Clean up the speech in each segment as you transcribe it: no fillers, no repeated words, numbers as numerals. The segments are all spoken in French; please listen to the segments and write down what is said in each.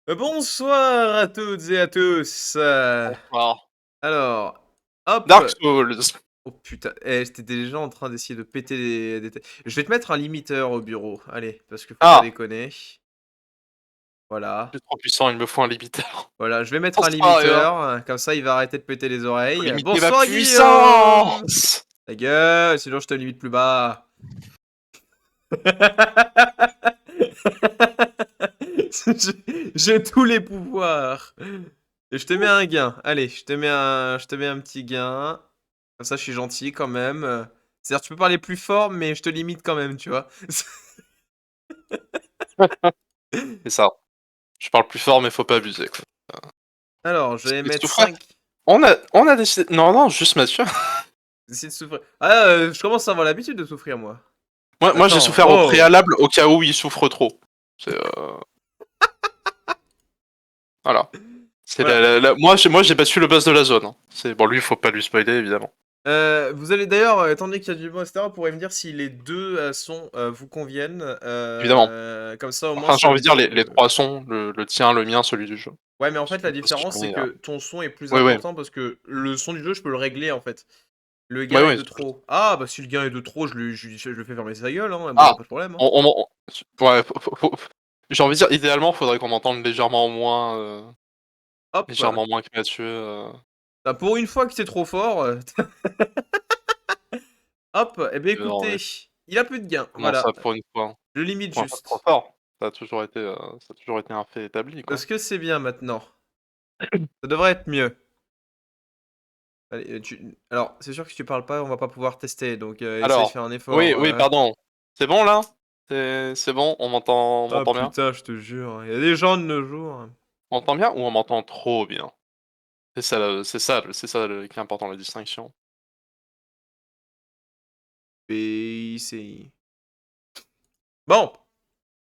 Bonsoir à toutes et à tous. Bonsoir. Alors, hop. Dark Souls. Oh putain, j'étais déjà en train d'essayer de péter je vais te mettre un limiteur au bureau, allez, parce que faut pas Ah! déconner. Je Voilà, suis trop puissant, il me faut un limiteur. voilà, je vais mettre un Bonsoir Eva. limiteur, comme ça il va arrêter de péter les Faut oreilles. limiter ma Bonsoir Guillaume! puissance! Ta gueule, sinon je te limite plus bas. J'ai tous les pouvoirs. Et je te mets un gain. Allez, je te mets un petit gain. Comme ça, je suis gentil quand même. C'est-à-dire, tu peux parler plus fort, mais je te limite quand même, tu vois. C'est ça. Je parle plus fort mais faut pas abuser quoi. Alors, je Parce vais que mettre souffrir 5. on a décidé non, juste Mathieu. Essayer de souffrir. Ah, je commence à avoir l'habitude de souffrir, moi. Moi j'ai Attends, souffert au oh! préalable au cas où il souffre trop. C'est, voilà. C'est Voilà. moi j'ai battu le boss de la zone, hein. C'est bon lui, faut pas lui spoiler évidemment. Vous allez d'ailleurs, étant donné qu'il y a du bon et cetera, vous pourrez me dire si les 2 sons, vous conviennent. Évidemment. Comme ça, au moins, Enfin j'ai ça envie veut de dire dire les que 3 sons, le tien, le mien, celui du jeu. ouais, mais en fait, la Parce que je différence, c'est connais, que ton son est plus oui, oui. important parce que le son du jeu, je peux le régler, en fait. Le Oui, gain est oui. de trop. Ah, bah si le gain est de trop, je le fais fermer sa gueule, hein, moi, y a Ah! pas de problème, hein. Ouais, j'ai envie de dire, idéalement, faudrait qu'on m'entende Hop, légèrement moins que Mathieu, bah, pour une fois que c'est trop fort, hop, et beh, non, écoutez, mais il a plus de gain, comment voilà. ça pour une fois? Je limite Pour une fois trop juste. fort. Ça a toujours été un fait établi, quoi. Est-ce que c'est bien maintenant? Ça devrait être mieux. Allez, alors, c'est sûr que si tu parles pas, on va pas pouvoir tester, donc essaye de Alors, faire un oui, effort, oui, pardon. C'est bon là? C'est bon? On Ah m'entend bien? putain, je te jure, il y a des gens de nos jours. On m'entend bien ou on m'entend trop bien? C'est ça qui est important, la distinction. PICI. Bon!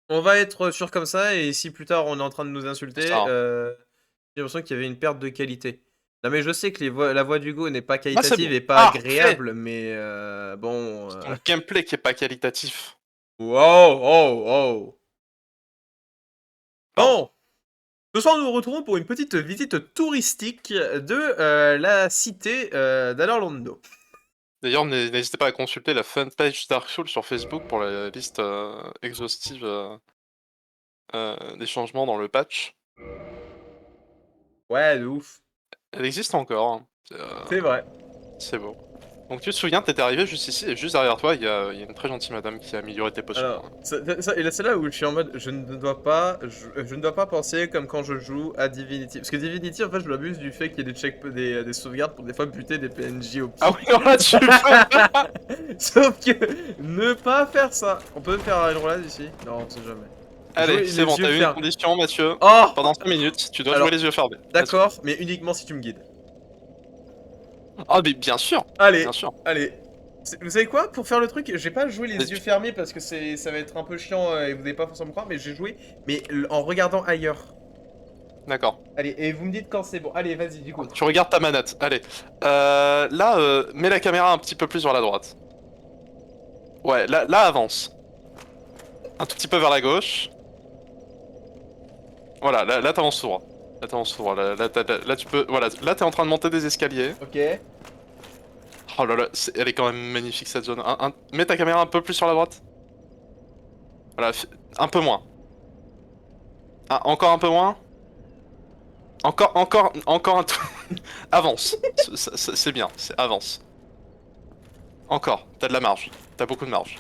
On va être sûr comme ça et si plus tard on est en train de nous C'est ça, insulter, hein. j'ai l'impression qu'il y avait une perte de qualité. Non mais je sais que la voix d'Hugo n'est pas Là, c'est qualitative bon. et pas Parfait! agréable, mais bon, C'est ton gameplay qui est pas qualitatif. wow, oh, oh. Pardon. Bon, ce soir nous nous retrouvons pour une petite visite touristique de, la cité, d'Alorlando. D'ailleurs, n'hésitez pas à consulter la fanpage Dark Souls sur Facebook pour la liste, exhaustive, des changements dans le patch. Ouais, de ouf, Elle existe encore, hein, c'est vrai. c'est beau. Donc tu te souviens, tu étais arrivé juste ici et juste derrière toi, il y a une très gentille madame qui a amélioré tes potions, Alors, hein. et là, c'est là où je suis en mode, je ne dois pas penser comme quand je joue à Divinity. Parce que Divinity, en fait, je m'abuse du fait qu'il y ait des sauvegardes pour des fois buter des PNJ au Ah pied. oui, non, là tu peux pas! Sauf que, ne pas faire ça. On peut faire une roulade ici? Non, on sait jamais. Allez, Jouer c'est bon, les yeux t'as eu une fermés. condition, Mathieu. Oh! Pendant 5 minutes, tu dois jouer Alors, les yeux fermés. Let's go. d'accord, mais uniquement si tu me guides. Ah mais bien sûr! Allez, Bien sûr. allez. Vous savez quoi? Pour faire le truc, j'ai pas joué Mais les yeux tu fermés parce que ça va être un peu chiant et vous allez pas forcément me croire, mais j'ai joué, mais en regardant ailleurs. d'accord. Allez, et vous me dites quand c'est bon. Allez, vas-y, du coup. Tu regardes ta manette, allez. Là, mets la caméra un petit peu plus vers la droite. Ouais, là avance. Un tout petit peu vers la gauche. Voilà, là t'avances tout droit. Là t'avances tout droit, là tu peux... Voilà, là t'es en train de monter des escaliers. Ok. Oh là là, elle est quand même magnifique cette zone. Mets ta caméra un peu plus sur la droite. Voilà, un peu moins. Ah, encore un peu moins. Encore un tout... Avance. C'est bien, avance. Encore, t'as de la marge. T'as beaucoup de marge.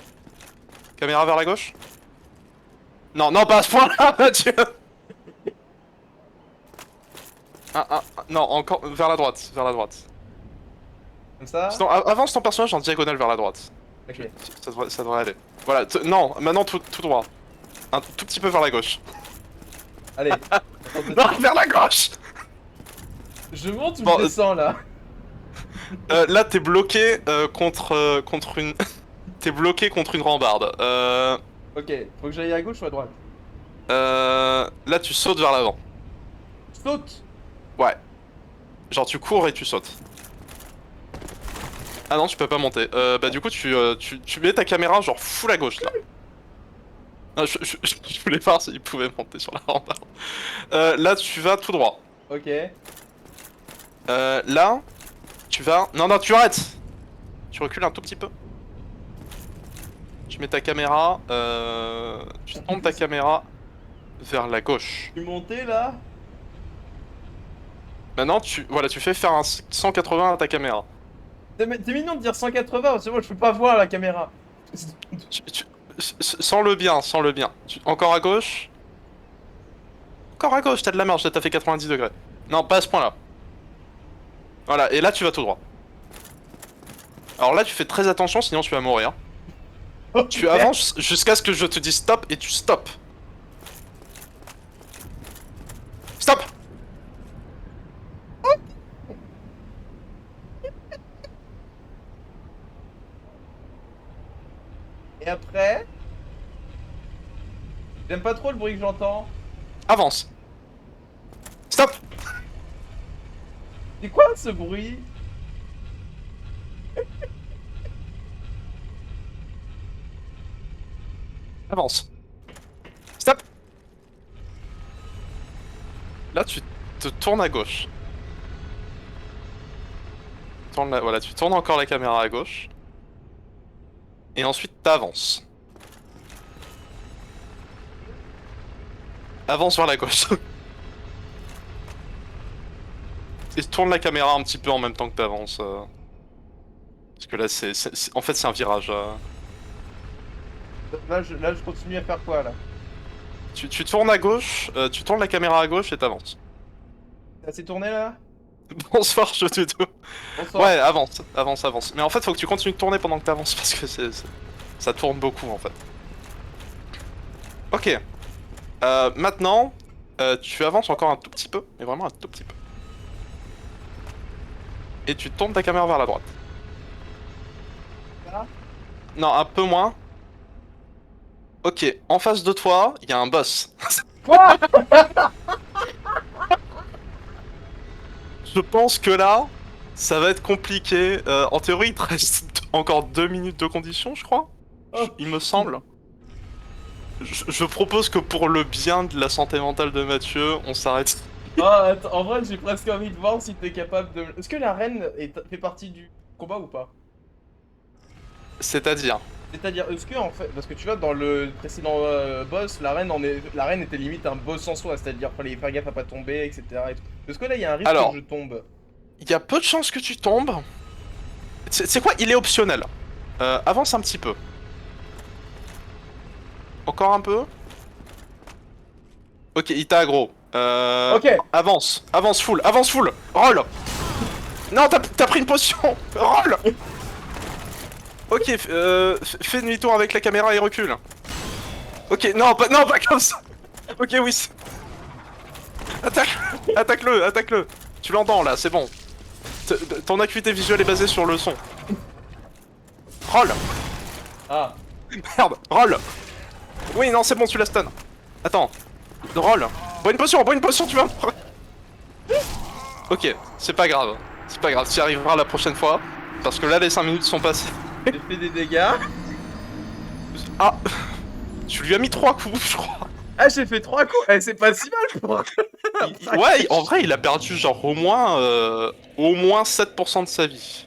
Caméra vers la gauche. Non, non, pas à ce point-là, Mathieu. Non, encore vers la droite, vers la droite. Comme ça? Sinon, avance ton personnage en diagonale vers la droite. Ok. Ça devrait aller. Voilà, non, maintenant tout droit. Un tout petit peu vers la gauche. Allez. Non, vers la gauche. Je monte ou Bon, je descends là? là t'es bloqué contre une... T'es bloqué contre une rambarde. Ok. Faut que j'aille à gauche ou à droite? Là tu sautes vers l'avant. Saute! Ouais. Genre tu cours et tu sautes. Ah non, tu peux pas monter. Bah du coup tu mets ta caméra genre full à gauche là. Ah, je voulais voir s'il pouvait monter sur la rambarde. Là, tu vas tout droit. Ok. Là, tu vas... Non, non, tu arrêtes. Tu recules un tout petit peu. Tu mets ta caméra... Tu tournes ta caméra vers la gauche. Tu montais là? Maintenant, voilà, tu fais faire un 180 à ta caméra. T'es mignon de dire 180, c'est bon, je peux pas voir la caméra. Tu- tu- Sens le bien, sens le bien. Encore à gauche. Encore à gauche, t'as de la marge, t'as fait 90 degrés. Non, pas à ce point-là. Voilà, et là tu vas tout droit. Alors là tu fais très attention, sinon tu vas mourir. Tu avances jusqu'à ce que je te dise stop et tu stops. Stop! Et après? J'aime pas trop le bruit que j'entends. Avance. Stop! C'est quoi ce bruit? Avance. Stop! Là tu te tournes à gauche. Voilà, tu tournes encore la caméra à gauche. Et ensuite t'avances. Avance vers la gauche. Et tourne la caméra un petit peu en même temps que t'avances. Parce que là, en fait, c'est un virage. Là, je continue à faire quoi là? Tu tournes à gauche, tu tournes la caméra à gauche et t'avances. Ça s'est tourné là? Bonsoir, je te dis. Bonsoir. Ouais, avance, avance, avance. Mais en fait, faut que tu continues de tourner pendant que t'avances parce que ça tourne beaucoup en fait. Ok. Maintenant, tu avances encore un tout petit peu, mais vraiment un tout petit peu. Et tu tournes ta caméra vers la droite. Là? Non, un peu moins. Ok, en face de toi, il y a un boss. Quoi? Je pense que là, ça va être compliqué. En théorie, il te reste encore 2 minutes de condition, je crois. Oh. Il me semble. Je propose que pour le bien de la santé mentale de Mathieu, on s'arrête. Oh, attends, en vrai, j'ai presque envie de voir si t'es capable de. Est-ce que la reine fait partie du combat ou pas? C'est-à-dire... C'est-à-dire, est-ce que en fait, parce que tu vois, dans le précédent boss, la reine était limite un boss en soi, c'est-à-dire fallait faire gaffe à pas tomber, etc. et tout. Est-ce que là, il y a un risque Alors, que je tombe? il y a peu de chances que tu tombes. C'est quoi? Il est optionnel. Avance un petit peu. Encore un peu. Ok, il t'a aggro. Ok. Avance, avance full, roll. Non, t'as pris une potion. Roll. Ok, fais demi-tour avec la caméra et recule. Ok, non, pas comme ça. Ok, oui. Attaque-le, attaque-le. Tu l'entends là, c'est bon. Ton acuité visuelle est basée sur le son. Roll. Ah. Merde, roll. Oui, non, c'est bon, tu la stun. Attends, roll. Bois une potion, tu vas mourir. Ok, c'est pas grave. C'est pas grave, tu y arriveras la prochaine fois. Parce que là, les 5 minutes sont passées. J'ai fait des dégâts. Ah, tu lui as mis 3 coups, je crois. Ah, j'ai fait 3 coups. Eh, c'est pas si mal pour. Ouais, en vrai, il a perdu genre au moins 7% de sa vie.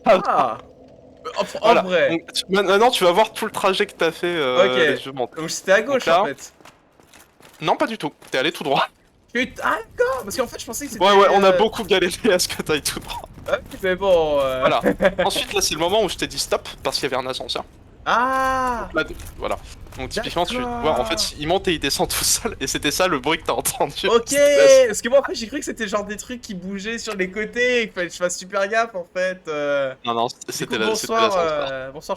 Ah. En Voilà. vrai. Donc, maintenant, tu vas voir tout le trajet que t'as fait Ok. les jeux montés. Donc c'était à gauche Donc là- en fait. Non, pas du tout. T'es allé tout droit. Putain, ah, d'accord. Parce qu'en fait, je pensais que c'était. Ouais, on a beaucoup galéré à ce que t'ailles tout droit. Ouais, mais bon. Voilà. Ensuite, là, c'est le moment où je t'ai dit stop parce qu'il y avait un ascenseur. Ah. Là, voilà. Donc, typiquement, tu D'accord. vois, en fait, il monte et il descend tout seul, et c'était ça le bruit que t'as entendu. Ok. Parce que moi après j'ai cru que c'était genre des trucs qui bougeaient sur les côtés et qu'il fallait que je fasse super gaffe en fait. Non, Du c'était coup, l'ascenseur. bonsoir.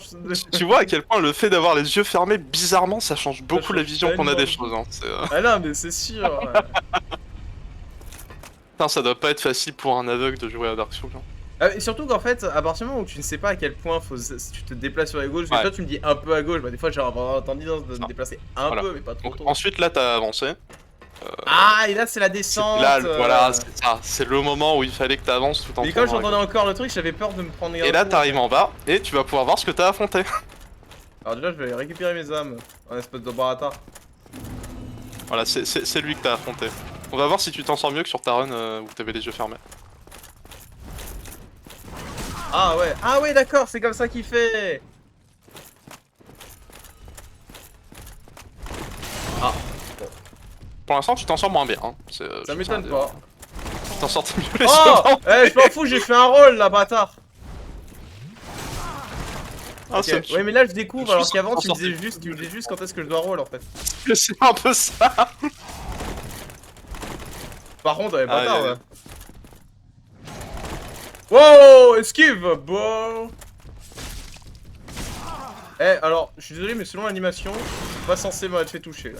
Tu vois à quel point le fait d'avoir les yeux fermés, bizarrement, ça change beaucoup la change vision qu'on a des tellement. choses. Ah non mais c'est sûr. Putain, ça doit pas être facile pour un aveugle de jouer à Dark Souls. Hein. Et surtout qu'en fait, à partir du moment où tu ne sais pas à quel point tu te déplaces sur la gauche, Ouais. toi tu me dis un peu à gauche, bah des fois j'ai tendance de me Ça. déplacer un Voilà. peu mais pas trop Donc, trop. ensuite, là, t'as avancé. Ah et là c'est la descente. Là, voilà, c'est ça. C'est le moment où il fallait que t'avances tout en Mais quand tournant à j'entendais encore le truc, j'avais peur de me prendre. gauche. Et là, t'arrives en bas, et tu vas pouvoir voir ce que t'as affronté. Alors déjà, je vais aller récupérer mes âmes. Un espèce de baratin. Voilà, c'est lui que t'as affronté. On va voir si tu t'en sors mieux que sur ta run où t'avais les yeux fermés. Ah ouais, d'accord, c'est comme ça qu'il fait. Ah, Pour l'instant, tu t'en sors moins bien. Hein. ça m'étonne pas. Tu t'en sortais mieux les Oh, yeux fermés. je m'en fous, j'ai fait un rôle là, bâtard. Ah, Ok. c'est Ouais, mais là je découvre Je alors suis qu'avant en tu me sortie. disais juste quand est-ce que je dois roll en fait. c'est un peu ça. Par contre, ouais, Aïe, bâtard, aïe, ouais. aïe. Wow, esquive, bon. Alors, je suis désolé, mais selon l'animation, je suis pas censé m'être fait toucher là.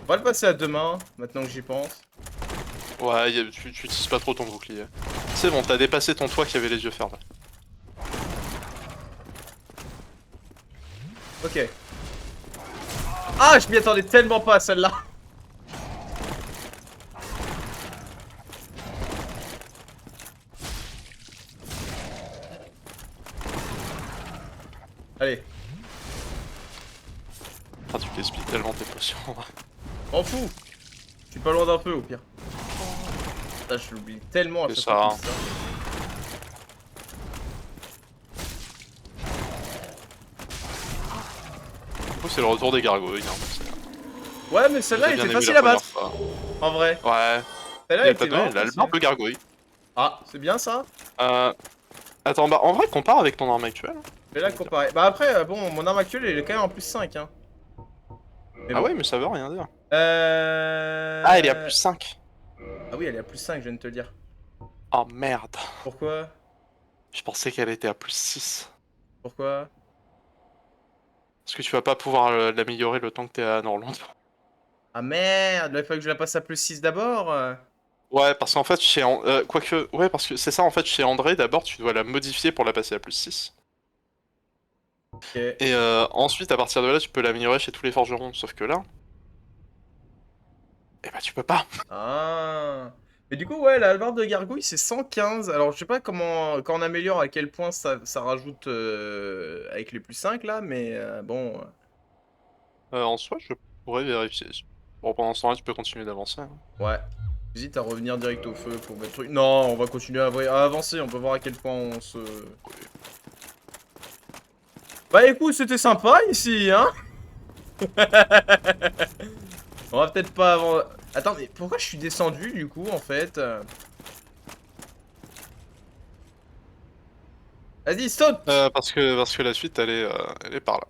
On va le passer à demain, maintenant que j'y pense. Ouais, tu utilises pas trop ton bouclier. C'est bon, t'as dépassé ton toit qui avait les yeux fermés. Ok. Ah, je m'y attendais tellement pas à celle-là. Allez, Ah, tu gaspilles tellement tes potions. m'en fous. Je suis pas loin d'un peu au pire. Ça, je l'oublie tellement à C'est chaque ça, fois hein. qu'il dit ça. Du coup, c'est le retour des gargouilles. Hein. Ouais, mais celle-là J'ai bien était aimé facile la à battre, première fois. en vrai. Ouais. Celle-là Il était t'a donné vraiment facile. l'albarde de gargouille. Ah, c'est bien ça. Euh... Attends, bah en vrai, compare avec ton arme actuelle. Je vais là comparer. Bah après, bon, mon arme actuelle, elle est quand même en plus 5, hein. Mais Ah bon. ouais, mais ça veut rien dire. Ah, il est à plus 5. Ah oui, elle est à plus 5, je viens de te le dire. Oh merde. Pourquoi? Je pensais qu'elle était à plus 6. Pourquoi? Parce que tu vas pas pouvoir l'améliorer le temps que t'es à Norland. Ah merde, là, il fallait que je la passe à plus 6 d'abord. Ouais, parce qu'en fait, quoique... Ouais, parce que c'est ça, en fait, chez André, d'abord, tu dois la modifier pour la passer à plus 6. Ok. Et ensuite, à partir de là, tu peux l'améliorer chez tous les forgerons. Sauf que là... Eh bah, tu peux pas. Ah. Mais du coup, ouais, la hallebarde de gargouille, c'est 115. Alors, je sais pas comment, quand on améliore, à quel point ça rajoute avec les plus 5 là, mais bon. En soi, je pourrais vérifier. Bon, pendant ce temps-là, tu peux continuer d'avancer. Hein. Ouais. J'hésite à revenir direct au feu pour mettre le truc. Non, on va continuer à avancer, on peut voir à quel point on se. Bah écoute, c'était sympa ici, hein. On va peut-être pas avant. Attends, mais pourquoi je suis descendu du coup en fait? Vas-y, saute! Parce que la suite, elle est par là.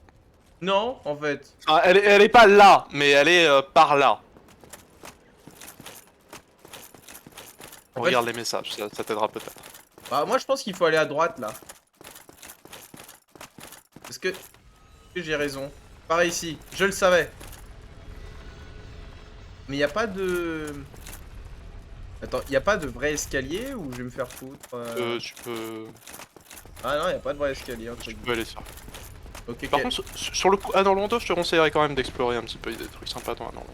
Non, en fait. Enfin, elle est pas là, mais elle est par là. En Regarde fait, les messages, ça t'aidera peut-être. bah moi je pense qu'il faut aller à droite là. Parce que j'ai raison. Par ici, je le savais. Mais y a pas de. Attends, y a pas de vrai escalier ou je vais me faire foutre Tu peux... Ah non, y a pas de vrai escalier entre Tu guillemets. peux aller sur. Ok, Par ok. contre, sur le coup, à Norlondo, je te conseillerais quand même d'explorer un petit peu, il y a des trucs sympas dans Norlondo.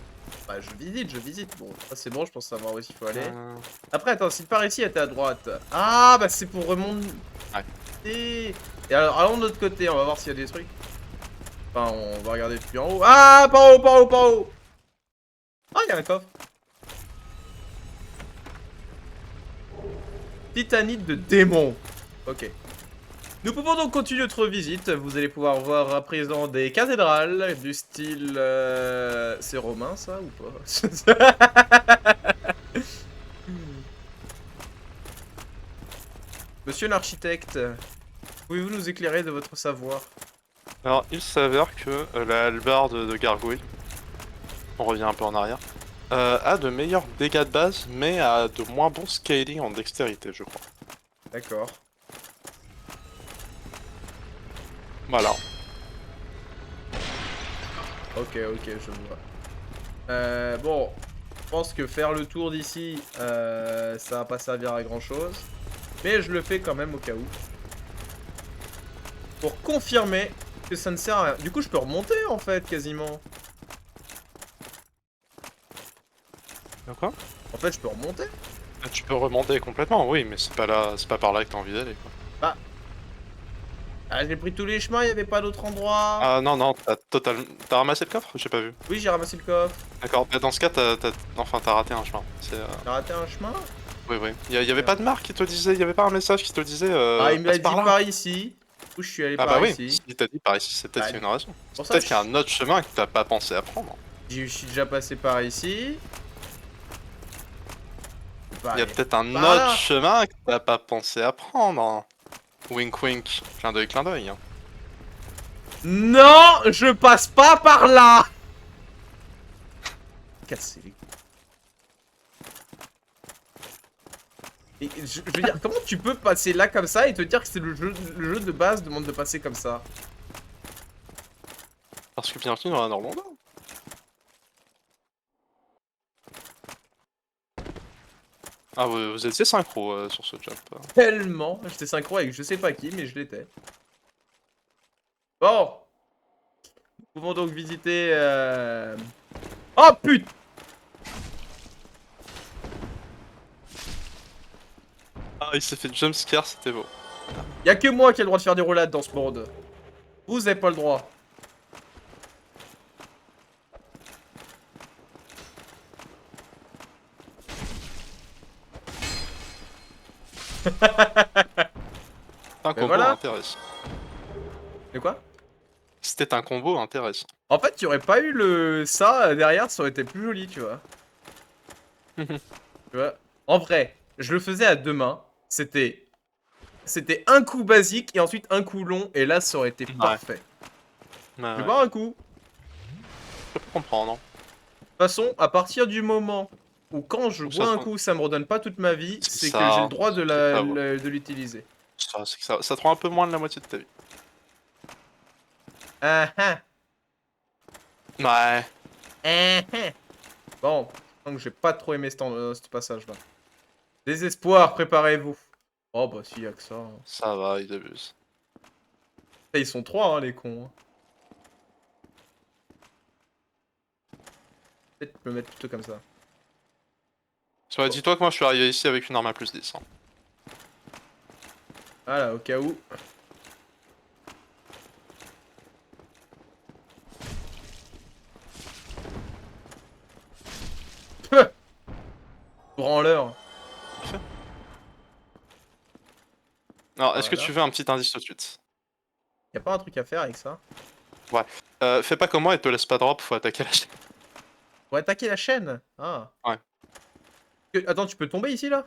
Bah je visite. Bon, ça c'est bon, je pense savoir où il faut aller. Euh... Après, attends, si par ici, elle était à droite. Ah, bah c'est pour remonter. Ouais. Et alors, allons de l'autre côté, on va voir s'il y a des trucs. Enfin, on va regarder depuis en haut. Ah, par haut, par haut, par haut. Ah, il y a un coffre. Titanite de démon. Ok. Nous pouvons donc continuer notre visite. Vous allez pouvoir voir à présent des cathédrales du style... C'est romain ça ou pas? Monsieur l'architecte, pouvez-vous nous éclairer de votre savoir? Alors, il s'avère que la hallebarde de Gargouille, on revient un peu en arrière, a de meilleurs dégâts de base, mais a de moins bons scaling en dextérité, je crois. D'accord. Voilà. Ok, je vois. Bon, je pense que faire le tour d'ici, ça va pas servir à grand chose. Mais je le fais quand même au cas où. Pour confirmer que ça ne sert à rien. Du coup, je peux remonter en fait, quasiment. D'accord. En fait, je peux remonter. Tu peux remonter complètement, oui, mais c'est pas là, c'est pas par là que t'as envie d'aller, quoi. Bah. Ah, j'ai pris tous les chemins, il y avait pas d'autre endroit. Ah non, non, t'as totalement... T'as ramassé le coffre? J'ai pas vu. Oui, j'ai ramassé le coffre. D'accord, bah dans ce cas, enfin, t'as raté un chemin. C'est... J'ai raté un chemin? Oui, oui. Y avait pas de marque qui te disait, y avait pas un message qui te disait Ah, il me l'a passe dit par là. par ici. Du coup, je suis allé Ah bah par oui, ici. s'il t'a dit par ici, c'est peut-être Bah, une raison. pour ça, Peut-être qu'il y a un autre chemin que t'as pas pensé à prendre. je suis déjà passé par ici. Il y a Allez. peut-être un Par autre là. chemin que t'as pas pensé à prendre. Wink wink, clin d'œil, clin d'œil. Non, je passe pas par là. Cassez les... Et je veux dire, comment tu peux passer là comme ça et te dire que c'est le jeu de base demande de passer comme ça? Parce que bienvenue dans la Normandie. Ah, vous étiez synchro sur ce job. Tellement. J'étais synchro avec je sais pas qui, mais je l'étais. Bon. Nous pouvons donc visiter... Oh putain. Ah, il s'est fait jumpscare, c'était beau. Y'a que moi qui ai le droit de faire des roulades dans ce monde. Vous avez pas le droit. Un Mais combo voilà. intéressant. De quoi? C'était un combo intéressant. En fait, tu aurais pas eu le ça derrière, ça aurait été plus joli, tu vois. Tu vois. En vrai, je le faisais à deux mains. C'était un coup basique et ensuite un coup long. Et là, ça aurait été Ouais. parfait. Ouais, Je vais ouais. boire un coup. Je peux comprendre. De toute façon, à partir du moment où quand je Donc ça, bois un coup, ça me redonne pas toute ma vie, c'est c'est que j'ai le ça. droit de C'est que ça, ouais. de l'utiliser. C'est que ça te rend un peu moins de la moitié de ta vie. Ah ah. Ouais. Ah ah. Bon, donc j'ai pas trop aimé ce passage-là. Désespoir, préparez-vous. Oh bah si, y'a que ça. Hein. Ça va, ils abusent. Ils sont trois, hein, les cons. Hein. Peut-être me mettre plutôt comme ça. Tu vois, dis-toi que moi je suis arrivé ici avec une arme à plus 10. Hein. Voilà, au cas où. Branleur. Alors, est-ce que Voilà. tu veux un petit indice tout de suite? Y'a pas un truc à faire avec ça? Fais pas comme moi et te laisse pas drop, faut attaquer la chaîne. Pour attaquer la chaîne? Ah. Ouais. Attends, tu peux tomber ici, là?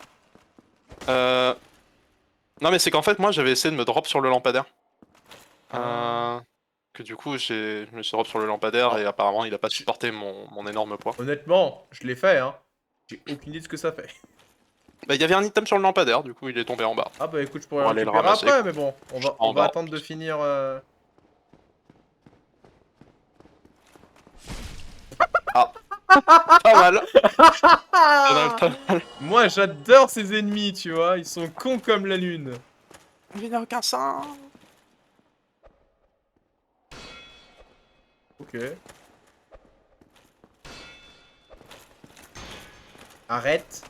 Euh... Non mais c'est qu'en fait moi j'avais essayé de me drop sur le lampadaire. Ah. Que du coup je me suis drop sur le lampadaire et apparemment il a pas supporté mon énorme poids. Honnêtement, je l'ai fait, hein. J'ai aucune idée de ce que ça fait. Bah il y avait un item sur le lampadaire, du coup il est tombé en bas. Ah bah écoute, je pourrais Pour le aller le récupérer ramasser. après, mais bon. Je On va t'endors. attendre de finir... Ah. Pas mal. Pas mal, pas mal. Moi, j'adore ces ennemis, tu vois. Ils sont cons comme la lune. Il n'a aucun sens. Ok. Arrête.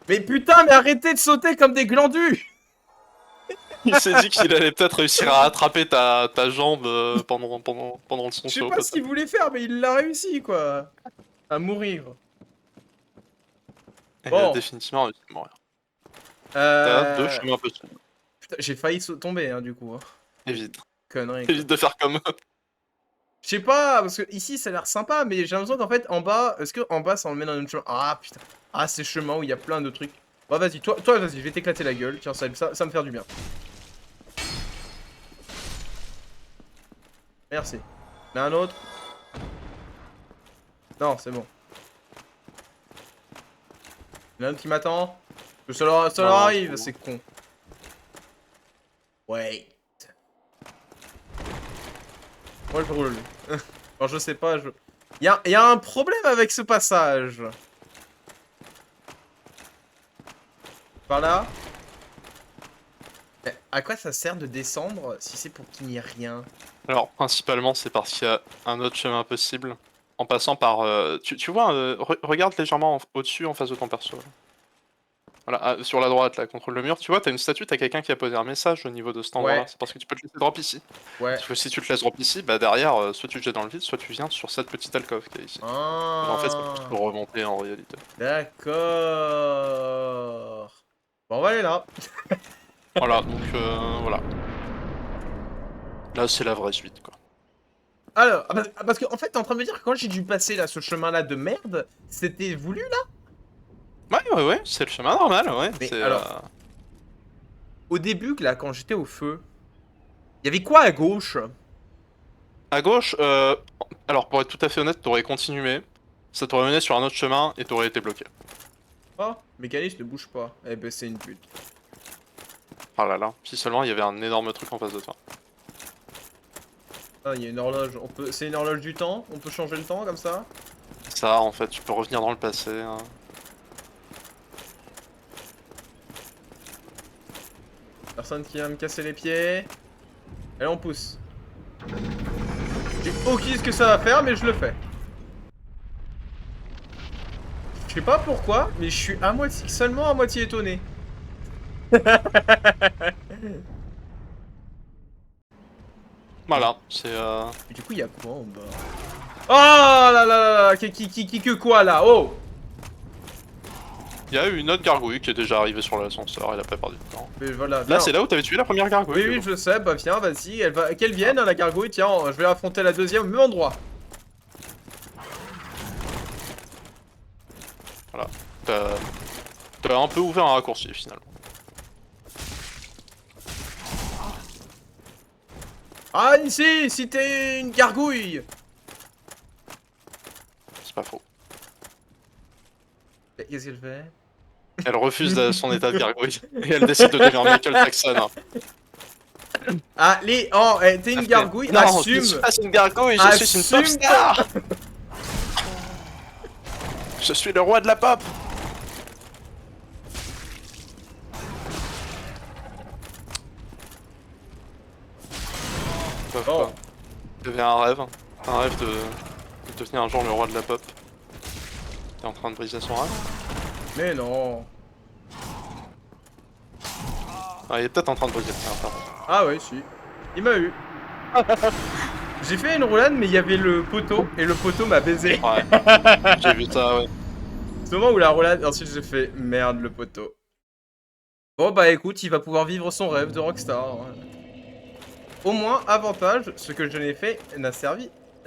Mais putain, mais arrêtez de sauter comme des glandus. Il s'est dit qu'il allait peut-être réussir à attraper ta jambe pendant son Je sais saut. pas ce qu'il voulait faire, mais il l'a réussi, quoi. À mourir. Il Bon. a définitivement réussi à mourir. T'as deux Euh... chemins possibles. Putain, j'ai failli tomber, hein, du coup. Hein. Évite. Connerie. Quoi. Évite de faire comme eux. Je sais pas, parce que ici ça a l'air sympa, mais j'ai l'impression qu'en fait en bas, est-ce que en bas ça emmène dans une chemin? Ah putain, ah ces chemins où il y a plein de trucs. Bah vas-y, toi vas-y, je vais t'éclater la gueule, tiens ça me faire du bien. Merci. Il y en a un autre? Non, c'est bon. Il y en a un qui m'attend? Ça leur Non, arrive, bon. c'est con. Wait. Moi je roule. Alors je sais pas, y a un problème avec ce passage. Par là. Mais à quoi ça sert de descendre si c'est pour qu'il n'y ait rien? Alors, principalement, c'est parce qu'il y a un autre chemin possible. En passant par... tu vois, regarde légèrement au-dessus, en face de ton perso. Là. Voilà, sur la droite, là, contre le mur, tu vois, t'as une statue, t'as quelqu'un qui a posé un message au niveau de cet endroit-là. Ouais, C'est parce que tu peux te laisser drop ici. ouais. Parce que si tu te laisses drop ici, bah derrière, soit tu te jettes dans le vide, soit tu viens sur cette petite alcôve qui est ici. Mais en fait, c'est plus Ah, pour remonter en réalité. d'accord. Bon, on va aller là. Voilà, donc voilà. Là, c'est la vraie suite, quoi. Alors, parce que en fait, t'es en train de me dire que quand j'ai dû passer là, ce chemin-là de merde, c'était voulu là? Ouais, c'est le chemin normal, ouais. Mais C'est alors, au début, là, quand j'étais au feu, il y avait quoi à gauche? à gauche, alors pour être tout à fait honnête, t'aurais continué, ça t'aurait mené sur un autre chemin et t'aurais été bloqué. Oh, mécanisme ne bouge pas. Eh ben, c'est une pute. Ah là là, si seulement il y avait un énorme truc en face de toi. Ah, il y a une horloge. On peut... C'est une horloge du temps? On peut changer le temps comme ça? Ça, en fait, tu peux revenir dans le passé. Hein. Personne qui vient me casser les pieds. Allez, on pousse. J'ai aucune idée ce que ça va faire, mais je le fais. Je sais pas pourquoi, mais je suis seulement à moitié étonné. Voilà, c'est Et du coup, il y a quoi en bas? Oh là là là là, que quoi là? Oh! il y a eu une autre gargouille qui est déjà arrivée sur l'ascenseur, elle a pas perdu de temps. Mais voilà, Là, viens. c'est là où t'avais tué la première gargouille. Oui, oui, je sais, bah viens, vas-y, qu'elle vienne, hein, la gargouille, tiens, je vais affronter la deuxième au même endroit. Voilà. T'as un peu ouvert un raccourci finalement. Ah, ici, si t'es une gargouille! C'est pas faux. Qu'est-ce qu'elle fait? Elle refuse son état de gargouille et elle décide de devenir Michael Jackson. Allez, oh, t'es une gargouille, Non, assume! je suis pas une gargouille, je suis une pop Assume star. Je suis le roi de la pop. Oh. Ça devient un rêve de devenir un jour le roi de la pop. T'es en train de briser son rêve. Mais non. Ah, il est peut-être en train de briser. Ah, pardon. Ah ouais, si. Il m'a eu. J'ai fait une roulade, mais il y avait le poteau, et le poteau m'a baisé. Ouais, j'ai vu ça, ouais. C'est au moment où la roulade, ensuite j'ai fait merde le poteau. Bon bah écoute, il va pouvoir vivre son rêve de rockstar. Hein. Au moins, avantage, ce que je n'ai fait n'a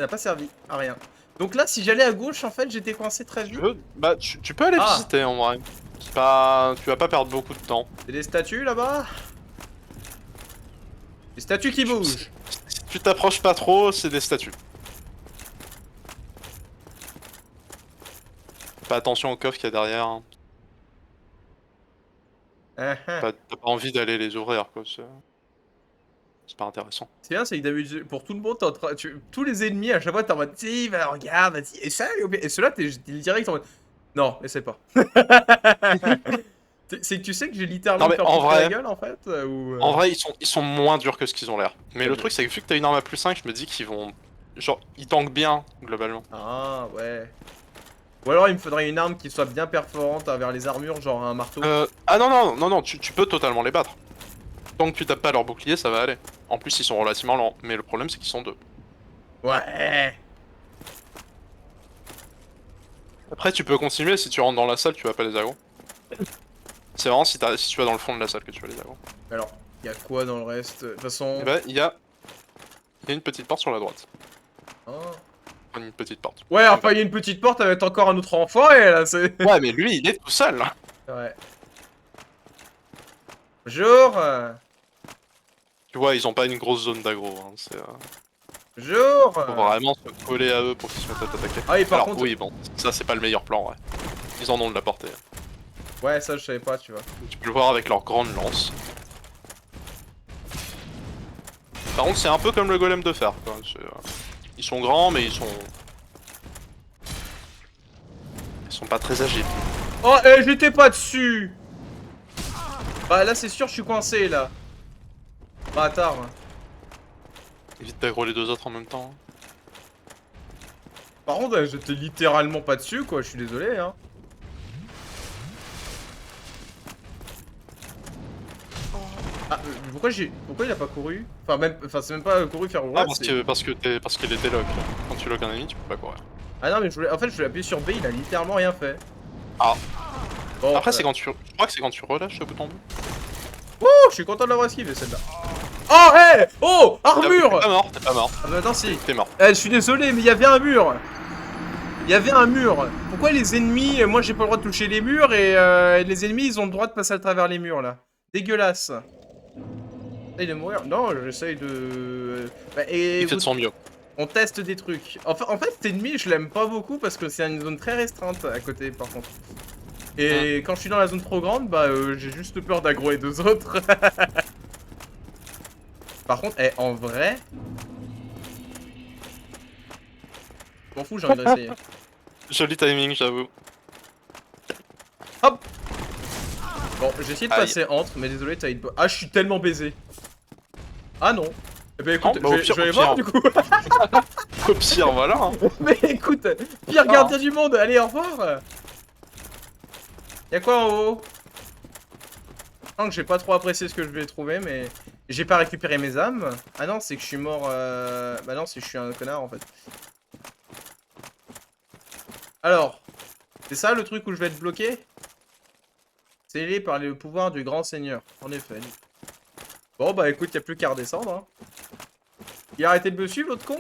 pas servi à rien. Donc là, si j'allais à gauche, en fait, j'étais coincé très vite. Bah, tu peux aller Ah. visiter en vrai. C'est pas... Tu vas pas perdre beaucoup de temps. C'est des statues là-bas? Des statues qui bougent. Si tu t'approches pas trop, c'est des statues. Fais attention au coffre qu'il y a derrière. Hein. Ah, ah. T'as pas envie d'aller les ouvrir, quoi. C'est pas intéressant. C'est bien, c'est que d'habitude, pour tout le monde, tous les ennemis, à chaque fois, t'es en mode, si, bah, regarde, vas-y, et ça, et ceux-là, t'es direct en mode, non, essaie pas. C'est que tu sais que j'ai littéralement Non, mais fait en vrai- la gueule, en fait, ou... En vrai, ils sont moins durs que ce qu'ils ont l'air. Mais le Ok. truc, c'est que vu que t'as une arme à plus 5, je me dis qu'ils vont... Genre, ils tankent bien, globalement. Ah, ouais. Ou alors, il me faudrait une arme qui soit bien perforante envers les armures, genre un marteau. Ah non, tu peux totalement les battre. Tant que tu tapes pas leur bouclier, ça va aller. En plus, ils sont relativement lents. Mais le problème, c'est qu'ils sont deux. Ouais. Après, tu peux continuer, si tu rentres dans la salle, tu vas pas les aggro. C'est vraiment si tu vas dans le fond de la salle que tu vas les aggro. Alors, il y a quoi dans le reste? De toute façon... Et bah, il y a une petite porte sur la droite. Oh. Enfin, une petite porte. Ouais, enfin, il y a une petite porte avec encore un autre enfoiré, là, c'est... Ouais, mais lui, il est tout seul. Ouais. Bonjour. Tu vois, ils ont pas une grosse zone d'aggro. Hein. C'est... Bonjour. Faut vraiment se coller à eux pour qu'ils se mettent à t'attaquer. Ah oui, par Alors, contre... oui, bon, ça c'est pas le meilleur plan, ouais. Ils en ont de la portée. Ouais, ça, je savais pas, tu vois. Tu peux le voir avec leur grande lance. Par contre, c'est un peu comme le golem de fer, quoi. Ils sont grands, mais ils sont pas très agiles. Oh, j'étais pas dessus. Bah là, c'est sûr, je suis coincé, là. Bâtard. Hein. Évite d'aggro les deux autres en même temps. Par contre, j'étais littéralement pas dessus, quoi. Je suis désolé, hein. Ah, pourquoi il a pas couru? Enfin c'est même pas couru faire Ah, roulade, c'est... parce qu'il était lock. Quand tu lock un ennemi, tu peux pas courir. Ah non mais en fait je voulais appuyer sur B, il a littéralement rien fait. Ah. Bon, Après, c'est quand tu. Je crois que c'est quand tu relâches le bouton bleu. Oh, je suis content de l'avoir esquivé celle-là. Oh, hé, oh, armure. T'es pas mort, t'es pas mort. Ah bah attends si. T'es mort. Je suis désolé mais il y avait un mur. Il y avait un mur. Pourquoi les ennemis, moi j'ai pas le droit de toucher les murs et les ennemis ils ont le droit de passer à travers les murs là. Dégueulasse. Essaye de mourir. Non, j'essaye de... Bah, et Il fait de son mieux. on teste des trucs. En fait cet ennemi je l'aime pas beaucoup parce que c'est une zone très restreinte à côté par contre. Et quand je suis dans la zone trop grande, bah j'ai juste peur d'aggro les deux autres. Par contre, en vrai... Je m'en fous, j'ai envie d'essayer. Joli timing, j'avoue. Hop. Bon, j'ai essayé de Aïe. passer entre, mais désolé, t'as une... Ah, je suis tellement baisé. Ah non. Eh ben écoute, Non, bah, je vais aller voir du coup. Au pire, voilà. Hein. Mais écoute, pire gardien du monde, allez, au revoir. Y'a quoi en haut? Je sens que j'ai pas trop apprécié ce que je vais trouver, mais... J'ai pas récupéré mes âmes. Ah non, c'est que je suis mort... Bah non, c'est que je suis un connard en fait. Alors, c'est ça le truc où je vais être bloqué? Scellé par le pouvoir du grand seigneur, en effet. Bon bah écoute, y'a plus qu'à redescendre. Hein. Il a arrêté de me suivre, l'autre con?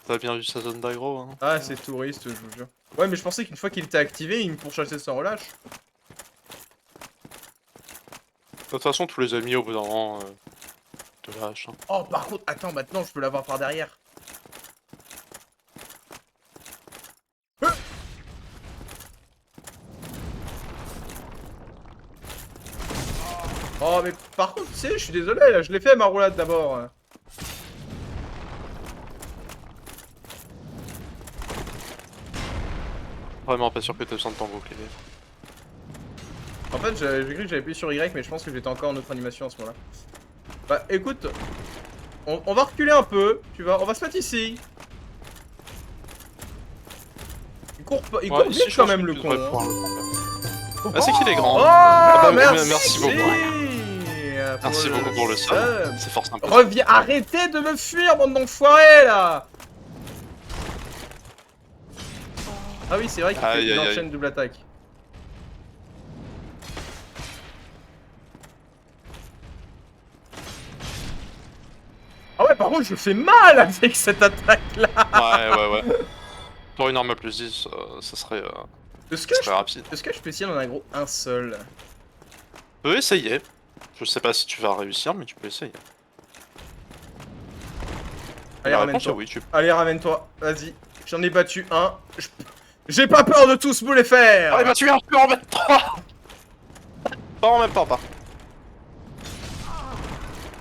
T'as bien vu sa zone d'aggro, hein. Ah, c'est touriste, je vous jure. Ouais, mais je pensais qu'une fois qu'il était activé, il me pourchassait sans relâche. De toute façon, tous les ennemis au bout d'un moment te lâchent. Hein. Oh, par contre, attends, maintenant je peux l'avoir par derrière. Oh, mais par contre, tu sais, je suis désolé, là, je l'ai fait ma roulade d'abord. Vraiment pas sûr que t'aies besoin de ton bouclier. En fait, j'ai cru que j'avais appuyé sur Y, mais je pense que j'étais encore en autre animation à ce moment-là. Bah, écoute, on va reculer un peu, tu vois, on va se mettre ici. Il court vite quand même, le con. Ah, c'est qu'il est grand. Oh, bah, merci. merci beaucoup. Merci beaucoup pour le sub. C'est fort sympa. Reviens, arrêtez de me fuir, bande d'enfoirés, là. Ah oui, c'est vrai qu'il enchaîne double attaque. Ah ouais, par contre, je fais mal avec cette attaque-là. Ouais. Pour une arme à plus 10, ça serait rapide. Est-ce que je peux essayer d'en aggro un seul? Tu peux essayer. Je sais pas si tu vas réussir, mais tu peux essayer. Allez, ramène-toi. Oui, Allez, ramène-toi. Vas-y. J'en ai battu un. J'ai pas peur de tous vous les faire. Ah, bah tu es un peu en même temps. Pas en même temps, pas.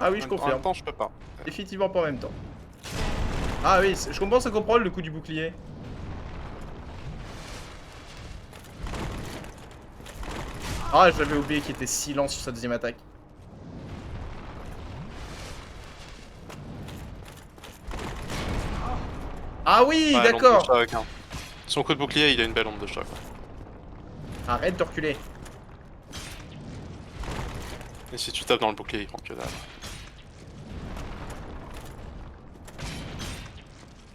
Ah oui, je confirme. En même temps, je peux pas. Définitivement pas en même temps. Ah oui, je commence à comprendre le coup du bouclier. Ah, j'avais oublié qu'il était si lent sur sa deuxième attaque. Ah oui, Ouais, d'accord. hein. Son coup de bouclier, il a une belle onde de choc. Arrête de reculer. Et si tu tapes dans le bouclier, il prend que dalle.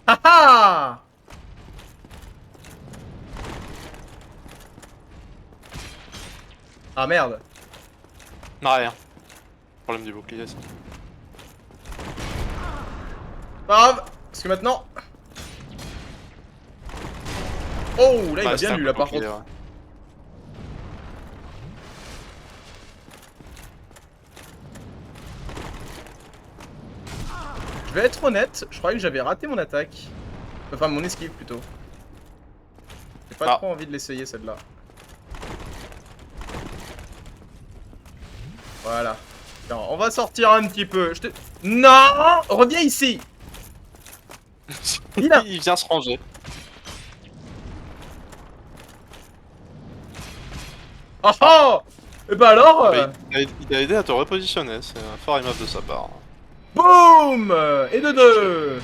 Ah ah! Ah merde. Non, rien. Problème du bouclier, ça. Pas grave, parce que maintenant... Oh, là il a bien lu là par contre. Ouais. Je vais être honnête, je croyais que j'avais raté mon attaque. Enfin mon esquive plutôt. J'ai pas trop envie de l'essayer celle-là. Voilà. Tiens, on va sortir un petit peu. Non! Reviens ici! Il vient se ranger. Oh oh! Et bah alors Il a aidé à te repositionner, c'est un fort aimable de sa part. Boum! Et de deux!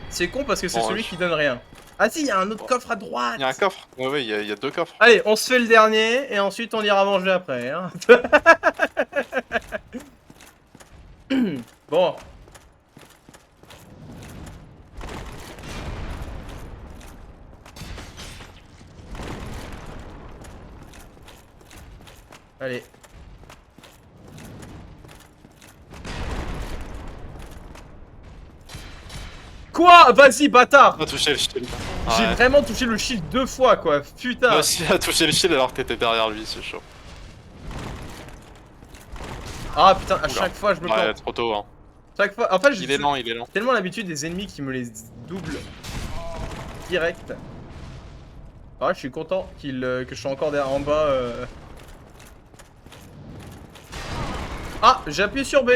C'est con parce que c'est celui qui donne rien. Ah si, il y a un autre Oh. coffre à droite. Il y a un coffre. Ouais, il y a 2 coffres. Allez, on se fait le dernier et ensuite on ira manger après. Hein. Bon. Allez. Quoi? Vas-y, bâtard! On a touché le shield. J'ai Ouais. vraiment touché le shield 2 fois, quoi. Putain. Moi aussi, il a touché le shield alors que t'étais derrière lui, c'est chaud. Ah putain, à Oula. chaque fois je me Ouais, plante. trop tôt, hein. Chaque fois. En fait, Il est j'ai lent, il est lent. tellement l'habitude des ennemis qui me les doublent direct. Ah, je suis content que je sois encore derrière en bas. Ah, j'ai appuyé sur B.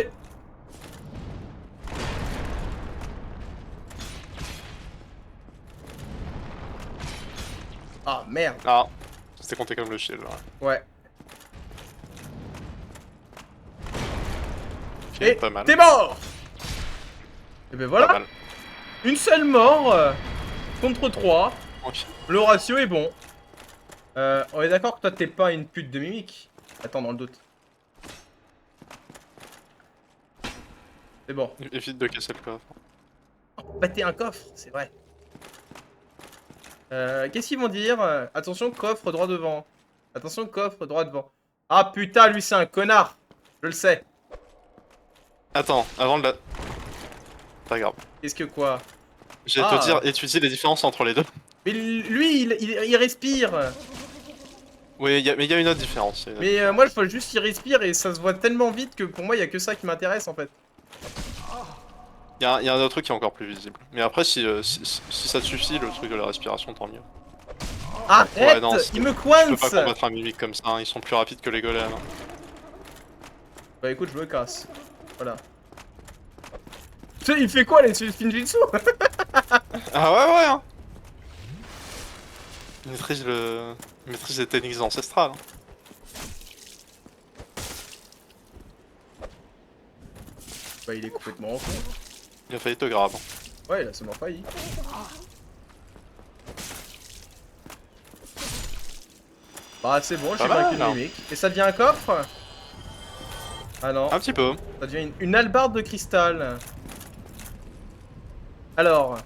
Ah merde. Ah, c'était compté comme le shield, ouais. Ouais. Ok, Et pas mal. t'es mort. Et ben Pas voilà. mal. Une seule mort contre 3. Ok. Le ratio est bon. On est d'accord que toi t'es pas une pute de mimique. Attends, dans le doute. C'est bon. Évite de casser le coffre. Bah t'es un coffre, c'est vrai. Qu'est-ce qu'ils vont dire? Attention, coffre droit devant. Attention, coffre droit devant. Ah putain, lui c'est un connard. Je le sais. Attends, avant de la... Pas grave. Qu'est-ce que quoi? Je vais Ah. te dire, étudier les différences entre les deux. Mais lui, il respire. Oui, mais il y a une autre différence. Mais moi, je vois juste qu'il respire et ça se voit tellement vite que pour moi, il y a que ça qui m'intéresse en fait. Il y a un autre truc qui est encore plus visible. Mais après, si ça te suffit, le truc de la respiration, tant mieux. Arrête, Ouais, non, il me Tu peux pas coince. combattre un mimique comme ça, hein, ils sont plus rapides que les golems. Hein. Bah écoute, je me casse. Voilà. Tu sais, il fait quoi les Finjitsu? Ah ouais, hein. Il maîtrise les techniques ancestrales. Hein. Bah il est complètement en fond. Il a failli te grab. Ouais, il a seulement failli. Bah c'est bon, je suis Pas vaincu mal, de mimique. Et ça devient un coffre? Ah non, Un petit peu. ça devient une hallebarde de cristal. Alors...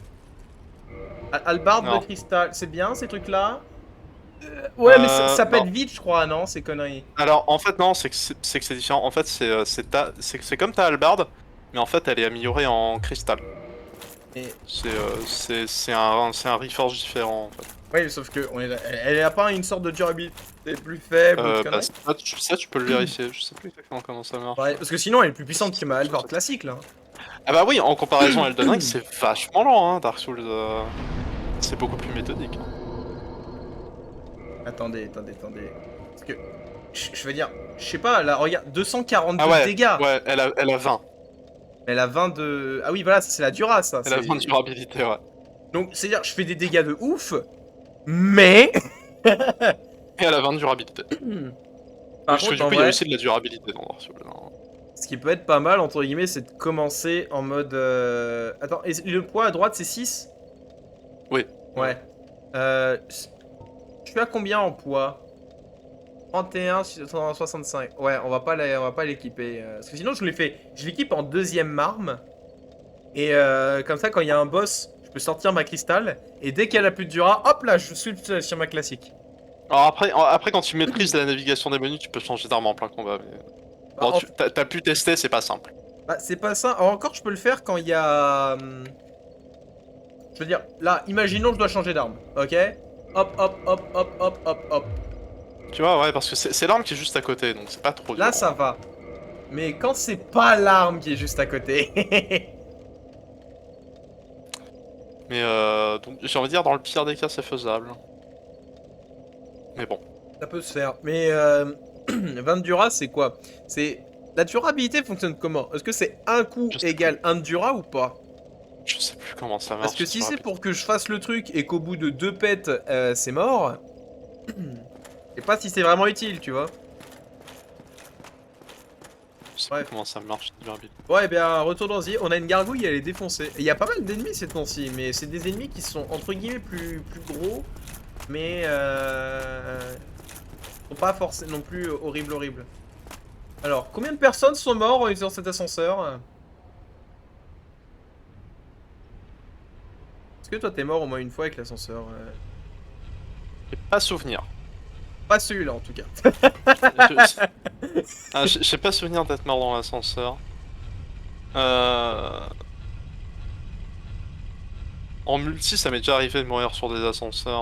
Hallebarde Non. de cristal, c'est bien ces trucs-là? Ouais, mais ça non. pète vite, je crois, non, ces conneries. Alors, en fait, non, c'est que c'est différent. En fait, c'est comme ta hallebarde, mais en fait, elle est améliorée en cristal. Et... C'est un Reforge différent, en fait. Oui, sauf que elle a pas une sorte de durabilité plus faible ou de Bah, conneries. ça, tu peux le vérifier. Je sais plus exactement comment ça marche. Ouais, parce que sinon elle est plus puissante que ma hallebarde classique là. Ah bah oui, en comparaison à Elden Ring, c'est vachement lent, hein, Dark Souls. C'est beaucoup plus méthodique. Hein. Attendez. Parce que, je veux dire, je sais pas, là, regarde, 242 Ah ouais, dégâts. ouais, elle a 20. Elle a 20 de... Ah oui, voilà, c'est la Dura, ça. Elle a 20 de durabilité, ouais. Donc, c'est-à-dire, je fais des dégâts de ouf, mais... Et elle a 20 de durabilité. Par Parce que contre, du en coup, il y a vrai, aussi de la durabilité dans Dark Souls. Hein. ce qui peut être pas mal, entre guillemets, c'est de commencer en mode... Attends, et le poids à droite, c'est 6? Oui. Ouais. Je suis à combien en poids? 31 sur 65. Ouais, on va pas l'équiper. Parce que sinon, je l'équipe en deuxième arme. Et comme ça, quand il y a un boss, je peux sortir ma cristal. Et dès qu'elle a plus de Dura, hop là, je suis sur ma classique. Alors après, quand tu maîtrises la navigation des menus, tu peux changer d'arme en plein combat. Mais... Bah, Bon, t'as pu tester, c'est pas simple. bah, c'est pas ça. Alors, encore, je peux le faire quand il y a... Je veux dire, là, imaginons que je dois changer d'arme. Ok? Hop, hop, hop, hop, hop, hop, hop. Tu vois, ouais, parce que c'est l'arme qui est juste à côté, donc c'est pas trop dur. Là, ça va. Mais quand c'est pas l'arme qui est juste à côté... Mais donc j'ai envie de dire, dans le pire des cas, c'est faisable. Mais bon. Ça peut se faire. Mais 20 de Dura, c'est quoi? C'est... La durabilité fonctionne comment? Est-ce que c'est un coup Je sais égal 1 de Dura ou pas? Je sais plus comment ça marche. Parce que si c'est pour que je fasse le truc et qu'au bout de 2 pets, c'est mort... Je sais pas si c'est vraiment utile, tu vois. Je sais Ouais. pas comment ça marche, Cyberbill. Ouais, bien, retournons-y. On a une gargouille, elle est défoncée. Il y a pas mal d'ennemis ces temps-ci, mais c'est des ennemis qui sont entre guillemets plus gros, mais sont pas forcément non plus horribles. Alors, combien de personnes sont mortes en utilisant cet ascenseur? Est-ce que toi t'es mort au moins une fois avec l'ascenseur? J'ai pas souvenir. Pas celui-là en tout cas. J'ai pas souvenir d'être mort dans l'ascenseur. En multi, ça m'est déjà arrivé de mourir sur des ascenseurs.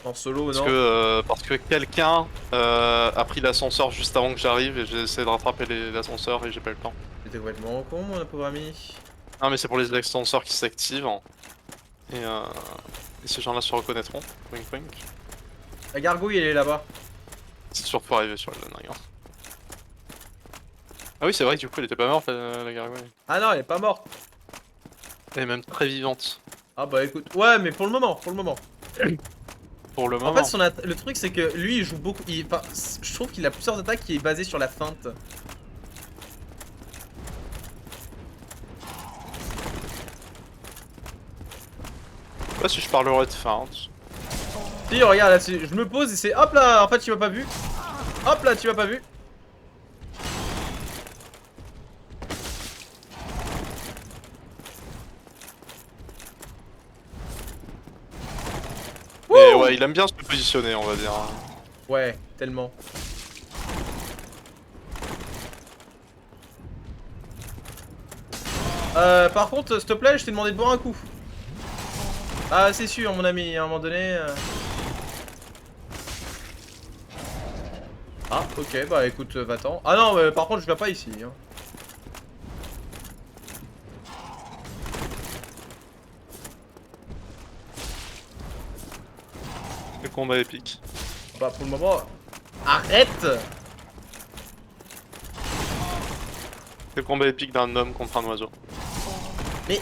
En solo, Parce non? parce que quelqu'un a pris l'ascenseur juste avant que j'arrive et j'ai essayé de rattraper l'ascenseur et j'ai pas eu le temps. J'étais complètement con, mon pauvre ami. Non mais c'est pour les ascenseurs qui s'activent. Et ces gens-là se reconnaîtront. Wink wink. La gargouille, elle est là-bas. C'est sûr pour arriver sur le Dunring. Ah oui, c'est vrai que du coup elle était pas morte la gargouille. Ah non, elle est pas morte. Elle est même très vivante. Ah bah écoute, ouais, mais pour le moment. Pour le En moment. fait, le truc c'est que lui, il joue beaucoup. Enfin, je trouve qu'il a plusieurs attaques qui est basé sur la feinte. Je sais pas si je parlerai de feinte. Si, regarde, là, je me pose et c'est hop là, en fait, tu m'as pas vu. Hop là, tu m'as pas vu. Et ouais, il aime bien se positionner, on va dire. Ouais, tellement. Par contre, s'il te plaît, je t'ai demandé de boire un coup. Ah, c'est sûr, mon ami, à un moment donné. Ah, ok, bah écoute, va-t'en. Ah non, par contre, je viens pas ici. Hein. Le combat épique. Bah, pour le moment. Arrête! Le combat épique d'un homme contre un oiseau. Mais.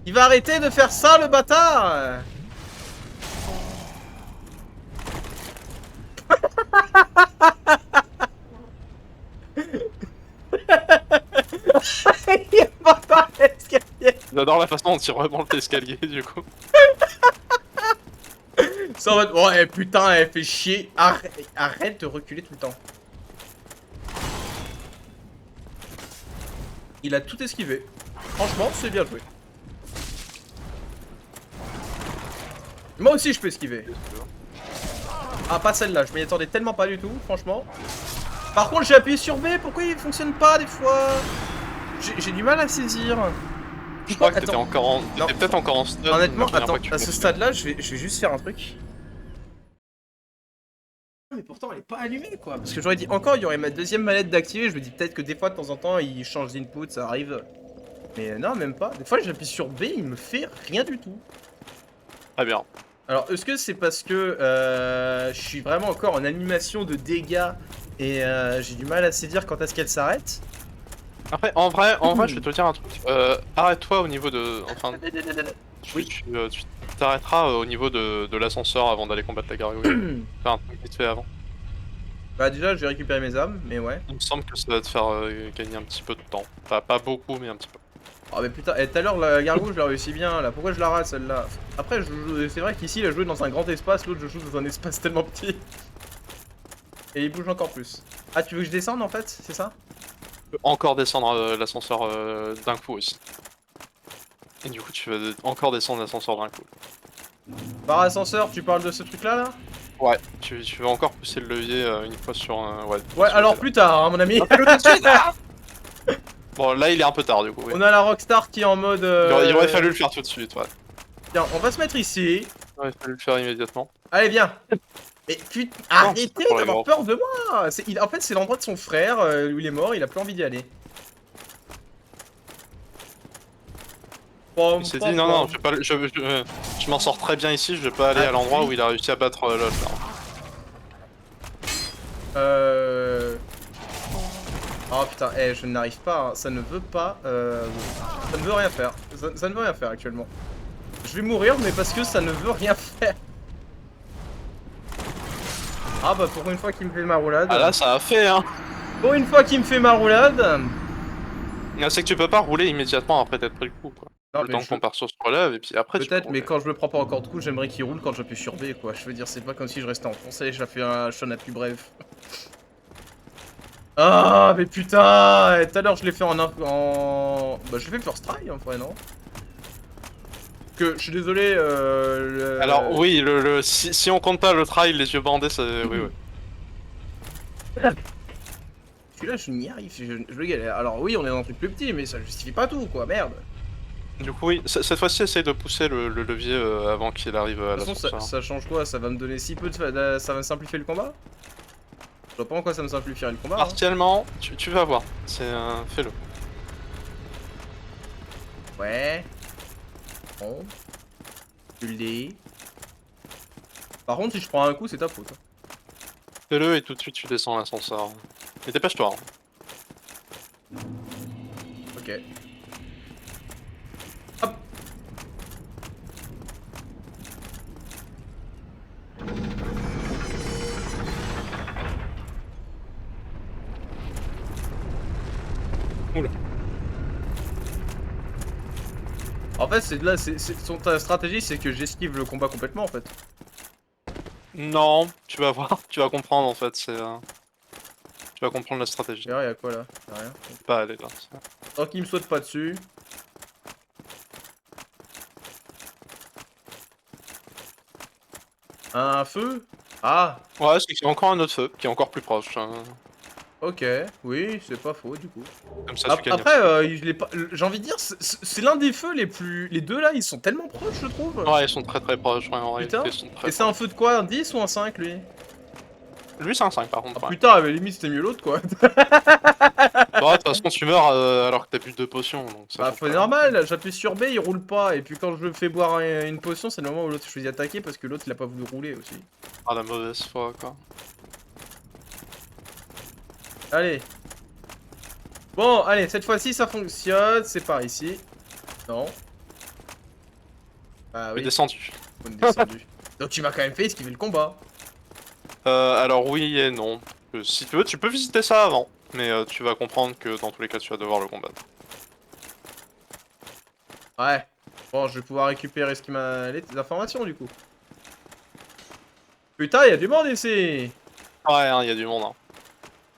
Il va arrêter de faire ça, le bâtard! Il va pas l'escalier! J'adore la façon dont il remonte l'escalier du coup. Ça en mode, ouais, putain, elle fait chier. Arrête de reculer tout le temps. Il a tout esquivé. Franchement, c'est bien joué. Moi aussi, je peux esquiver. Ah, pas celle-là. Je m'y attendais tellement pas du tout, franchement. Par contre, j'ai appuyé sur B. Pourquoi il fonctionne pas des fois? J'ai du mal à saisir. Je crois que t'étais Attends. encore en. Non. T'étais peut-être encore en stun. Honnêtement, la première attends, fois que tu à l'as ce fait. stade-là, je vais juste faire un truc. Mais pourtant, elle est pas allumée, quoi. Parce que j'aurais dit encore, il y aurait ma deuxième manette d'activer. Je me dis peut-être que des fois, de temps en temps, il change d'input, ça arrive. Mais non, même pas. Des fois, j'appuie sur B, il me fait rien du tout. Très bien. Alors, est-ce que c'est parce que je suis vraiment encore en animation de dégâts et j'ai du mal à saisir quand est-ce qu'elle s'arrête? Après, en vrai, je vais te dire un truc. Arrête-toi au niveau de. Enfin, Oui. tu t'arrêteras au niveau de l'ascenseur avant d'aller combattre la gargouille. Faire un truc vite fait avant. Bah déjà, je vais récupérer mes âmes, mais ouais. Il me semble que ça va te faire gagner un petit peu de temps. Enfin, pas beaucoup, mais un petit peu. Oh mais putain, tout à l'heure la gargouille je la réussi bien là, pourquoi je la rate celle-là? Après c'est vrai qu'ici il a joué dans un grand espace, l'autre je joue dans un espace tellement petit. Et il bouge encore plus. Ah tu veux que je descende en fait, c'est ça? Tu peux encore descendre l'ascenseur d'un coup aussi. Et du coup tu vas encore descendre l'ascenseur d'un coup. Par ascenseur, tu parles de ce truc là? Ouais, tu vas encore pousser le levier une fois sur ouais. Ouais sur alors le- plus tard hein, mon ami. Bon là il est un peu tard du coup. Oui. On a la Rockstar qui est en mode... Il aurait fallu le faire tout de suite, ouais. Tiens, on va se mettre ici. Il aurait fallu le faire immédiatement. Allez viens. Mais putain, c'est arrêtez pour les d'avoir morts. peur de moi. En fait c'est l'endroit de son frère où il est mort, il a plus envie d'y aller. Il s'est dit non, je m'en sors très bien ici, je vais pas aller à l'endroit où il a réussi à battre l'autre là. Oh putain, je n'arrive pas, hein. Ça ne veut pas... Ça ne veut rien faire. Ça ne veut rien faire actuellement. Je vais mourir, mais parce que ça ne veut rien faire. Ah bah pour une fois qu'il me fait ma roulade. Ah là, ça a fait, hein. Pour une fois qu'il me fait ma roulade. Ah, c'est que tu peux pas rouler immédiatement après t'être pris le coup, quoi. Non Le mais temps que ton perso se relève, et puis après tu peux peut-être, mais rouler. quand je me prends pas encore de coups, j'aimerais qu'il roule quand j'appuie sur B, quoi. Je veux dire, c'est pas comme si je restais enfoncé, j'ai fait un shot plus bref. Ah, mais putain! Tout à l'heure, je l'ai fait Bah, je l'ai fait first try, en vrai, non? Que, je suis désolé, Alors oui, si on compte pas le trail, les yeux bandés, c'est... Oui, oui. Celui-là, je n'y arrive, je le galère. Alors oui, on est dans un truc plus petit, mais ça justifie pas tout, quoi, merde. Du coup, oui, cette fois-ci, essaye de pousser le levier avant qu'il arrive à De toute façon, l'ascenseur. ça change quoi? Ça va me donner si peu de... Ça va me simplifier le combat? Je vois pas en quoi ça me simplifierait le combat, hein. Partiellement, tu vas voir. C'est fais-le. Ouais. Bon. Tu le dis. Par contre, si je prends un coup, c'est ta faute, hein. Fais-le et tout de suite tu descends l'ascenseur. Et dépêche-toi. Hein. Ok. Hop. Oula. En fait, c'est de là, ta stratégie, c'est que j'esquive le combat complètement, en fait. Non, tu vas voir, tu vas comprendre en fait. C'est, tu vas comprendre la stratégie. D'ailleurs, y'a quoi là? Y'a rien. Pas aller là. Tant qu'il me saute pas dessus. Un feu? Ah! Ouais, c'est qu'il y a encore un autre feu, qui est encore plus proche. Hein. Ok, oui, c'est pas faux du coup. Comme ça, tu gagnes. Après, j'ai envie de dire, c'est l'un des feux les plus. Les deux là, ils sont tellement proches, je trouve. Ouais, ils sont très très proches. Ouais, en Putain. réalité, ils sont très Et c'est un feu de quoi? Un 10 ou un 5 lui? Lui, c'est un 5 par contre. Ah Ouais. putain, mais limite c'était mieux l'autre quoi. Bon, de toute façon, tu meurs alors que t'as plus de potions. Donc ça Bah, change faut pas. normal, j'appuie sur B, il roule pas. Et puis quand je le fais boire une potion, c'est le moment où l'autre choisit d'attaquer parce que l'autre il a pas voulu rouler aussi. Ah, la mauvaise foi, quoi. Allez. Bon, allez, cette fois-ci ça fonctionne. C'est par ici. Non. Bah Mais oui, descendu. on est descendu. Donc tu m'as quand même fait esquiver le combat. Alors oui et non. Si tu veux, tu peux visiter ça avant. Mais tu vas comprendre que dans tous les cas, tu vas devoir le combattre. Ouais. Bon, je vais pouvoir récupérer les informations du coup. Putain, il y a du monde ici. Ouais, il y a du monde. Hein.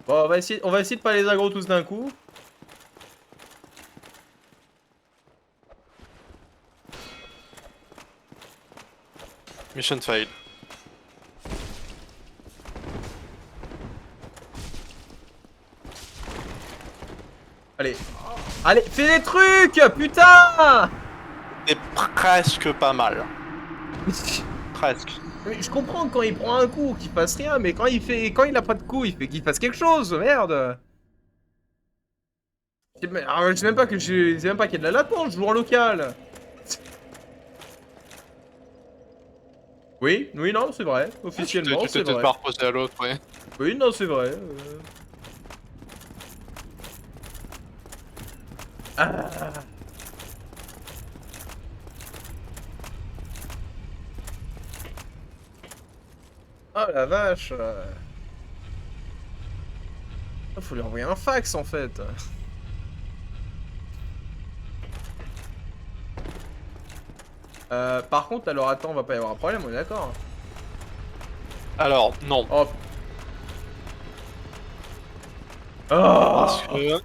Bon, on va essayer de pas les aggro tous d'un coup. Mission failed. Allez. Allez, fais des trucs, putain. C'est presque pas mal. Presque. Mais je comprends quand il prend un coup qu'il fasse rien, mais quand il a pas de coup, il fait qu'il fasse quelque chose, merde. Je sais même pas qu'il y a de la latence, je joue en local. Oui, oui, non, c'est vrai. Officiellement, Tu c'est t'es vrai. pas reposé à l'autre, ouais. Oui, non, c'est vrai. Ah. Oh la vache. Faut lui envoyer un fax en fait. Par contre, alors attends, on va pas y avoir un problème, on est d'accord. Alors, non. Oh. Parce Oh. que...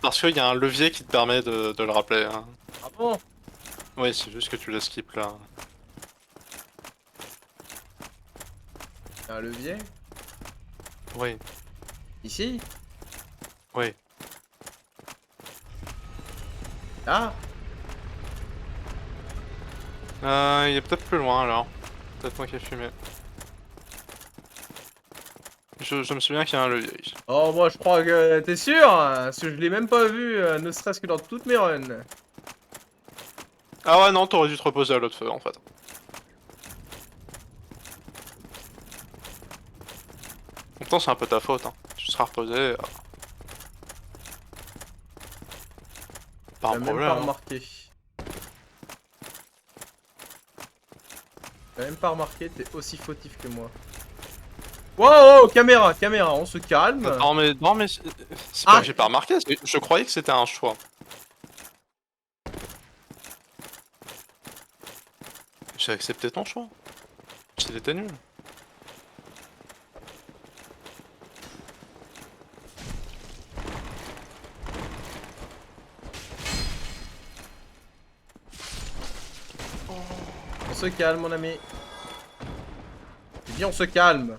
Parce qu'il y a un levier qui te permet de le rappeler. Hein. Ah bon? Oui, c'est juste que tu le skip là. Il y a un levier? Oui, Ici? oui. Ah. Il est peut-être plus loin alors. Peut-être moi qui ai fumé. Je me souviens qu'il y a un levier ici. Oh, moi je crois que t'es sûr? Parce que je l'ai même pas vu, ne serait-ce que dans toutes mes runs. Ah ouais, non, t'aurais dû te reposer à l'autre feu en fait. Pourtant, c'est un peu ta faute. Hein. Tu seras reposé. Pas un J'ai même problème. pas Hein. remarqué. J'ai même pas remarqué, t'es aussi fautif que moi. Wow, wow, caméra, caméra, on se calme. Non mais c'est Ah. pas que j'ai pas remarqué, je croyais que c'était un choix. J'ai accepté ton choix. S'il était nul. On se calme, mon ami. J'ai dit on se calme.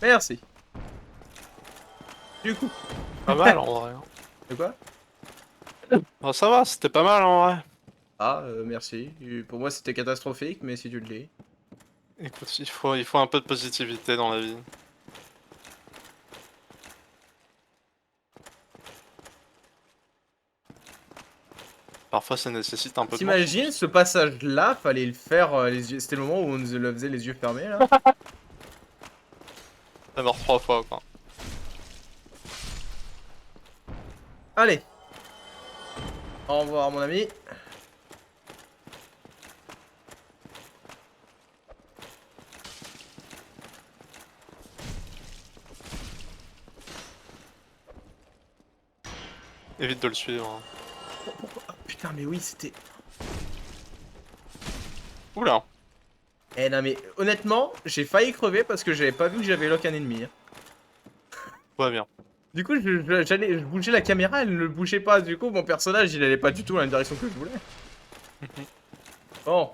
Merci. Du coup. Pas mal en vrai. Hein. De quoi? Oh, ça va, c'était pas mal en vrai. Ah, merci. Pour moi, c'était catastrophique, mais si tu le dis. Écoute, il faut un peu de positivité dans la vie. Parfois ça nécessite un peu de T'imagines ce passage-là, fallait le faire les yeux. C'était le moment où on nous le faisait les yeux fermés là. T'es mort 3 fois quoi. Allez. Au revoir, mon ami. Évite de le suivre. Hein. Pourquoi? Ah, putain, mais oui, c'était. Oula. Eh non, mais honnêtement, j'ai failli crever parce que j'avais pas vu que j'avais lock un ennemi. Hein. Tout va bien. Du coup, je bougeais la caméra, elle ne bougeait pas. Du coup, mon personnage, il allait pas du tout dans la direction que je voulais. Bon.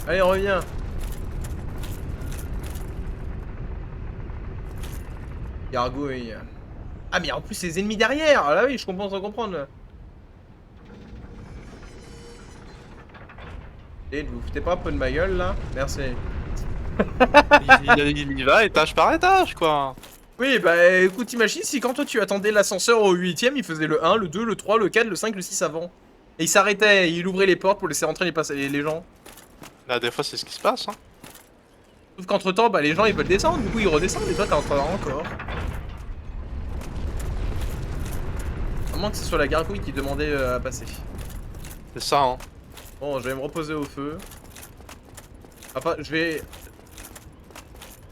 Allez, reviens. Gargouille. Ah, mais en plus, les ennemis derrière. Ah là oui, je comprends sans comprendre. Et vous foutez pas un peu de ma gueule là? Merci. Il y va étage par étage quoi. Oui, bah écoute, imagine si quand toi tu attendais l'ascenseur au 8ème, il faisait le 1, le 2, le 3, le 4, le 5, le 6 avant. Et il s'arrêtait, il ouvrait les portes pour laisser rentrer les gens. Là des fois c'est ce qui se passe. Hein. Sauf qu'entre temps, bah les gens ils veulent descendre, du coup ils redescendent et toi t'es en train encore. À moins que ce soit la gargouille qui demandait à passer. C'est ça hein. Bon, je vais me reposer au feu. Enfin, je vais...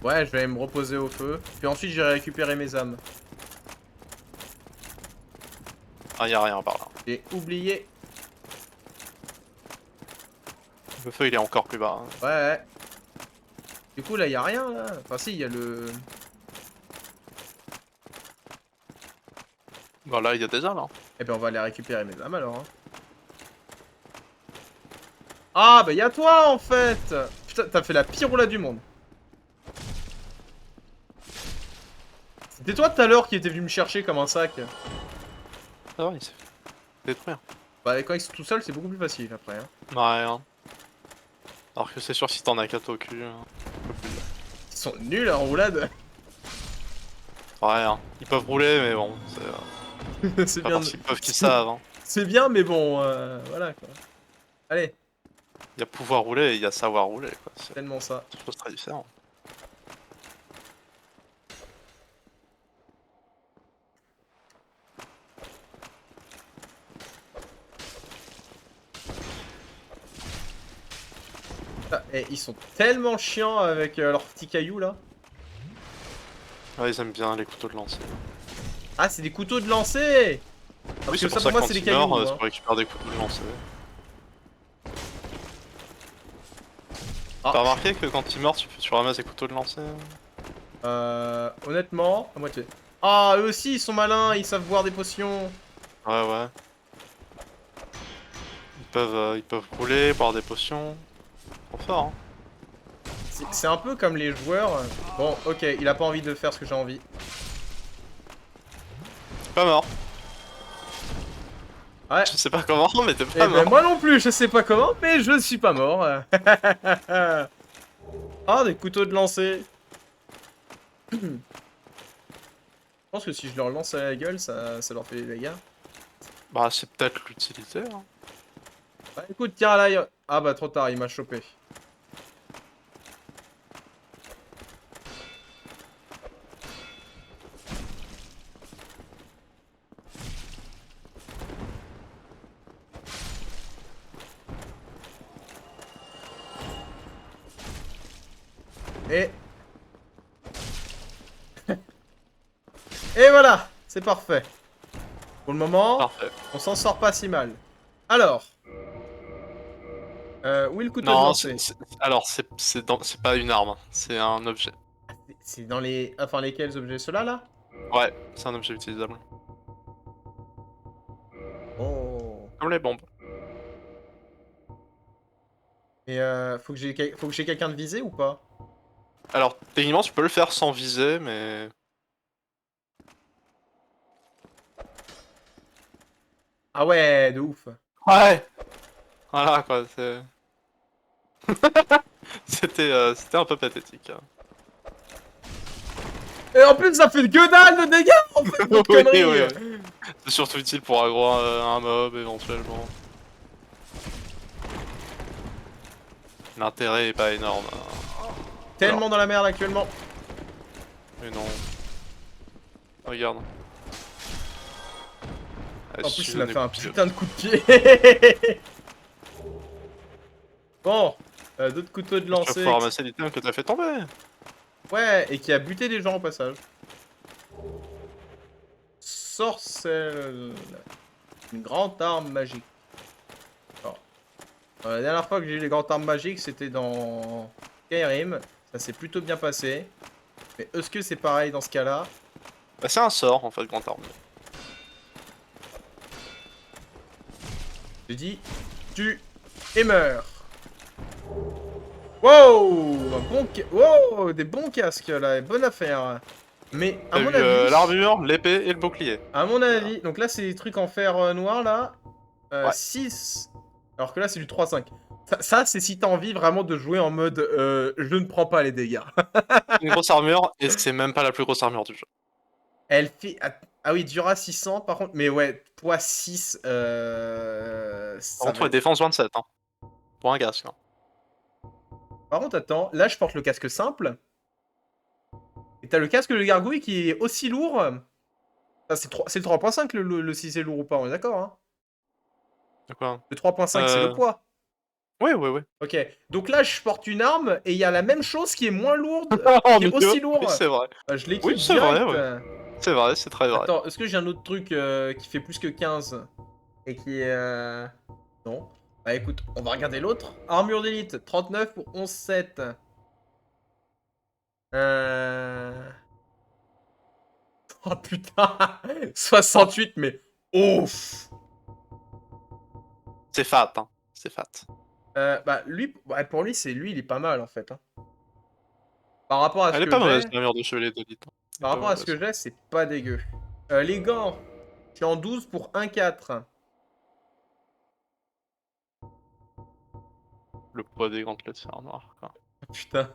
Ouais, je vais me reposer au feu. Puis ensuite j'irai récupérer mes âmes. Ah y a rien par là. J'ai oublié. Le feu il est encore plus bas. Hein. Ouais, ouais. Du coup là y a rien là. Enfin si, il y a le... Bah là il y a des âmes là. Eh ben on va aller récupérer mes âmes alors. Hein. Ah bah y'a toi en fait. Putain, t'as fait la pire roulade du monde. C'était toi tout à l'heure qui était venu me chercher comme un sac. Ça va il s'est fait détruire. Bah quand ils sont tout seuls c'est beaucoup plus facile après. Hein. Ouais hein. Alors que c'est sûr si t'en as 4 au cul. Hein. Ils sont nuls en roulade. Ouais hein. Ils peuvent rouler mais bon. C'est C'est pas bien. parce qu'ils peuvent qu'ils savent. Hein. C'est bien mais bon, voilà quoi. Allez, Il y a pouvoir rouler et il y a savoir rouler quoi. C'est tellement ça. deux choses très différentes. Ah, et ils sont tellement chiants avec leurs petits cailloux là. Ouais ils aiment bien les couteaux de lancer. Ah c'est des couteaux de lancer. Ah, Oui parce c'est que pour ça ça pour moi quand c'est des ils cailloux. meurent, c'est Hein. pour récupérer des couteaux de lancer. Ah. T'as remarqué que quand ils meurent tu ramasses des couteaux de lancer? Honnêtement, à moitié. Ah eux aussi ils sont malins, ils savent boire des potions. Ouais ouais. Ils peuvent rouler, boire des potions. Trop fort hein. C'est un peu comme les joueurs. Bon, ok, il a pas envie de faire ce que j'ai envie. Pas mort. Ouais. Je sais pas comment mais t'es Eh pas ben mort. moi non plus, je sais pas comment, mais je suis pas mort. Ah, des couteaux de lancer. Je pense que si je leur lance à la gueule, ça leur fait des dégâts. Bah c'est peut-être l'utilité hein. Bah écoute, tiens là. Ah bah trop tard, il m'a chopé. Et... Et voilà, c'est parfait. Pour le moment, Parfait. on s'en sort pas si mal. Alors, où est le couteau de Non, lancer? alors c'est pas une arme, c'est un objet. C'est dans les... Enfin, lesquels objets? Ceux-là, là? Ouais, c'est un objet utilisable. Oh. Comme les bombes. Et faut que j'ai quelqu'un de visé ou pas? Alors, techniquement, tu peux le faire sans viser, mais... Ah ouais, de ouf. Ouais. Voilà, quoi, c'est... c'était un peu pathétique, hein. Et en plus, ça fait que dalle de dégâts, en fait, votre Oui, connerie. oui, oui. C'est surtout utile pour aggro un mob, éventuellement. L'intérêt est pas énorme, hein. Tellement dans la merde actuellement. Mais non. Regarde. Ah, En si plus, je il a donnais fait un le pied. putain de coup de pied. Bon, d'autres couteaux de Tu vas lancer. pouvoir ramasser l'item que t'as fait tomber. Ouais, et qui a buté des gens au passage. Sorcelle. Une grande arme magique. Alors, la dernière fois que j'ai eu les grandes armes magiques, c'était dans Skyrim. Ça s'est plutôt bien passé. Mais est-ce que c'est pareil dans ce cas-là? Bah, c'est un sort, en fait, grand arme. Je dis, tue et meurs. Wow, wow, des bons casques là, bonne affaire. Mais à T'as mon eu avis, l'armure, l'épée et le bouclier. Voilà. donc là c'est des trucs en fer noir là, Ouais. 6. Alors que là c'est du 3-5. Ça c'est si t'as envie vraiment de jouer en mode je ne prends pas les dégâts. Une grosse armure, et c'est même pas la plus grosse armure du jeu. Elle fait... Ah oui, Dura 600 par contre, mais ouais, poids 6, Par ça contre, va ouais, être... défense 27, hein. Pour un casque, hein. Par contre, attends, là je porte le casque simple. Et t'as le casque de gargouille qui est aussi lourd. Ah, c'est le 3.5 le si c'est lourd ou pas, on est d'accord, hein? De quoi? Le 3.5 c'est le Euh... poids. Ouais, ouais, ouais. Ok, donc là je porte une arme et il y a la même chose qui est moins lourde, Oh, qui est milieu. aussi Oui, lourd. c'est vrai. Je Oui, l'équipe c'est vrai, direct. ouais. C'est vrai, c'est très vrai. Attends, est-ce que j'ai un autre truc qui fait plus que 15 et qui est... Non. Bah écoute, on va regarder l'autre. Armure d'élite, 39 pour 11,7. Euh... Oh putain 68, mais ouf. C'est fat, hein. C'est fat. Bah lui, ouais, pour lui, c'est lui, il est pas mal en fait, hein. Par rapport à ce Elle est que pas mauvaise, j'ai, l'armure de chevalier d'élite. Elle est par pas rapport à ce mauvaise. que j'ai, c'est pas dégueu. Les gants, je suis en 12 pour 1,4. Le poids des gantelets, c'est un noir, quoi. Putain.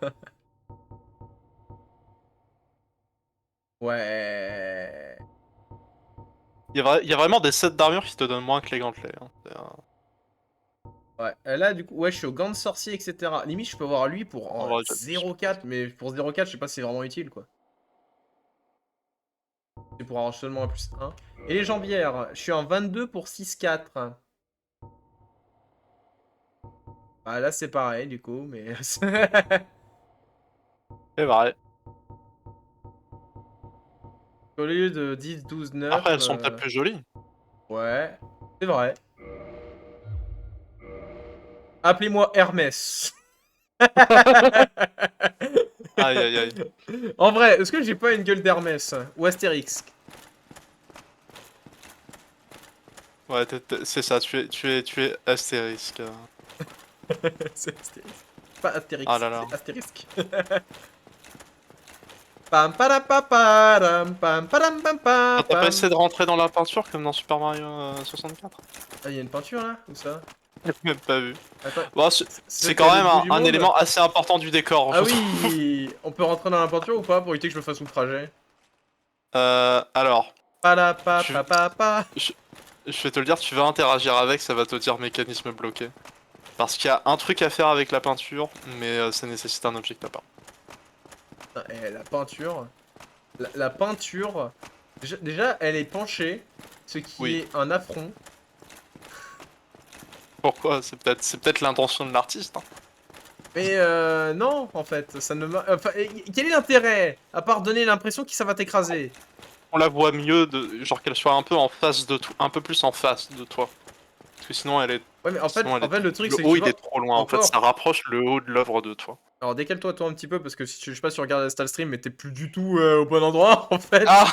Ouais. Il y a vraiment des sets d'armure qui te donnent moins que les gantelets, hein. Ouais. Là, du coup, ouais, je suis au gant de sorcier, etc. Limite, je peux avoir lui pour En vrai, j'aime plus. 0,4, mais pour 0,4, je sais pas si c'est vraiment utile, quoi. C'est pour avoir seulement un plus 1. Et les jambières, je suis en 22 pour 6,4. Ah, là, c'est pareil, du coup, mais... C'est vrai. Au lieu de 10, 12, 9... Après, elles sont peut-être plus jolies. Ouais, c'est vrai. Appelez-moi Hermès. Aïe, aïe, aïe. En vrai, est-ce que j'ai pas une gueule d'Hermès? Ou Astérix? Ouais, c'est ça, tu es astérisque. C'est Astérix. Pas Ah Astérix, là là. c'est Astérisque. Pam parapaparam, pam param pam Ah, pam t'as pas pam. essayé de rentrer dans la peinture comme dans Super Mario 64? Ah, il y a une peinture là? Où ça? J'ai même pas vu. Attends, Bon, c'est c'est qu'il y quand a même l'autre bout du un monde? élément assez important du décor, Ah je trouve. oui! On peut rentrer dans la peinture ou pas pour éviter que je me fasse tout le trajet? Alors, tu, Palapapapapa. je, je vais te le dire, tu vas interagir avec, ça va te dire mécanisme bloqué. Parce qu'il y a un truc à faire avec la peinture, mais ça nécessite un objet que t'as pas. La peinture. La peinture. Déjà, elle est penchée, ce qui Oui. est un affront. Pourquoi? C'est peut-être l'intention de l'artiste, hein. Mais non, en fait, ça ne enfin, quel est l'intérêt? À part donner l'impression que ça va t'écraser. On la voit mieux, genre qu'elle soit un peu en face de toi, un peu plus en face de toi. Parce que sinon elle est, Ouais, mais sinon elle est, le truc, le c'est que haut tu il est vois, trop loin. En fait, encore. ça rapproche le haut de l'œuvre de toi. Alors décale-toi toi un petit peu parce que si tu, je sais pas si tu regardes la stream mais t'es plus du tout au bon endroit en fait. Ah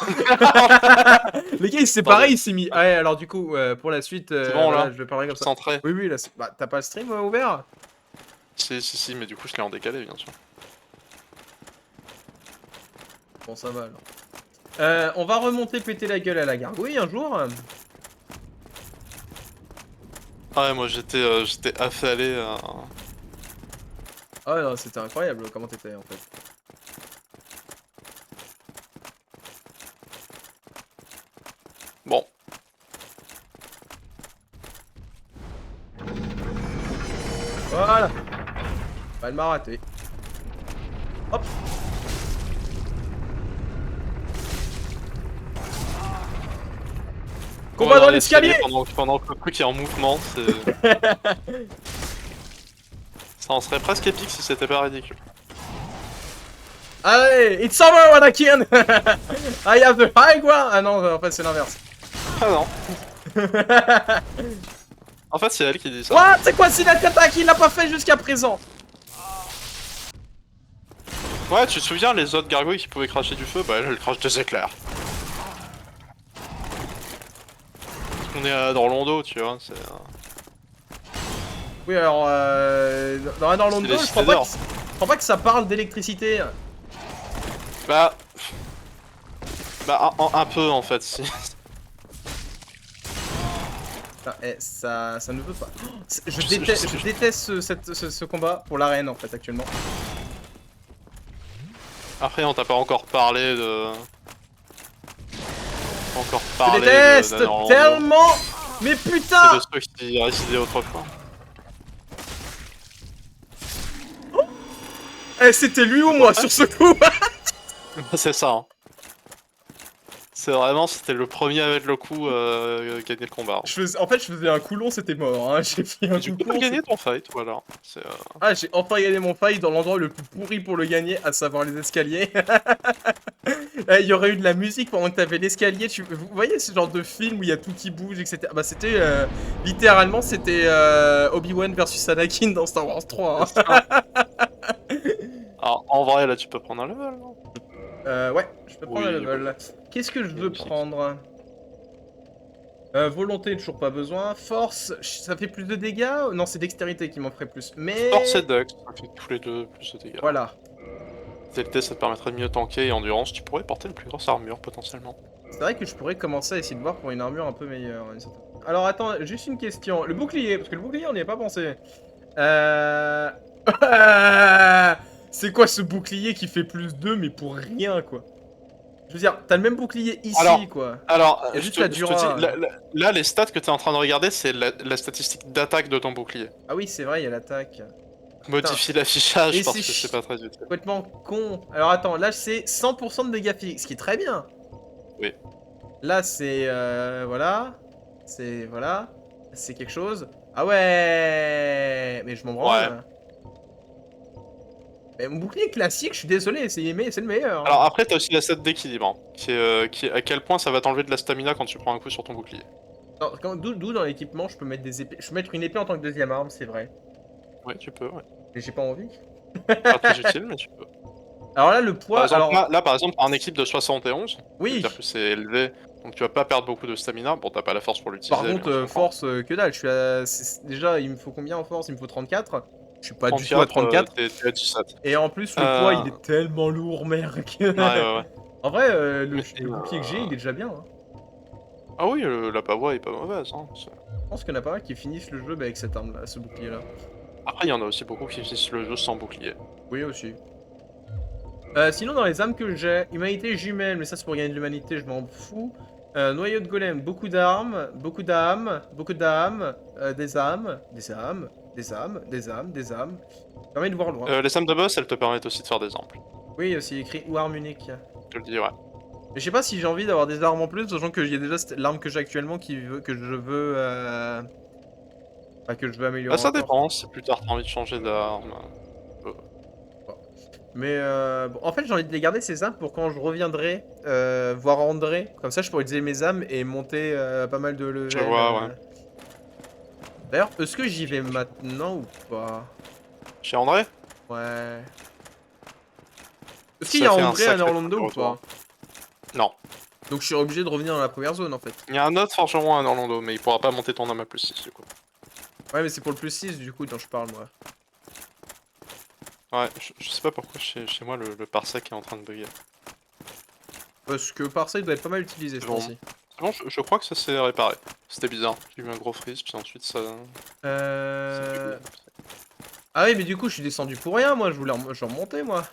Les gars c'est Attendez, pareil, il s'est mis. Ouais alors du coup pour la suite c'est bon voilà là. je vais parler Je comme suis ça. centré. Oui oui là bah t'as pas le stream ouvert? Si, mais du coup je l'ai en décalé, bien sûr. Bon ça va alors. On va remonter péter la gueule à la gargouille un jour. Ah ouais, moi j'étais affalé. Ah ouais, non c'était incroyable comment t'étais en fait. Bon, Voilà. Bah elle m'a raté. Hop. on Combat va dans l'escalier. pendant que le truc est en mouvement, c'est. Ça en serait presque épique si c'était pas ridicule. Allez, it's over Anakin. I have the high ground. Ah non en fait c'est l'inverse. Ah non. En fait, c'est elle qui dit ça. What? C'est quoi cette attaque? Il l'a pas fait jusqu'à présent. Ouais, tu te souviens, les autres gargouilles qui pouvaient cracher du feu, bah elle crache des éclairs. On est dans Londo, tu vois, c'est. Oui alors dans un Orlando, les je cités crois d'or. pas que ça parle d'électricité. Bah. Bah, un peu en fait, si. Enfin, ça ne veut pas. Je Je sais, déteste, je sais. je déteste ce combat pour l'arène en fait actuellement. Après, on t'a pas encore parlé de. Pas encore Je parlé déteste de Orlando. tellement. Mais Et putain! de ceux qui résidaient autrefois. Eh, c'était lui ou moi sur ce coup? C'est ça, hein. C'est vraiment, c'était le premier à mettre le coup, gagner le combat. En fait, je faisais un coulon, c'était mort. Hein. J'ai fait un Du coup coup, t'as con. gagné ton fight, voilà. Ah, j'ai enfin gagné mon fight dans l'endroit le plus pourri pour le gagner, à savoir les escaliers. Il y aurait eu de la musique pendant que t'avais l'escalier. Vous voyez ce genre de film où il y a tout qui bouge, etc. Bah, c'était littéralement, c'était Obi-Wan versus Anakin dans Star Wars 3. Hein. Alors, en vrai, là, tu peux prendre un level, non? Ouais, je peux prendre Oui, un level. Qu'est-ce que je veux prendre volonté, toujours pas besoin. Force, ça fait plus de dégâts? Non, c'est dextérité qui m'en ferait plus. Mais. Force et Dex, ça fait tous les deux plus de dégâts. Voilà. TLT, ça te permettrait de mieux tanker, et Endurance, tu pourrais porter une plus grosse armure, potentiellement. C'est vrai que je pourrais commencer à essayer de voir pour une armure un peu meilleure. Alors attends, juste une question. Le bouclier, parce que le bouclier on n'y a pas pensé. C'est quoi ce bouclier qui fait plus 2 mais pour rien quoi? Je veux dire, t'as le même bouclier ici quoi. Alors, Il y a juste la je te Dura. dis, là, les stats que t'es en train de regarder, c'est la statistique d'attaque de ton bouclier. Ah oui, c'est vrai, il y a l'attaque. Modifie l'affichage Et parce c'est que c'est pas très utile. complètement con. Alors attends, là c'est 100% de dégâts physiques, ce qui est très bien. Oui. Là c'est voilà. C'est voilà. C'est quelque chose. Ah ouais. Mais je m'en branle. Ouais. Mais mon bouclier classique, je suis désolé, c'est le meilleur. Hein. Alors après, t'as aussi la stat d'équilibre, hein, qui est à quel point ça va t'enlever de la stamina quand tu prends un coup sur ton bouclier. D'où dans l'équipement, je peux mettre des épées. Je peux mettre une épée en tant que deuxième arme, c'est vrai. Ouais, tu peux, ouais. Mais j'ai pas envie. Pas très utile, mais tu peux. Alors là, le poids. Par exemple, Alors là, par exemple, t'as un équipe de 71, oui. c'est-à-dire que c'est élevé, donc tu vas pas perdre beaucoup de stamina. Bon, t'as pas la force pour l'utiliser. Par contre, force, que dalle. Je suis à. Déjà, il me faut combien en force? Il me faut 34. Je suis pas du tout à 34. T'es à 17. Et en plus, le poids, il est tellement lourd, merde. Ouais. En vrai, le Mais bouclier que j'ai, il est déjà bien. Hein. Ah oui, la pavois est pas mauvaise. Hein. Je pense qu'il y en a pas mal qui finissent le jeu avec cette arme-là, ce bouclier-là. Après, il y en a aussi beaucoup qui finissent le jeu sans bouclier. Oui, aussi. Sinon, dans les âmes que j'ai, humanité jumelle, mais ça c'est pour gagner de l'humanité, je m'en fous. Noyau de golem, beaucoup d'armes, beaucoup d'âmes, des âmes, des âmes, des âmes, des âmes, des âmes. Ça permet de voir loin. Les âmes de boss, elles te permettent aussi de faire des amples. Oui, aussi écrit ou arme unique. Je te le dis, ouais. Mais je sais pas si j'ai envie d'avoir des armes en plus, sachant que j'ai déjà l'arme que j'ai actuellement que je veux. Enfin, que je veux améliorer. Bah, ça encore. dépend, si plus tard t'as envie de changer d'arme. Mais bon, en fait, j'ai envie de les garder ces âmes pour quand je reviendrai voir André. Comme ça, je pourrais utiliser mes âmes et monter pas mal de Je level. vois, ouais. D'ailleurs, est-ce que j'y vais maintenant ou pas? Chez André, Ouais. Est-ce qu'il y ça a fait un André à sacré Orlando ou retour. pas? Non. Donc je suis obligé de revenir dans la première zone en fait. Il y a un autre forgeron à Orlando, mais il pourra pas monter ton âme à plus 6 du coup. Ouais, mais c'est pour le plus 6 du coup dont je parle moi. Ouais, je sais pas pourquoi chez moi le parsec est en train de bugger. Parce que par ça, il doit être pas mal utilisé ce C'est bon. temps-ci. C'est bon, je crois que ça s'est réparé. C'était bizarre. J'ai eu un gros freeze, puis ensuite ça. Ça Euh... buguait. Ah oui, mais du coup, je suis descendu pour rien, moi. Je voulais je remonter, moi.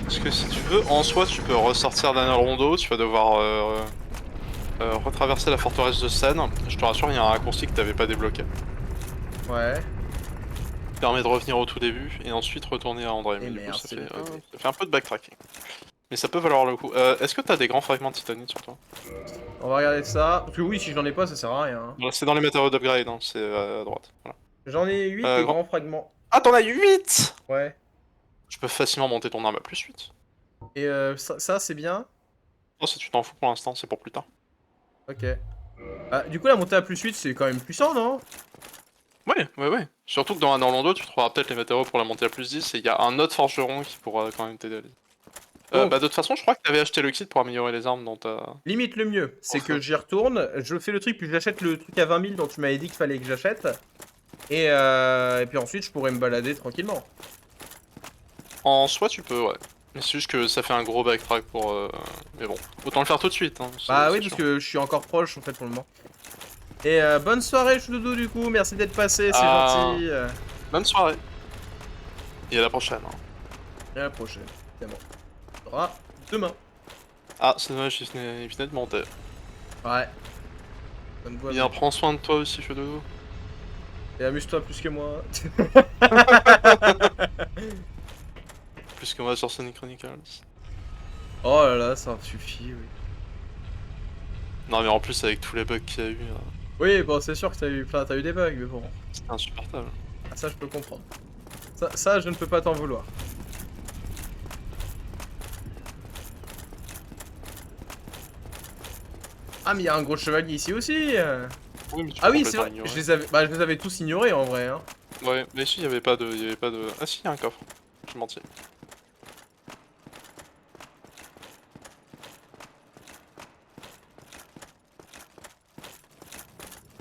Parce que si tu veux, en soi, tu peux ressortir d'un rondo, tu vas devoir retraverser la forteresse de Seine. Je te rassure, il y a un raccourci que t'avais pas débloqué. Ouais. Qui permet de revenir au tout début et ensuite retourner à André. Et Mais du coup, merde, c'est bugué. ça fait un peu de backtracking. Mais ça peut valoir le coup. Est-ce que t'as des grands fragments de titanite sur toi? On va regarder ça. Parce que oui, si j'en ai pas, ça sert à rien. Hein. Voilà, c'est dans les matériaux d'upgrade, hein, c'est à droite. Voilà. J'en ai 8 des Grand- grands fragments. Ah, t'en as 8! Ouais. Tu peux facilement monter ton arme à plus 8. Et ça c'est bien. Oh, si tu t'en fous pour l'instant, c'est pour plus tard. Ok. Ah, du coup, la montée à plus 8, c'est quand même puissant, non? Ouais, ouais, ouais. Surtout que dans un Orlando, tu trouveras peut-être les matériaux pour la monter à plus 10 et il y a un autre forgeron qui pourra quand même t'aider à les. Donc, Bah, de toute façon, je crois que t'avais acheté le kit pour améliorer les armes dans ta. limite le mieux, c'est Enfin. que j'y retourne, je fais le truc, puis j'achète le truc à 20 000 dont tu m'avais dit qu'il fallait que j'achète. Et puis ensuite, je pourrais me balader tranquillement. En soi, tu peux, ouais. Mais c'est juste que ça fait un gros backtrack pour. Mais bon, autant le faire tout de suite. Hein, Bah oui, c'est parce sûr. que je suis encore proche en fait pour le moment. Et bonne soirée, Choudoudou, du coup, merci d'être passé, c'est Ah. gentil. Bonne soirée. Et à la prochaine. Hein. Et à la prochaine, évidemment. On se verra demain. Ah, c'est dommage, il venait de monter. Ouais. Bonne voix. Bien, prends soin de toi aussi, Choudoudou. Et amuse-toi plus que moi. Plus que moi sur Sonic Chronicles. Oh là là, ça suffit, oui. Non, mais en plus, avec tous les bugs qu'il y a eu, Oui, bon, c'est sûr que t'as eu des bugs, mais bon. c'était insupportable. Ah, ça, je peux comprendre. Ça, je ne peux pas t'en vouloir. Ah, mais il y a un gros chevalier ici aussi. Oui, mais tu Ah peux oui, c'est complètement vrai. ignorer. Je les avais tous ignorés en vrai. Hein. Ouais, mais si, il y avait pas de. Ah, si, il y a un coffre. J'ai menti.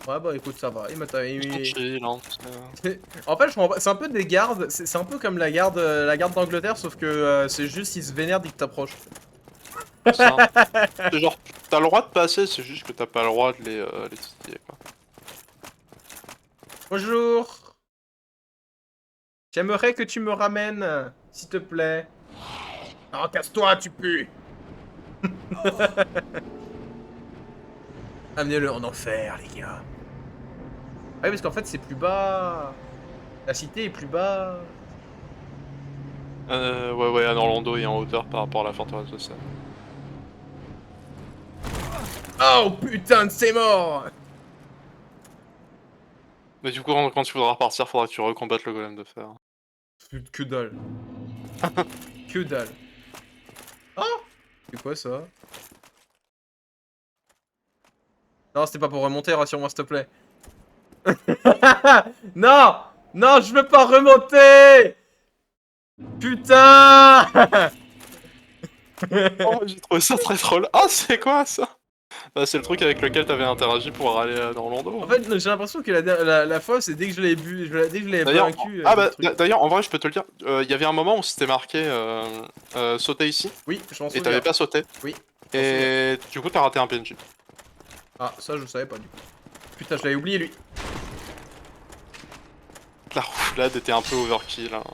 Ouais, bah écoute, ça va. Chill, hein, En fait, je comprends pas. C'est un peu des gardes. C'est un peu comme la garde d'Angleterre, sauf que c'est juste ils se vénèrent dès que t'approches. c'est ça. C'est genre, t'as le droit de passer, c'est juste que t'as pas le droit de les titiller, quoi. Bonjour. J'aimerais que tu me ramènes, s'il te plaît. Oh, casse-toi, tu pues. Amenez-le en enfer, les gars. Ah oui, parce qu'en fait, c'est plus bas. La cité est plus bas. Ouais, en Orlando et en hauteur par rapport à la forteresse de Seine. Oh putain, c'est mort. Mais du coup, quand tu voudras repartir, faudra que tu recombattes le golem de fer. Que dalle. Que dalle. Oh, c'est quoi ça? Non, c'était pas pour remonter, rassure-moi s'il te plaît. Non. Non, je veux pas remonter. Putain. Oh, j'ai trouvé ça très troll. Ah, c'est quoi ça? Bah, c'est le truc avec lequel t'avais interagi pour aller dans Orlando. En fait, j'ai l'impression que la fois, c'est dès que je l'avais bu, dès que je l'avais D'ailleurs, vaincu. d'ailleurs, en vrai, je peux te le dire, il y avait un moment où c'était marqué sauter ici, Oui, je m'en et souviens. t'avais pas sauté. Oui. Et du coup, t'as raté un PNJ. Ah, ça, je savais pas du coup. Putain, je l'avais oublié lui. La roulade était un peu overkill. Hein.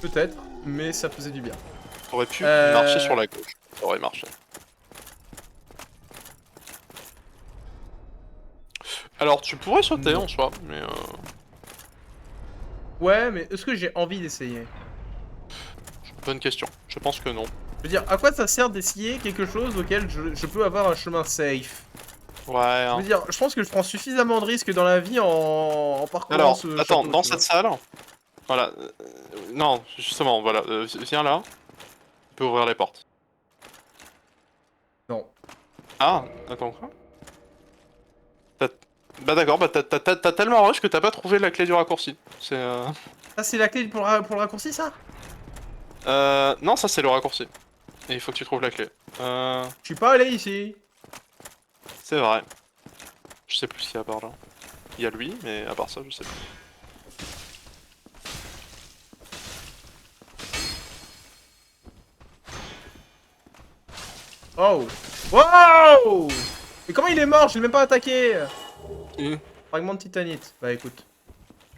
Peut-être, mais ça faisait du bien. T'aurais pu marcher sur la gauche. Ça aurait marché. Alors, tu pourrais sauter en soi, mais Ouais, mais est-ce que j'ai envie d'essayer? bonne question. Je pense que non. Je veux dire, à quoi ça sert d'essayer quelque chose auquel je peux avoir un chemin safe? Ouais. Je Hein. veux dire, je pense que je prends suffisamment de risques dans la vie en parcourant Alors, ce attends, château, dans tu cette vois. salle, Voilà. Non, justement, voilà. Viens là. Tu peux ouvrir les portes. Non. Ah, attends quoi? Bah d'accord, bah t'as tellement rush que t'as pas trouvé la clé du raccourci. C'est Ça, c'est la clé pour le raccourci, ça? Non, ça c'est le raccourci. Et il faut que tu trouves la clé. Je suis pas allé ici. C'est vrai. Je sais plus ce qu'il y a par là. Il y a lui, mais à part ça, je sais plus. Oh. Wow. Mais comment il est mort? Je l'ai même pas attaqué. Fragment de titanite. Bah écoute.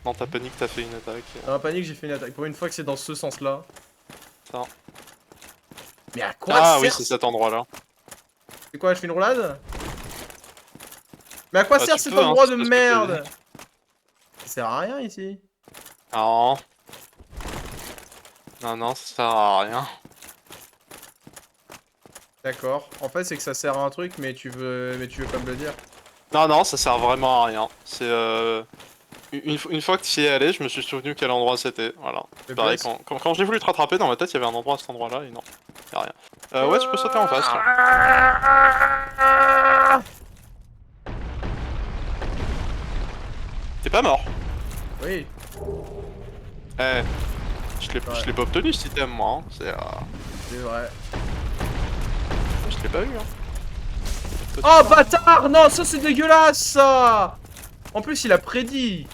Dans ta panique, t'as fait une attaque. Dans la panique, j'ai fait une attaque. Pour une fois que c'est dans ce sens-là. Ça. Mais à quoi Ah sert... oui, c'est cet endroit-là. C'est quoi, je fais une roulade? Mais à quoi Bah, sert tu cet peux, hein, endroit c'est de pas ce que je te merde? Ça sert à rien ici. Non. Non, non, ça sert à rien. D'accord. En fait, c'est que ça sert à un truc, mais tu veux pas me le dire. Non, non, ça sert vraiment à rien. C'est une fois que tu y es allé, je me suis souvenu quel endroit c'était. Voilà. Mais Pareil, place. quand j'ai voulu te rattraper, dans ma tête, il y avait un endroit à cet endroit-là, et non. Y a rien. Ouais, tu peux sauter en face, là. T'es pas mort. Oui. Eh, je Ouais. l'ai pas obtenu cet item, moi. Hein. C'est vrai. Je l'ai pas eu, hein. Oh bâtard! Non, ça c'est dégueulasse ça! En plus, il a prédit.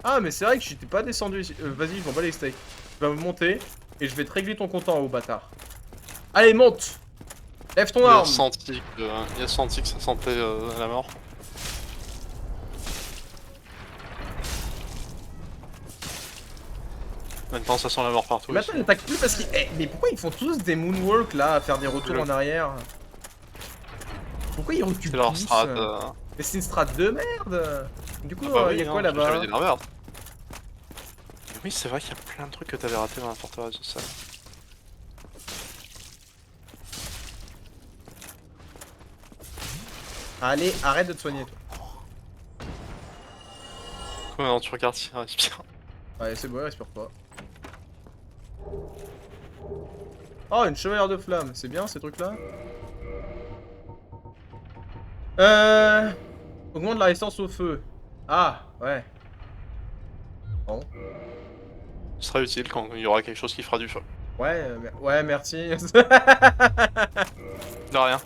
Ah, mais c'est vrai que j'étais pas descendu ici. Vas-y, je m'en bats les steaks. Tu vas me monter et je vais te régler ton compte en haut, bâtard. Allez, monte! Lève ton arme! Il a senti que ça sentait la mort. Maintenant, ça sent la mort partout. Maintenant, il n'attaque plus parce qu'il. Eh, mais pourquoi ils font tous des moonwalk là, à faire des retours en arrière? Pourquoi ils reculent C'est leur tous? strat. Mais c'est une strat de merde! Du coup, Ah bah il y a oui, quoi hein, là-bas? j'avais dit l'inverse. Oui, c'est vrai qu'il y a plein de trucs que t'avais raté dans la forteresse de ça. Allez, arrête de te soigner, toi. Comment tu regardes si respire. Ouais, c'est bon, respire pas. Oh, une chevalière de flamme, c'est bien ces trucs-là. Augmente la résistance au feu. Ah, ouais. Bon. Ce sera utile quand il y aura quelque chose qui fera du feu. Ouais, ouais, merci. De rien.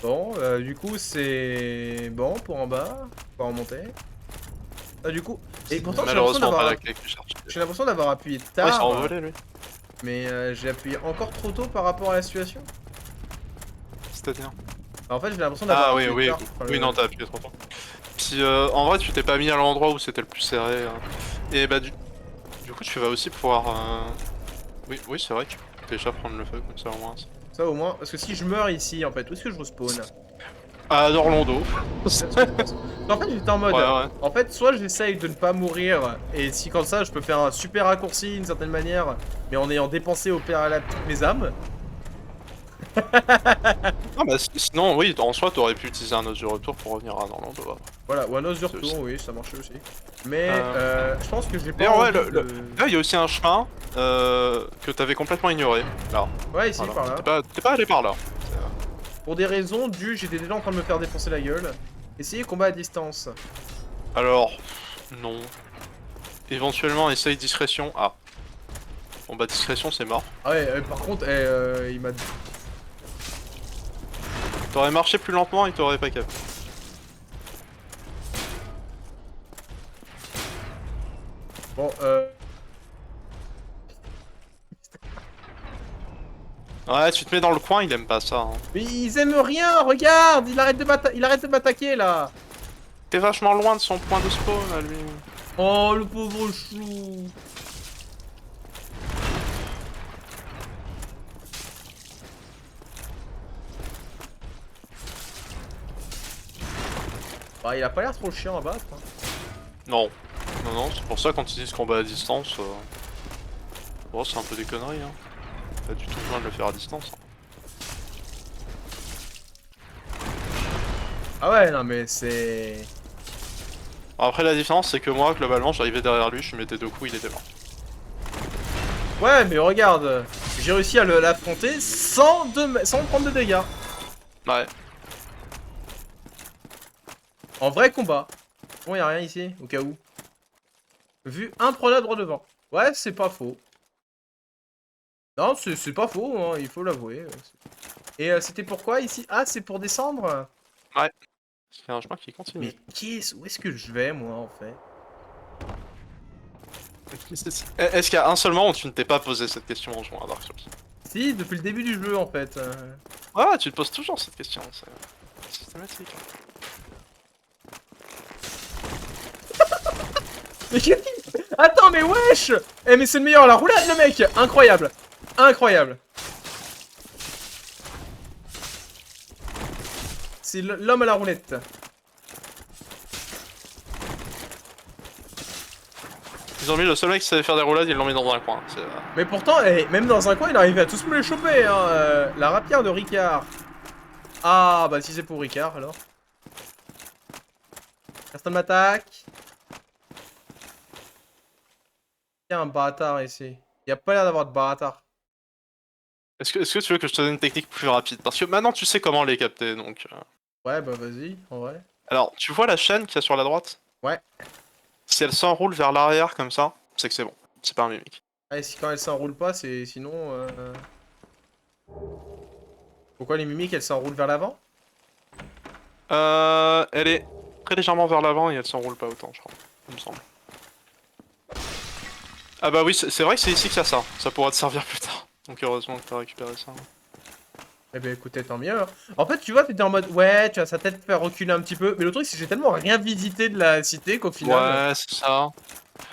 Bon, du coup, c'est bon pour en bas. Pour en monter. Ah, du coup. Et pourtant, j'ai l'impression Malheureusement pas d'avoir. la clé que je cherchais. J'ai l'impression d'avoir appuyé Ouais, il s'est tard. envolé lui. Mais j'ai appuyé encore trop tôt par rapport à la situation. C'est-à-dire En fait, j'ai l'impression d'avoir Ah oui, appuyé oui. tard. Oui, non, t'as appuyé trop tôt. Puis en vrai, tu t'es pas mis à l'endroit où c'était le plus serré. Et bah, du coup, tu vas aussi pouvoir. Oui, oui, c'est vrai que tu peux déjà prendre le feu comme ça au moins. Ça au moins. Parce que si je meurs ici, en fait, où est-ce que je respawn? Ah, d'Orlando. En fait, j'étais en mode. Ouais, ouais. En fait, soit j'essaye de ne pas mourir, et si comme ça, je peux faire un super raccourci d'une certaine manière, mais en ayant dépensé au préalable toutes mes âmes. Ah bah sinon, oui, en soi, t'aurais pu utiliser un os de retour pour revenir à Orlando. Ouais. Voilà, ou un os de C'est retour, aussi. oui, ça marchait aussi. Mais je pense que j'ai pas. D'ailleurs, ouais, envie de- là, il y a aussi un chemin que t'avais complètement ignoré. Là. Ouais, ici, Voilà. par là. T'es pas allé par là. Pour des raisons dues, j'étais déjà en train de me faire défoncer la gueule. Essayez combat à distance. Alors, non. Éventuellement, essaye discrétion. Ah. Bon bah, discrétion, c'est mort. Ah ouais, par contre, il m'a. T'aurais marché plus lentement et t'aurais pas capé. Bon, Ouais, tu te mets dans le coin, il aime pas ça. Hein. Mais ils aiment rien, regarde, il arrête de m'attaquer là. T'es vachement loin de son point de spawn, à lui. Oh, le pauvre chou. Bah, il a pas l'air trop chiant à battre. Hein. Non. Non, non, c'est pour ça quand ils disent combat à distance... Oh, c'est un peu des conneries, hein. Pas du tout besoin de le faire à distance. Hein. Ah ouais, non mais c'est... Bon, après, la différence, c'est que moi, globalement, j'arrivais derrière lui, je lui mettais 2 coups, il était mort. Ouais, mais regarde, j'ai réussi à l'affronter sans prendre de dégâts. Ouais. En vrai combat. Bon, y a rien ici, au cas où. Vu imprenable droit devant. Ouais, c'est pas faux. Non, c'est pas faux, hein, il faut l'avouer. Et c'était pourquoi ici? Ah, c'est pour descendre? Ouais. C'est un chemin qui continue. Mais où est-ce que je vais, moi, en fait? Est-ce qu'il y a un seul moment où tu ne t'es pas posé cette question en jouant à Dark Souls? Si, depuis le début du jeu, en fait. Ouais, tu te poses toujours cette question, c'est systématique. Mais qu'est-ce qu'il fait? Attends, mais wesh! Eh, mais c'est le meilleur, la roulade, le mec! Incroyable! Incroyable! C'est l'homme à la roulette. Ils ont mis le seul mec qui savait faire des roulades, ils l'ont mis dans un coin. Mais pourtant, même dans un coin, il arrivait à tous me les choper, hein. La rapière de Ricard. Ah, bah si c'est pour Ricard, alors. Personne m'attaque. Il y a un bâtard ici. Il y a pas l'air d'avoir de bâtard. Est-ce que tu veux que je te donne une technique plus rapide? Parce que maintenant tu sais comment les capter, donc... Ouais, bah vas-y, en vrai. Alors, tu vois la chaîne qu'il y a sur la droite? Ouais. Si elle s'enroule vers l'arrière comme ça, c'est que c'est bon. C'est pas un mimique. Ah, et si quand elle s'enroule pas, c'est sinon... Pourquoi les mimiques, elles s'enroulent vers l'avant? Elle est très légèrement vers l'avant et elle s'enroule pas autant, je crois. Il me semble. Ah bah oui, c'est vrai que c'est ici qu'il y a ça. Ça pourra te servir plus tard. Donc heureusement que t'as récupéré ça. Eh ben écoutez, tant mieux. En fait, tu vois, t'étais en mode, ouais, tu vas ça peut-être faire reculer un petit peu. Mais le truc, c'est que j'ai tellement rien visité de la cité qu'au final... Ouais, c'est ça.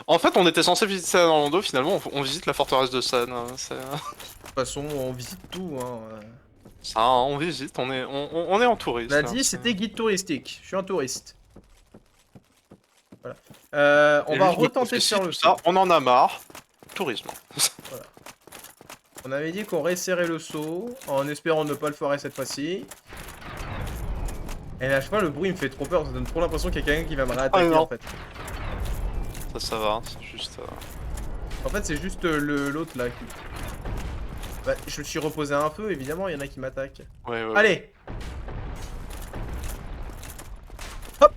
En fait, on était censé visiter ça dans Lando, finalement, on visite la forteresse de Sen. De toute façon, on visite tout, hein. Ça, hein, on visite, on est en On a touriste. Là, dit, c'était guide touristique. Je suis un touriste. Voilà. On Et va lui, je me retenter de prophétie, faire le tout ça, saut. on en a marre. Tourisme. On avait dit qu'on resserrait le saut, en espérant ne pas le foirer cette fois-ci. Et là, je sais pas, le bruit me fait trop peur, ça donne trop l'impression qu'il y a quelqu'un qui va me réattaquer non. en fait. Ça va, c'est juste... En fait, c'est juste l'autre là qui... Bah, je me suis reposé un peu, évidemment, il y en a qui m'attaquent. Ouais, ouais. Allez! Hop!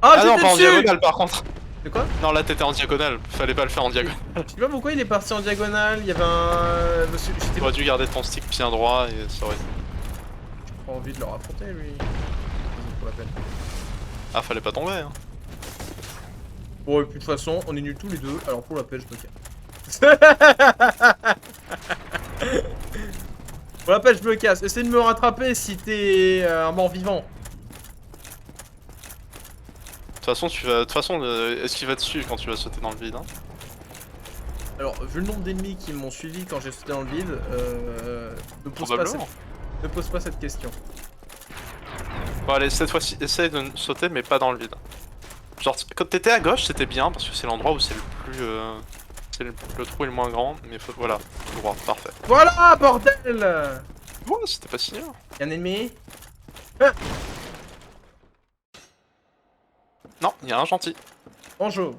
Ah, Ah non, j'étais pas en dessus! diagonale par contre. De quoi? Non, là t'étais en diagonale, fallait pas le faire en diagonale. Je sais pas pourquoi il est parti en diagonale, il y avait un... J'étais T'aurais dû garder ton stick bien droit et ça aurait... pas envie de le raffronter, lui. Pour la peine. Ah, fallait pas tomber, hein. Bon, et puis de toute façon, on est nuls tous les deux, alors pour la peine, je me casse. Pour la peine, je me casse. Essaye de me rattraper si t'es un mort-vivant. De toute façon, de toute façon, est-ce qu'il va te suivre quand tu vas sauter dans le vide, hein? Alors, vu le nombre d'ennemis qui m'ont suivi quand j'ai sauté dans le vide, Probablement. ne pose pas cette question. Bon, allez, cette fois-ci, essaye de sauter, mais pas dans le vide. Genre, quand t'étais à gauche, c'était bien, parce que c'est l'endroit où c'est le plus... le trou est le moins grand, mais voilà, tout droit, parfait. Voilà, bordel! Ouais, c'était pas si dur. Y'a un ennemi? Ah, Non, il y a un gentil. bonjour.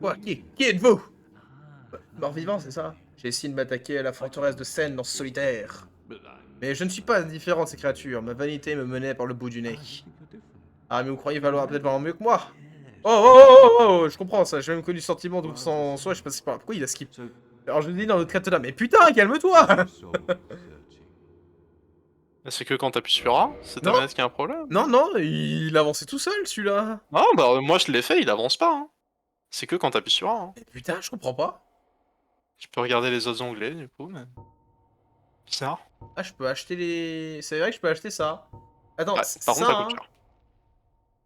Quoi, qui êtes-vous? Mort-vivant, c'est ça? J'ai essayé de m'attaquer à la forteresse de Sen dans ce solitaire. Mais je ne suis pas indifférent de ces créatures, ma vanité me menait par le bout du nez. Ah, mais vous croyez valoir peut-être vraiment mieux que moi? Oh, oh, oh, oh, oh, je comprends ça, j'ai même connu le sentiment de sans soi, je sais pas si par... Pourquoi il a skip? Alors je le dis dans notre katana, mais putain, calme-toi! C'est que quand t'appuies sur A, c'est ta Non. manette qui a un problème. Non, non, il avançait tout seul, celui-là. Ah bah moi je l'ai fait, il avance pas. Hein. C'est que quand t'appuies sur A. Hein. Mais putain, je comprends pas. Tu peux regarder les autres onglets du coup, mais... Bizarre. Ah, je peux acheter les... C'est vrai que je peux acheter ça. Attends, Ouais, c'est par contre ça, ça coûte hein. cher.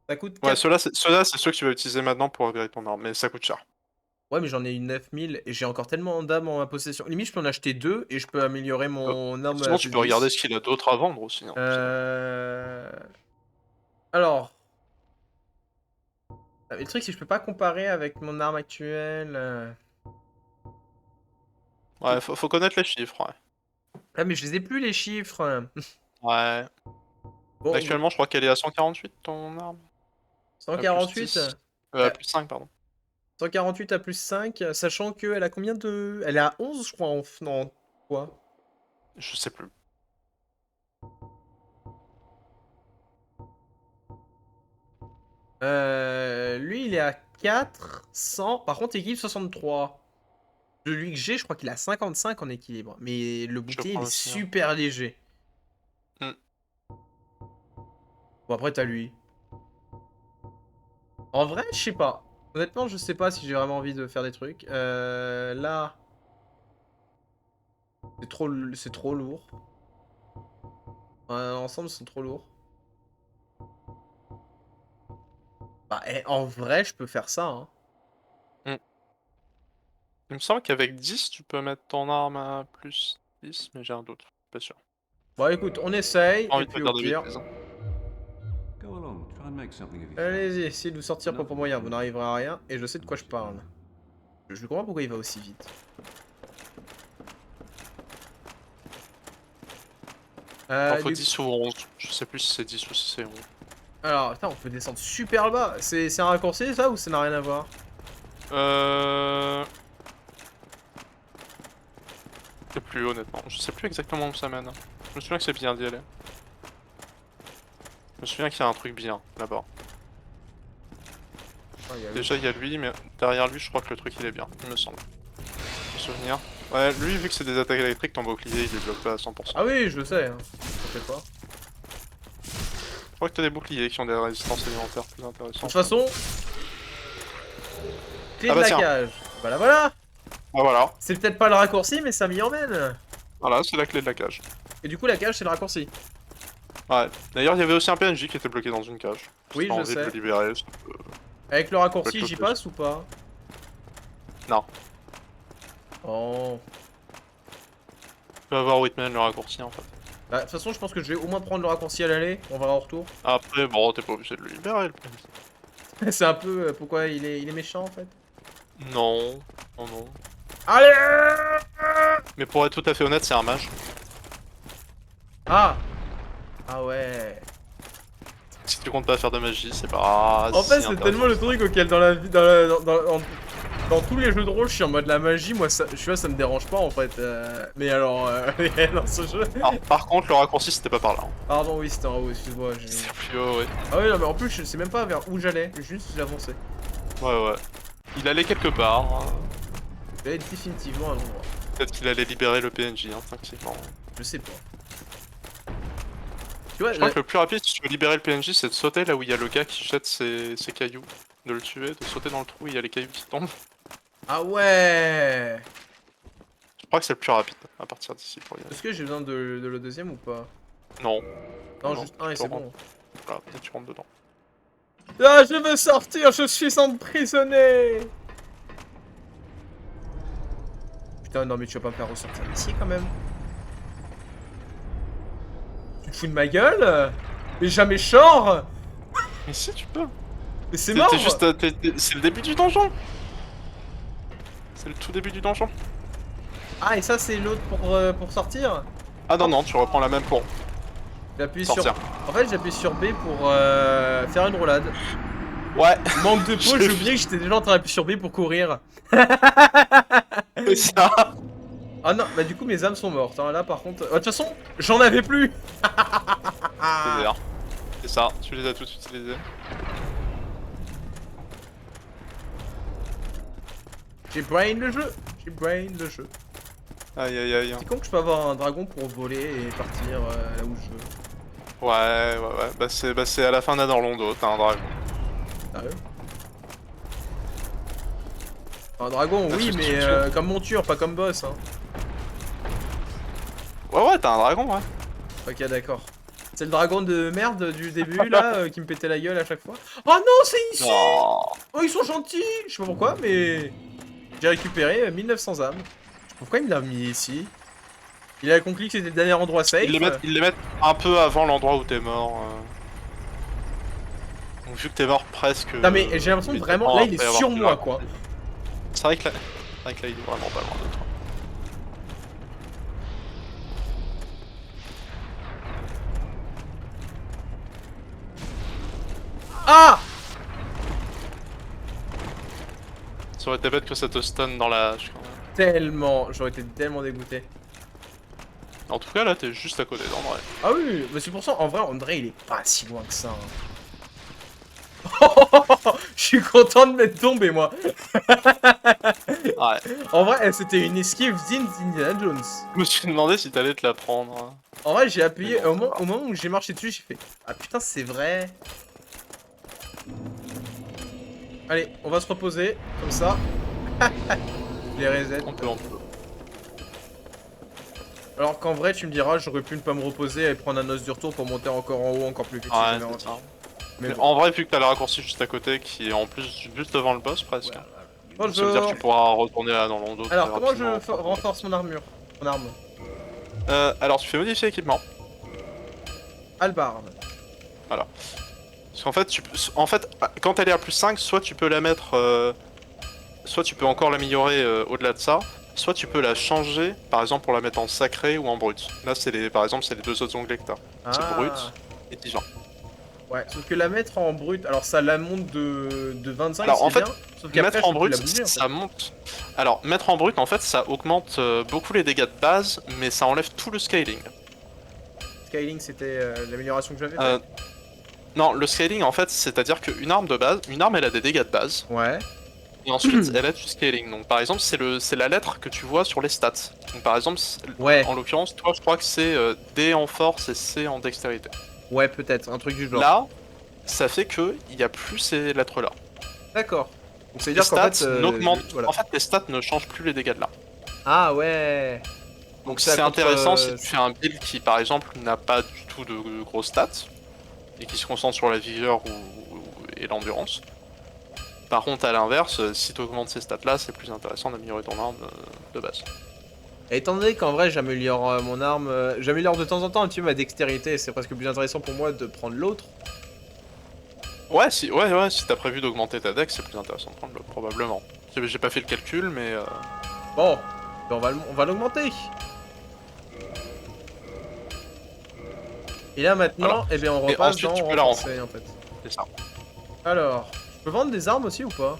Ça coûte Ouais, 4... ceux-là c'est ceux que tu vas utiliser maintenant pour upgrade ton arme, mais ça coûte cher. Ouais, mais j'en ai une 9000 et j'ai encore tellement d'âmes en ma possession. Limite, je peux en acheter deux et je peux améliorer mon arme Sinon à tu plus peux 10. regarder ce qu'il a d'autre à vendre aussi. Hein, Alors... Ah, mais le truc, c'est que je peux pas comparer avec mon arme actuelle. Ouais, faut connaître les chiffres, ouais. Ah, mais je les ai plus, les chiffres. Ouais. Bon, Actuellement je crois qu'elle est à 148 ton arme. À plus 148. 10. Plus 5 pardon. 148 à plus 5, sachant qu'elle a combien de... Elle est à 11, je crois, non, quoi? Je sais plus. Lui, il est à 400. Par contre, équilibre 63. Celui que j'ai, je crois qu'il a 55 en équilibre. Mais le Je bouclier, il prends est aussi, hein. super léger. Hmm. Bon, après, t'as lui. En vrai, je sais pas. Honnêtement, je sais pas si j'ai vraiment envie de faire des trucs. Là... C'est trop lourd. Ensemble, ils sont trop lourds. Bah, en vrai, je peux faire ça, hein. Hmm. Il me semble qu'avec 10, tu peux mettre ton arme à plus 10, mais j'ai un doute. Pas sûr. Bon, écoute, on essaye, Pas et envie de te puis au dire de pire... bêtises, hein. Go along, try and make something of yourself. Allez-y, essayez de vous sortir pour moyen, vous n'arriverez à rien, et je sais de quoi je parle. Je comprends pourquoi il va aussi vite. Il faut Du 10 ou 11. Je sais plus si c'est 10 ou si c'est 11. Alors, putain, on peut descendre super bas. C'est un raccourci, ça, ou ça n'a rien à voir? Je sais plus, honnêtement. Je sais plus exactement où ça mène. Je me souviens que c'est bien d'y aller. Je me souviens qu'il y a un truc bien, là-bas. Ah, il y a Déjà, il y a lui, mais derrière lui, je crois que le truc, il est bien, il me semble. Me souvenir. Ouais, lui, vu que c'est des attaques électriques, ton bouclier, il débloque pas à 100%. Ah oui, je le sais, hein. T'inquiète pas. Je crois que t'as des boucliers qui ont des résistances élémentaires plus De intéressantes. toute façon... Clé Ah de bah la tiens. cage. Voilà, voilà. Ah voilà, C'est peut-être pas le raccourci, mais ça m'y emmène. voilà, c'est la clé de la cage. Et du coup, la cage, c'est le raccourci. Ouais. D'ailleurs, il y avait aussi un PNJ qui était bloqué dans une cage. Oui, Si t'as je envie de sais. le libérer, Avec le raccourci, Quelque j'y chose. passe ou pas? Non. Oh. Tu peux avoir Whitman le raccourci en fait. Bah, de toute façon, je pense que je vais au moins prendre le raccourci à l'aller. On verra en retour. Après, bon, t'es pas obligé de le libérer le PNJ. C'est un peu pourquoi il est méchant en fait. Non, non, non. Allez! Mais pour être tout à fait honnête, c'est un mage. Ah! Ah ouais. Si tu comptes pas faire de magie, c'est pas. En fait, si c'est tellement le truc auquel dans la vie, dans tous les jeux de rôle, je suis en mode la magie. Moi, ça, je suis là, ça me dérange pas en fait. Mais alors, dans ce jeu. Alors, par contre, le raccourci, c'était pas par là. Hein. Pardon, oui, c'était en haut. Excuse-moi. C'est plus haut, ouais. Ah oui, non, mais en plus, je sais même pas vers où j'allais. Juste, j'avançais. Ouais, ouais. Il allait quelque part. Hein. J'allais définitivement à un endroit. Peut-être qu'il allait libérer le PNJ, instinctivement. Je sais pas. Tu vois, Je crois que le plus rapide, si tu veux libérer le PNJ, c'est de sauter là où il y a le gars qui jette ses cailloux. De le tuer, de sauter dans le trou où il y a les cailloux qui tombent. Ah ouais. Je crois que c'est le plus rapide à partir d'ici pour y aller. Est-ce que j'ai besoin de le deuxième ou pas? Non. Non, Non, juste un et tu c'est peux bon. Voilà, et tu rentres dedans. Ah, je veux sortir, je suis emprisonné. Putain, non mais tu vas pas me faire ressortir d'ici quand même. Tu te fous de ma gueule? Mais jamais short. Mais si, tu peux. Mais c'est mort. T'es juste, c'est le début du donjon. C'est le tout début du donjon. Ah, et ça c'est l'autre pour sortir? Ah non, non, tu reprends la même pour J'appuie sur... sortir. En fait, j'appuie sur B pour faire une roulade. Ouais, Manque de peau, Je- j'ai oublié que j'étais déjà en train d'appuyer sur B pour courir. c'est ça. Ah non, bah du coup mes âmes sont mortes. Hein. Là par contre... De toute façon, j'en avais plus. C'est vert. C'est ça, tu les as tous utilisés. J'ai brain le jeu. J'ai brain le jeu. Aïe aïe aïe. C'est con que je peux avoir un dragon pour voler et partir là où je veux. Ouais, ouais, ouais. Bah c'est à la fin d'Adorlondo, t'as un dragon. Sérieux? Un dragon, Ah, oui, tu- mais tu- comme monture, pas comme boss. Hein. Ouais, ouais, t'as un dragon, ouais. Ok, d'accord. C'est le dragon de merde du début là qui me pétait la gueule à chaque fois. Oh non, c'est ici! Non. Oh, ils sont gentils! Je sais pas pourquoi, mais j'ai récupéré 1900 âmes. Pourquoi il me l'a mis ici? Il a conclu que c'était le dernier endroit safe. Ils les mettent un peu avant l'endroit où t'es mort. Donc vu que t'es mort presque... Non mais j'ai l'impression que vraiment, là il est sur moi quoi. C'est vrai que là il est vraiment pas loin de toi. Ah! Ça aurait été bête que ça te stun dans la hache. Tellement, j'aurais été tellement dégoûté. En tout cas, là, t'es juste à côté d'André. Ah oui, mais c'est pour ça, en vrai, André, il est pas si loin que ça. Hein. Je suis content de m'être tombé, moi. Ouais. En vrai, c'était une esquive d'Indiana Jones. Je me suis demandé si t'allais te la prendre. En vrai, j'ai appuyé, Mais bon, au moment où j'ai marché dessus, j'ai fait « Ah putain, c'est vrai !» Allez, on va se reposer, comme ça. Les reset. On peut. Alors qu'en vrai, tu me diras, j'aurais pu ne pas me reposer et prendre un os du retour pour monter encore en haut, encore plus vite. si Ouais, j'avais c'est rentré. ça. Mais Mais bon. en vrai, vu que t'as le raccourci juste à côté, qui est en plus juste devant le boss presque, ça veut dire Bonjour. que tu pourras retourner là dans l'onde. Alors, comment je renforce mon armure? Mon arme. Alors, tu fais modifier équipement. Halbarde. Parce qu'en fait, quand elle est à plus 5, soit tu peux la mettre. Soit tu peux encore l'améliorer au-delà de ça, soit tu peux la changer, par exemple pour la mettre en sacré ou en brut. Là, par exemple, c'est les deux autres onglets que t'as. C'est brut et divin. Ouais, sauf que la mettre en brut, alors ça la monte de 25, Alors, en c'est fait, bien. Sauf qu'après, Mettre je en peux plus brut, la bouger, en fait. ça monte. Alors, mettre en brut, en fait, ça augmente beaucoup les dégâts de base, mais ça enlève tout le scaling. Scaling, c'était l'amélioration que j'avais Euh, non, le scaling, en fait, c'est-à-dire qu'une arme de base, une arme, elle a des dégâts de base, Ouais. et ensuite, elle a du scaling. Donc, par exemple, c'est la lettre que tu vois sur les stats. Donc, par exemple, Ouais. en l'occurrence, toi, je crois que c'est D en force et C en dextérité. Ouais, peut-être, un truc du genre. Là, ça fait que il y a plus ces lettres-là. D'accord. Donc ça veut Les dire qu'en stats fait... n'augmentent. voilà. En fait, les stats ne changent plus les dégâts de là. Ah ouais. Donc ça c'est contre, intéressant si tu fais un build qui, par exemple, n'a pas du tout de gros stats et qui se concentre sur la vigueur et l'endurance. Par contre, à l'inverse, si tu augmentes ces stats-là, c'est plus intéressant d'améliorer ton arme de base. Et étant donné qu'en vrai j'améliore mon arme, j'améliore de temps en temps un petit peu ma dextérité, c'est presque plus intéressant pour moi de prendre l'autre. Ouais, si t'as prévu d'augmenter ta dex, c'est plus intéressant de prendre l'autre, probablement. J'ai pas fait le calcul, mais... Bon, ben on va l'augmenter. Et là maintenant, Alors, eh bien on et repasse ensuite, dans tu peux la renforcer en fait. c'est ça. Alors, je peux vendre des armes aussi ou pas?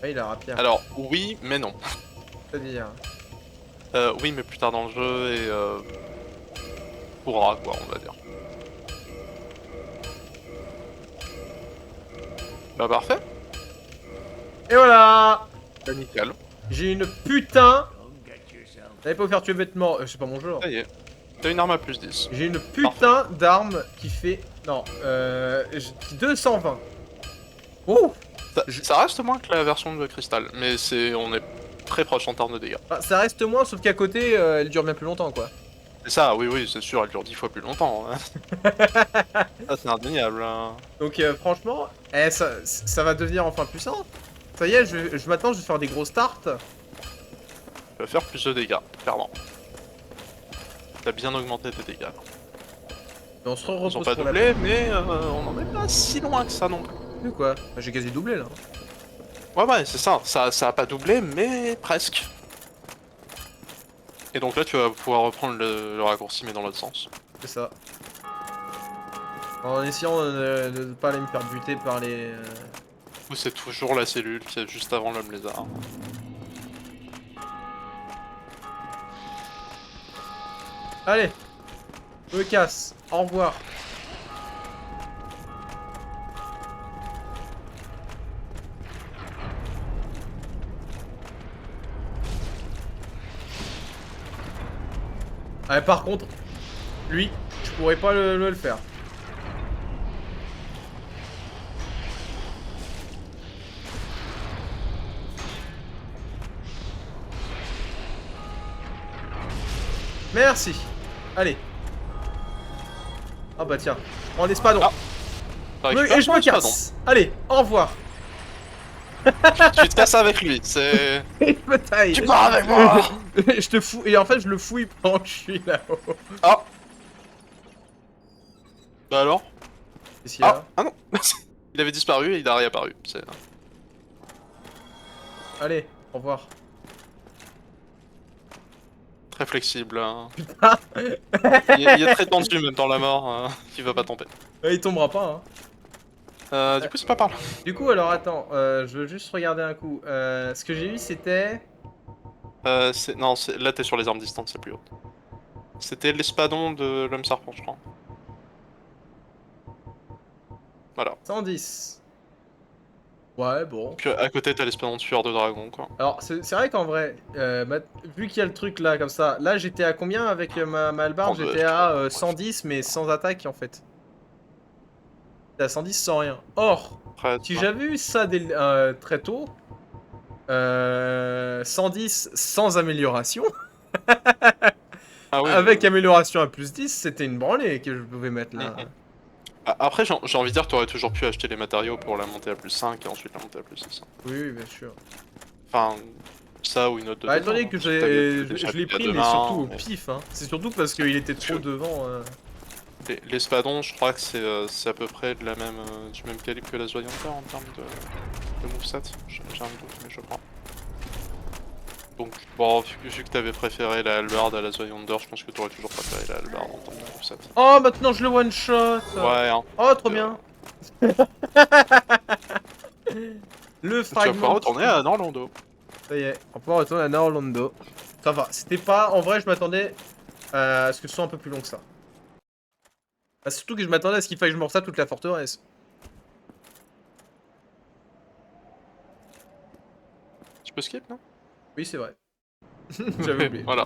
Ah, il a rapière. Alors, oui, mais non. C'est-à-dire... Oui, mais plus tard dans le jeu et... pourra, quoi, on va dire. Bah parfait, Et voilà. bah nickel. J'ai une putain... T'avais pas vous faire tuer bêtement, c'est pas mon jeu. Ça y est, t'as une arme à plus 10. J'ai une putain d'arme qui fait... Non, 220. Ouh. Ça reste moins que la version de Crystal, mais on est très proche en termes de dégâts. Ah, ça reste moins, sauf qu'à côté, elle dure bien plus longtemps, quoi. C'est ça, oui, c'est sûr, elle dure 10 fois plus longtemps. Hein. Ça, c'est indéniable. Hein. Donc franchement, ça va devenir enfin puissant. Ça y est, maintenant je vais faire des gros starts. Tu vas faire plus de dégâts, clairement. T'as bien augmenté tes dégâts. Et on se Ils repose ont pas pour la doublé, mais on en est pas si loin que ça non plus. plus, quoi. Bah, j'ai quasi doublé là. Ouais, c'est ça. Ça a pas doublé, mais presque. Et donc là, tu vas pouvoir reprendre le raccourci, mais dans l'autre sens. C'est ça. En essayant de ne pas aller me faire buter par les... Du coup, c'est toujours la cellule qui est juste avant l'homme lézard. Allez, je me casse. Au revoir. Ah, par contre, lui, je pourrais pas le faire. Merci. Allez. Ah bah tiens, prends l'espadon. Ah. T'as Et récupéré je me ton espadon. casse. Allez, au revoir. Tu te casses avec lui, c'est... Il me taille. Tu pars avec moi. Je te fous. Et en fait, je le fouille pendant que je suis là-haut. Ah. Bah alors? Qu'est-ce qu'il y a? Ah non. Il avait disparu et il a réapparu. Allez, au revoir. Très flexible. Hein. Putain. Il est très tendu même dans la mort, qui va pas tomber. Il tombera pas, hein. Du coup, c'est pas par là. Du coup, alors attends, je veux juste regarder un coup. Ce que j'ai eu, c'était... Non, là t'es sur les armes distantes, c'est plus haut. C'était l'espadon de l'homme serpent, je crois. Voilà. 110. Ouais, bon. Donc à côté, t'as l'espadon tueur de dragon, quoi. Alors, c'est vrai qu'en vrai, vu qu'il y a le truc là, comme ça, là j'étais à combien avec ma hallebarde? 32, J'étais à 110, mais sans attaque en fait. J'étais à 110 sans rien. Or, Après, si j'avais eu ça très tôt, 110 sans amélioration, Ah oui, avec amélioration à plus 10, c'était une branlée que je pouvais mettre là. Après, j'ai envie de dire, t'aurais toujours pu acheter les matériaux pour la monter à plus 5 et ensuite la monter à plus 6. Oui, oui, bien sûr. Enfin, ça ou une autre de Bah, deux étant donné ans, que hein, si t'as le je l'ai chapitre à pris, deux mais mains, surtout au mais- pif, hein. C'est surtout parce qu'il était trop Sûr. devant. L'espadon, je crois que c'est à peu près de du même calibre que la Zoyanter en termes de moveset. J'ai un doute, mais je crois. Donc, bon, vu que t'avais préféré la hallebarde à la Zoyanter, je pense que t'aurais toujours préféré la hallebarde en termes de moveset. Oh, maintenant je le one shot. Ouais, hein. Oh, trop bien. Le Tu vas fragment. pouvoir retourner à Norlando. Ça y est, on peut retourner à Orlando. Ça va, c'était pas... En vrai, je m'attendais à ce que ce soit un peu plus long que ça. Bah, surtout que je m'attendais à ce qu'il fallait que je me retape toute la forteresse. Tu peux skip, non? Oui, c'est vrai. J'avais oublié. Voilà.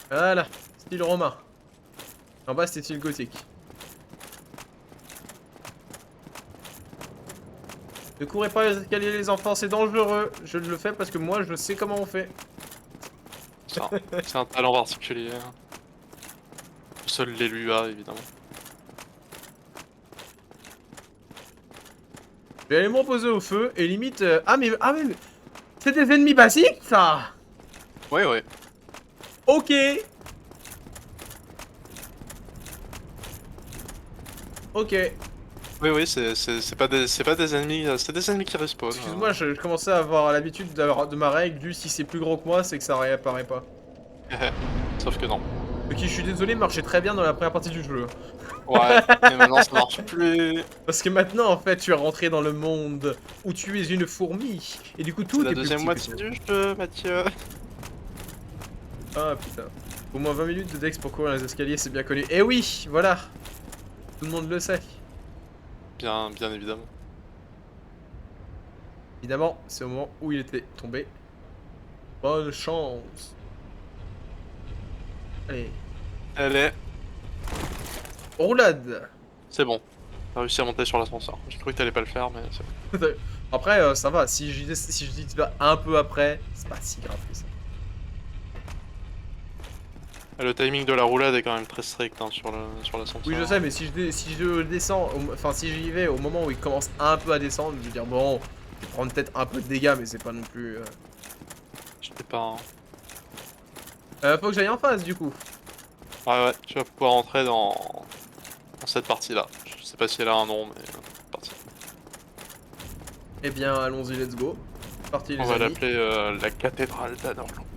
Voilà, style romain. En bas, c'était style gothique. Ne courez pas les escaliers, les enfants, c'est dangereux. Je le fais parce que moi, je sais comment on fait. C'est un talent particulier. Seul l'élu a, évidemment. Je vais aller me reposer au feu et limite... Ah mais c'est des ennemis basiques, ça. Ouais, ouais. Ok. Ok. Oui, c'est pas des ennemis, c'est des ennemis qui respawnent. Excuse-moi, je commençais à avoir l'habitude de ma règle du si c'est plus gros que moi, c'est que ça réapparaît pas. Sauf que non. Ok, je suis désolé, marchait très bien dans la première partie du jeu. Ouais, mais maintenant ça marche plus. Parce que maintenant, en fait, tu es rentré dans le monde où tu es une fourmi. Et du coup, tout C'est la est plus deuxième petit moitié que toi. du jeu, Mathieu. Ah putain. Au moins 20 minutes de Dex pour courir les escaliers, c'est bien connu. Et oui, voilà. Tout le monde le sait. Bien évidemment. Évidemment, c'est au moment où il était tombé. Bonne chance. Allez. Elle est. Roulade. C'est bon. T'as réussi à monter sur l'ascenseur. J'ai cru que t'allais pas le faire, mais c'est bon. Après, ça va. Si je dis un peu après, c'est pas si grave que ça. Le timing de la roulade est quand même très strict hein, sur l'ascenseur. Oui, je sais, mais si je descends, enfin, si j'y vais au moment où il commence un peu à descendre, je veux dire, bon, je vais prendre peut-être un peu de dégâts, mais c'est pas non plus. Je sais pas. Faut que j'aille en face, du coup. Ouais, tu vas pouvoir entrer dans cette partie-là. Je sais pas si elle a un nom, mais partie. Eh bien, allons-y, let's go. Parti, les On va amis. l'appeler la cathédrale d'Anorland.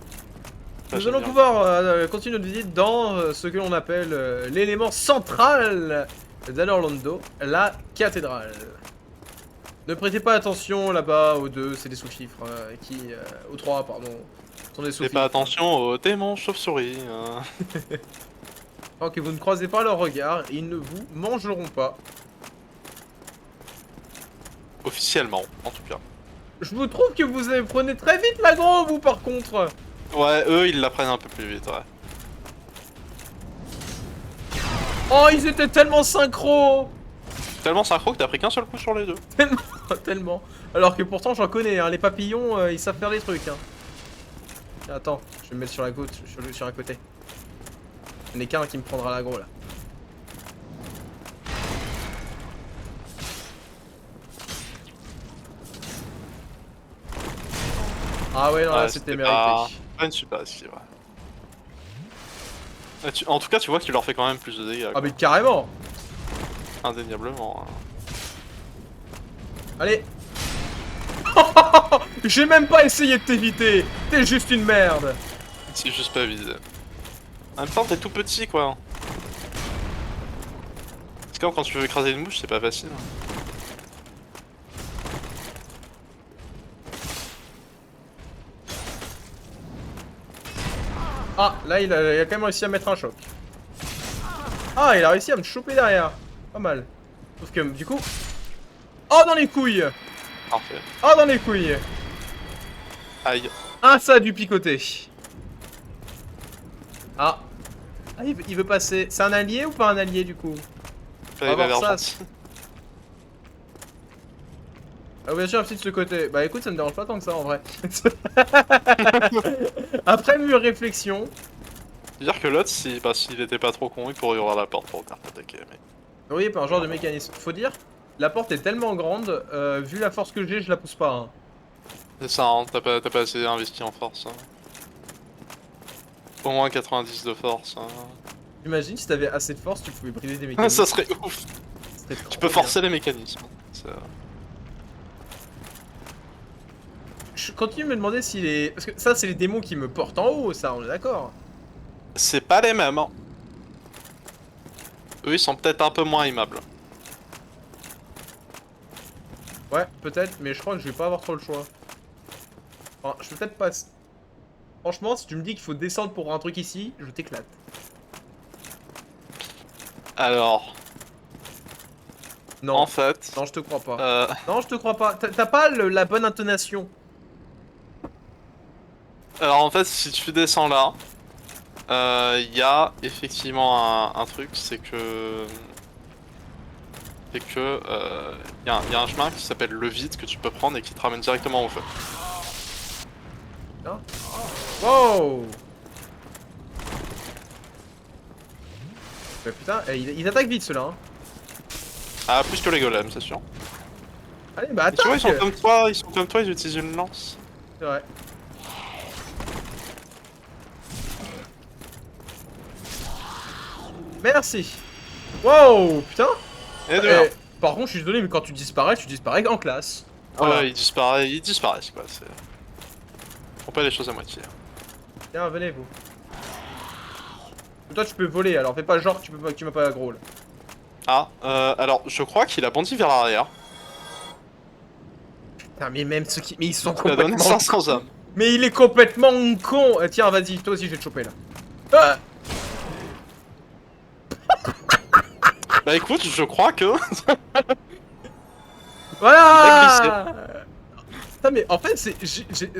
Nous allons pouvoir continuer notre visite dans ce que l'on appelle l'élément central d'Anorlando, la cathédrale. Ne prêtez pas attention là-bas aux deux, c'est des sous-fifres, aux trois, pardon, sont des Fais sous-fifres. pas attention aux démons chauves-souris. Tant que vous ne croisez pas leur regard, ils ne vous mangeront pas. Officiellement, en tout cas. Je vous trouve que vous prenez très vite l'aggro, vous, par contre. Ouais, eux, ils la prennent un peu plus vite, ouais. Oh, ils étaient tellement synchro. Tellement synchro que t'as pris qu'un seul coup sur les deux. Tellement. Alors que pourtant, j'en connais, hein. Les papillons, ils savent faire des trucs, hein. Attends, je vais me mettre sur la gauche, sur un côté. Il n'y en a qu'un qui me prendra l'aggro, là. Ah ouais, non, là, c'était mérité. Pas une super esquive, ouais. En tout cas, tu vois que tu leur fais quand même plus de dégâts. Ah Quoi. mais carrément. Indéniablement. Hein. Allez. J'ai même pas essayé de t'éviter. T'es juste une merde. C'est juste pas visé. En même temps, t'es tout petit, quoi. C'est comme quand tu veux écraser une mouche, c'est pas facile. Ah, là, il a quand même réussi à mettre un choc. Ah, il a réussi à me choper derrière. Pas mal. Sauf que, du coup... Oh, dans les couilles. Parfait. Oh, dans les couilles. Aïe. Ah, ça a dû picoter. Ah. Ah, il veut passer. C'est un allié ou pas un allié, du coup? Fallait voir vers ça. gentil. Ah, bien sûr, un petit de ce côté. Bah écoute, ça me dérange pas tant que ça, en vrai. Après mûre réflexion... Dire que l'autre, si, bah, s'il était pas trop con, il pourrait ouvrir la porte pour venir t'attaquer, mais... Oui, par un genre de mécanisme. Faut dire, la porte est tellement grande, vu la force que j'ai, je la pousse pas. Hein. C'est ça, hein, t'as pas assez investi en force. Hein. Au moins 90 de force. Hein. Imagine si t'avais assez de force, tu pouvais briser des mécanismes. Ça serait ouf. C'était trop Tu peux bien. forcer les mécanismes. Je continue de me demander s'il est... Parce que ça, c'est les démons qui me portent en haut, ça, on est d'accord. C'est pas les mêmes. Hein. Eux, ils sont peut-être un peu moins aimables. Ouais, peut-être, mais je crois que je vais pas avoir trop le choix. Enfin, je peux peut-être pas... Franchement, si tu me dis qu'il faut descendre pour un truc ici, je t'éclate. Alors, Non, en fait... non, je te crois pas. Non, je te crois pas. T'as pas la bonne intonation. Alors en fait, si tu descends là, y a effectivement un truc, c'est que... y a un chemin qui s'appelle le vide que tu peux prendre et qui te ramène directement au feu. Hein. Wow. Bah putain, ils attaquent vite ceux-là. Hein. Ah, plus que les golems, c'est sûr. Allez, bah Et tu vois, attaque. ils sont comme toi, ils utilisent une lance. C'est vrai. Merci. Wow, putain. Et de là. Par contre, je suis désolé, mais quand tu disparais en classe. Voilà, ils disparaissent quoi. Font pas les choses à moitié. Tiens, venez vous. Toi, tu peux voler, alors fais pas genre que tu m'as pas aggro là. Ah, alors je crois qu'il a bondi vers l'arrière. Putain, mais même ceux qui. Mais ils sont Il a donné complètement. 500 hommes. Mais il est complètement con. Tiens, vas-y, toi aussi, je vais te choper là. Ah. Bah écoute, je crois que... Voilà. Putain, mais en fait, c'est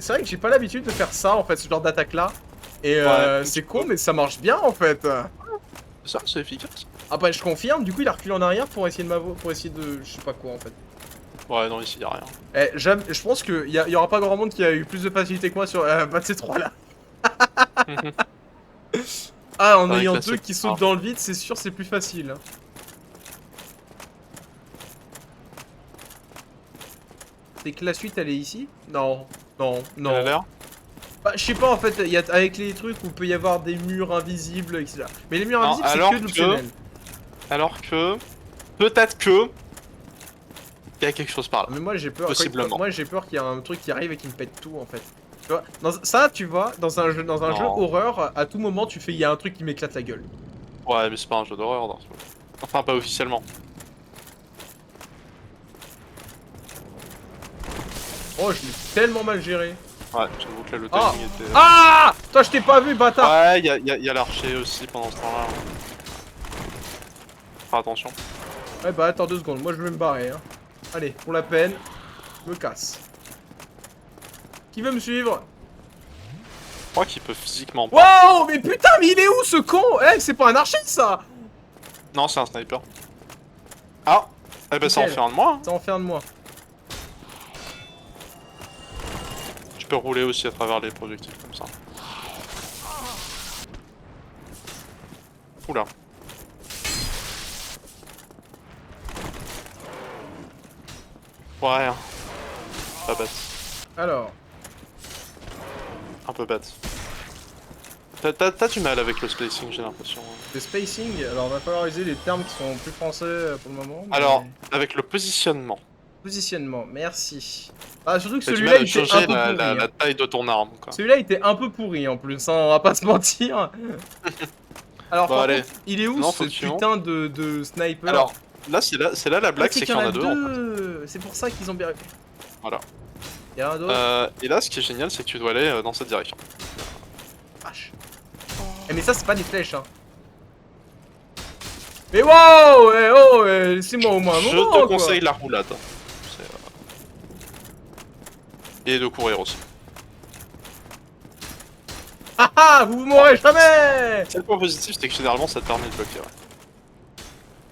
vrai que j'ai pas l'habitude de faire ça, en fait, ce genre d'attaque là. Et Ouais, c'est con, mais ça marche bien en fait. Ça, c'est efficace. Après, je confirme, du coup, il a reculé en arrière pour essayer de je sais pas quoi en fait. Ouais, non, ici, y'a rien. Je pense qu'il y aura pas grand monde qui a eu plus de facilité que moi sur battre ces trois là. Ah, en Ouais, ayant classique. deux qui sautent dans le vide, c'est sûr, c'est plus facile. Hein. C'est que la suite, elle est ici? Non, non, Il a non. l'air. Bah, je sais pas, en fait, avec les trucs où il peut y avoir des murs invisibles, etc. Mais les murs Non, invisibles, c'est alors que de l'optionnel. Alors que... Peut-être que... Il y a quelque chose par là. Mais moi, j'ai peur. Possiblement. Moi, j'ai peur qu'il y ait un truc qui arrive et qui me pète tout, en fait. Tu vois, ça, tu vois, dans un jeu Non. horreur, à tout moment, il y a un truc qui m'éclate la gueule. Ouais, mais c'est pas un jeu d'horreur dans ce jeu. Enfin, pas officiellement. Oh, je l'ai tellement mal géré. Ouais, j'avoue que là, le Ah. timing était... Ah! Toi, je t'ai pas vu, bâtard! Ouais, y a l'archer aussi pendant ce temps-là. Faire attention. Ouais, bah, attends 2 secondes, moi, je vais me barrer, hein. Allez, pour la peine, je me casse. Qui veut me suivre? Je crois qu'il peut physiquement pas. Wow! Mais putain, mais il est où, ce con? Eh, c'est pas un archer, ça! Non, c'est un sniper. Ah! Eh ben, ça en Nickel. fait un de moi. Hein. Ça en fait un de moi. Tu peux rouler aussi à travers les projectiles comme ça. Oula. Ouais. Hein. Pas bête. Alors, Un peu bête. T'as du mal avec le spacing, j'ai l'impression. Hein. le spacing, alors va falloir utiliser des termes qui sont plus français pour le moment. mais- Alors, avec le positionnement. Positionnement, merci. Ah, surtout que T'as du celui-là, mal à il était un changer peu la, pourri. la- hein. la taille de ton arme, quoi. Celui-là, il était un peu pourri en plus, hein, on va pas se mentir. Alors, Bon, par allez. contre, il est où Non, ce faut que tu putain de sniper? Alors, là, c'est là la blague, c'est qu'il y en a deux. En fait. deux. C'est pour ça qu'ils ont bien. Voilà. Il y en a un d'autre. Et là, ce qui est génial, c'est que tu dois aller dans cette direction. Vache. Eh, mais ça, c'est pas des flèches, hein. Mais wow, laissez-moi au moins un Je moment, te quoi. conseille la roulade. Et de courir aussi. Ah ah, vous mourrez jamais. C'est le point positif, c'est que généralement ça te permet de bloquer. Ouais.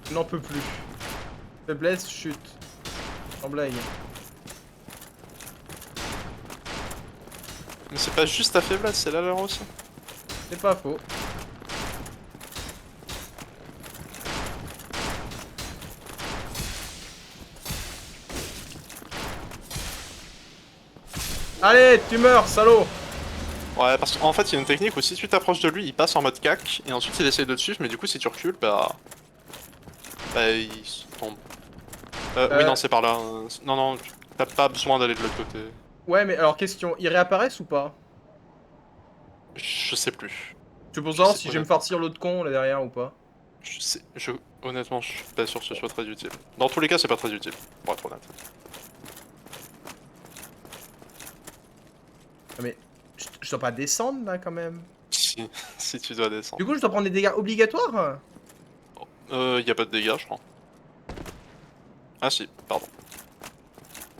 Je n'en peux plus. Faiblesse, chute. En blague. Mais c'est pas juste ta faiblesse, c'est la leur aussi. C'est pas faux. Allez, tu meurs, salaud. Ouais, parce qu'en fait, il y a une technique où si tu t'approches de lui, il passe en mode cac, et ensuite il essaye de te suivre, mais du coup, si tu recules, bah il tombe. Oui, non, c'est par là. Non, non, t'as pas besoin d'aller de l'autre côté. Ouais, mais alors, question, ils réapparaissent ou pas? Je sais plus. Tu peux Je savoir sais si pas, je vais me farcir l'autre con là derrière ou pas? Honnêtement, je suis pas sûr que ce soit très utile. Dans tous les cas, c'est pas très utile, pour être honnête. Ah, mais je dois pas descendre là quand même. Si tu dois descendre. Du coup, je dois prendre des dégâts obligatoires? Y a pas de dégâts, je crois. Ah si, pardon.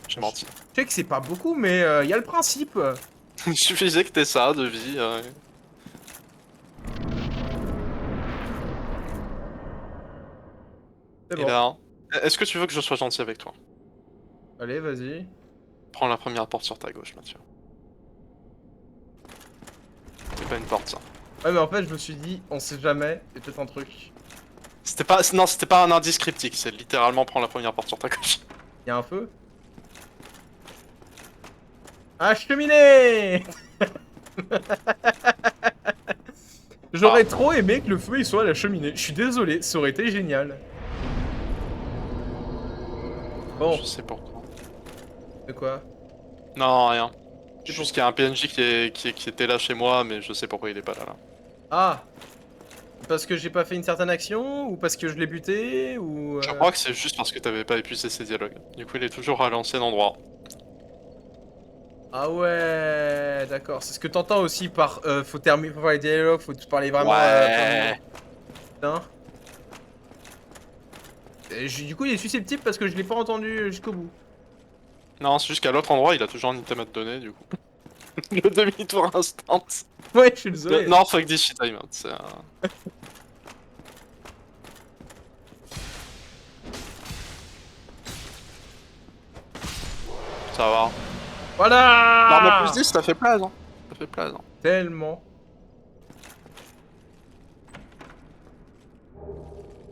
J'ai menti. Je sais que c'est pas beaucoup, mais y a le principe. Il suffisait que t'aies ça de vie. C'est Et bon. là, est-ce que tu veux que je sois gentil avec toi? Allez, vas-y. Prends la première porte sur ta gauche, Mathieu. C'est pas une porte, ça. Ouais, mais en fait, je me suis dit, on sait jamais, c'est peut-être un truc. C'était pas... Non, c'était pas un indice cryptique, c'est littéralement prends la première porte sur ta gauche. Y a un feu? Ah, cheminée. J'aurais trop aimé que le feu il soit à la cheminée. Je suis désolé, ça aurait été génial. Bon, Je sais pourquoi. de quoi? Non, rien. C'est Juste qu'il y a un PNJ qui était là chez moi, mais je sais pourquoi il est pas là. Ah! Parce que j'ai pas fait une certaine action? Ou parce que je l'ai buté? Ou... Je crois que c'est juste parce que t'avais pas épuisé ses dialogues. Du coup, il est toujours à l'ancien endroit. Ah ouais, d'accord. C'est ce que t'entends aussi par faut terminer, faut faire les dialogues, faut parler vraiment. Ouais. Putain. Du coup, il est susceptible parce que je l'ai pas entendu jusqu'au bout. Non, c'est juste qu'à l'autre endroit, il a toujours un item à te donner, du coup. Le demi-tour instant. Ouais, je suis désolé. Non, fuck this shit time out, c'est Ça va. Voilà. L'arme plus 10, ça fait plaisir. Hein. Ça fait plaisir. Tellement.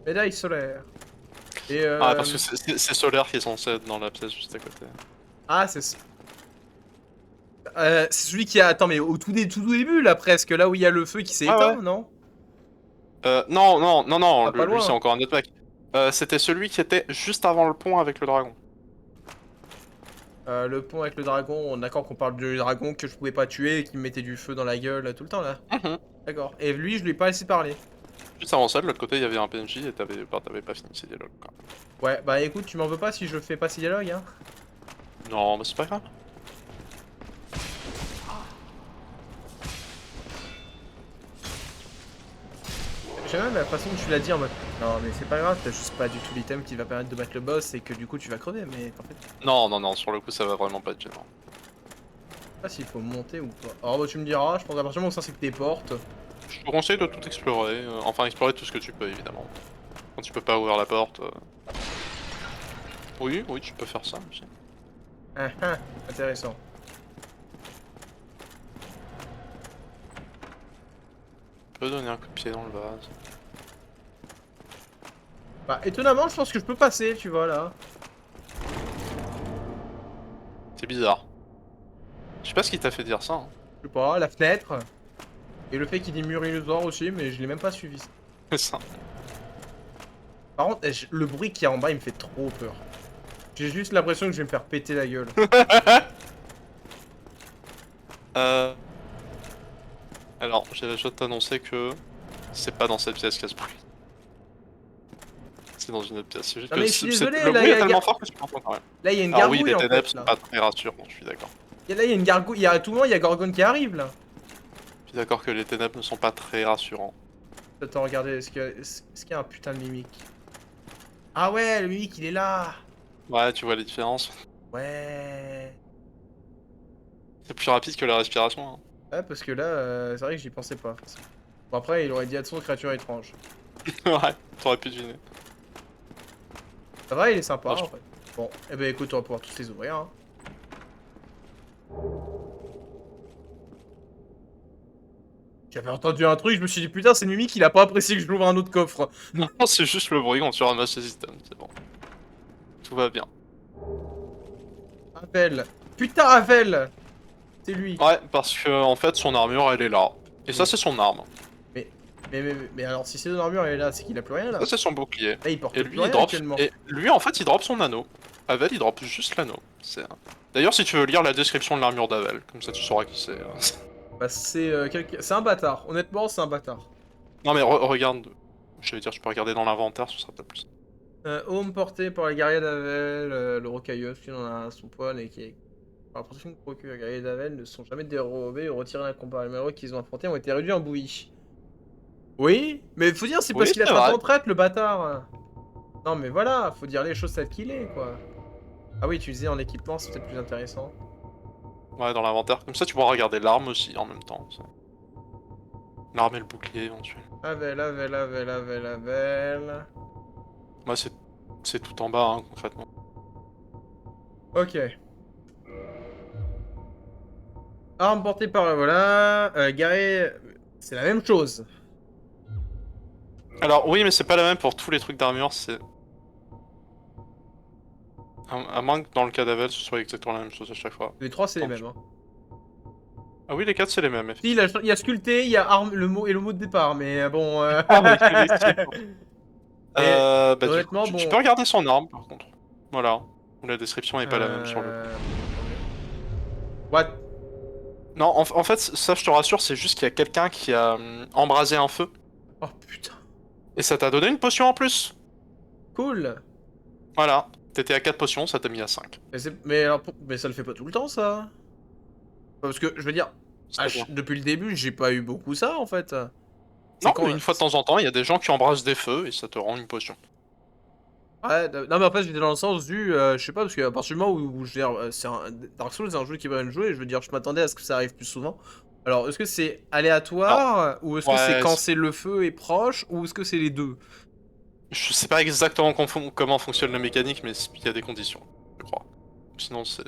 Médaille solaire. Et Ah, parce que c'est Solaire qui est censé être dans la pièce juste à côté. Ah, c'est ça. C'est celui qui a... Attends, mais au tout début, là, presque, là où il y a le feu qui s'est Ah éteint, ouais. non? Non, Ah, pas lui loin. c'est encore un autre mec. C'était celui qui était juste avant le pont avec le dragon. Le pont avec le dragon, on est d'accord qu'on parle du dragon que je pouvais pas tuer et qui me mettait du feu dans la gueule tout le temps, là. D'accord. Et lui, je lui ai pas laissé parler. Juste avant ça, de l'autre côté, il y avait un PNJ et t'avais pas fini ses dialogues. Quoi. Ouais, bah écoute, tu m'en veux pas si je fais pas ces dialogues, hein. Non, mais c'est pas grave. J'aime même la façon dont tu l'as dit en mode non, mais c'est pas grave, t'as juste pas du tout l'item qui va permettre de battre le boss et que du coup tu vas crever, mais en fait, je Non, sur le coup, ça va vraiment pas être gênant. sais pas s'il faut monter ou pas. Alors bah tu me diras, je pense à partir du moment où ça c'est que tes portes. Je te conseille de tout explorer, enfin explorer tout ce que tu peux évidemment. Quand tu peux pas ouvrir la porte. Oui, tu peux faire ça aussi. Ah ah, intéressant. Tu peux donner un coup de pied dans le vase. Bah étonnamment, je pense que je peux passer, tu vois là. C'est bizarre. Je sais pas ce qui t'a fait dire ça. Hein. Je sais pas, la fenêtre. Et le fait qu'il dit mur illusoire aussi, mais je l'ai même pas suivi. C'est ça. Par contre, le bruit qu'il y a en bas, il me fait trop peur. J'ai juste l'impression que je vais me faire péter la gueule. Alors, j'ai la joie de t'annoncer que c'est pas dans cette pièce qu'il y a ce bruit. C'est dans une autre pièce. C'est juste Non, que mais je suis désolé, le là, bruit y est a- tellement fort que tu m'entends quand même. Là, il y a une Alors oui, gargouille les en ténèbres fait. sont Là, pas très rassurants, je suis d'accord. il y a une gargouille, il y a tout le monde, il y a Gorgone qui arrive là. Je suis d'accord que les ténèbres ne sont pas très rassurants. Attends, regardez, est-ce qu'il y a un putain de mimique? Ah ouais, le mimique il est là. Ouais, tu vois les différences. Ouais. C'est plus rapide que la respiration. Hein. Ouais, parce que là, c'est vrai que j'y pensais pas. Forcément. Bon, après, il aurait dit Adson, créature étrange. Ouais, t'aurais pu deviner. Ça va, il est sympa Non, je- en fait. Bon, eh ben écoute, on va pouvoir tous les ouvrir. Hein. J'avais entendu un truc, je me suis dit putain, c'est Mimic, il a pas apprécié que je l'ouvre un autre coffre. Non, c'est juste le bruit quand tu ramasses les items, c'est bon. Tout va bien. Ravel. Putain, Ravel. C'est lui. Ouais, parce que en fait son armure elle est là. Et ça c'est son arme. Mais alors, si c'est de l'armure, elle est là, c'est qu'il a plus rien là. Ça c'est son bouclier. Là, il porte Et plus lui il rien drop. actuellement. Et lui en fait il drop son anneau. Avel il drop juste l'anneau. D'ailleurs si tu veux lire la description de l'armure d'Avel, comme ça tu sauras qui c'est. Hein. Bah, c'est un bâtard. Honnêtement, c'est un bâtard. Non mais regarde. Je vais dire, je peux regarder dans l'inventaire, ce sera peut-être plus. Home porté par les guerriers d'Avel, le rocailleux, qui en a son poil et qui est. Par la protection que procure les guerriers d'Avel ne sont jamais dérobés ou retirés d'un combat. Les malheureux qu'ils ont affrontés ont été réduits en bouillie. Oui, mais faut dire, c'est parce Oui, qu'il a c'est pas vrai. de retraite, le bâtard. Non, mais voilà, faut dire les choses telles qu'il est, quoi. Ah oui, tu disais en équipement, c'est peut-être plus intéressant. Ouais, dans l'inventaire. Comme ça tu pourras regarder l'arme aussi en même temps. L'arme et le bouclier éventuellement. Avel. Moi c'est tout en bas hein, concrètement. Ok. Arme portée par, voilà. Guerrier, c'est la même chose. Alors oui mais c'est pas la même pour tous les trucs d'armure, c'est... À moins que dans le cas d'Avel ce soit exactement la même chose à chaque fois. Les trois, c'est les mêmes. Hein. Ah oui les 4 c'est les mêmes. Si, il y a sculpté, il y a arme, le mot et le mot de départ, mais bon. Ah oui, effectivement. Bah, honnêtement, tu bon. peux regarder son arme par contre. Voilà. Où la description est pas la même sur le... What? Non, en fait, ça je te rassure, c'est juste qu'il y a quelqu'un qui a embrasé un feu. Oh putain. Et ça t'a donné une potion en plus. Cool. Voilà. T'étais à 4 potions, ça t'a mis à 5. Mais ça le fait pas tout le temps, ça. Parce que, je veux dire, C'est-à-dire depuis le début, j'ai pas eu beaucoup ça, en fait. C'est Non, quand- mais une fois de temps en temps, il y a des gens qui embrassent des feux et ça te rend une potion. Ouais, non mais en fait j'étais dans le sens du, je sais pas, parce qu'à partir du moment où je veux dire, Dark Souls c'est un jeu qui va me jouer, et je veux dire, je m'attendais à ce que ça arrive plus souvent. Alors, est-ce que c'est aléatoire, ou est-ce que c'est ouais, quand c'est le feu est proche, ou est-ce que c'est les deux? Je sais pas exactement comment fonctionne la mécanique, mais il y a des conditions, je crois. Sinon, c'est...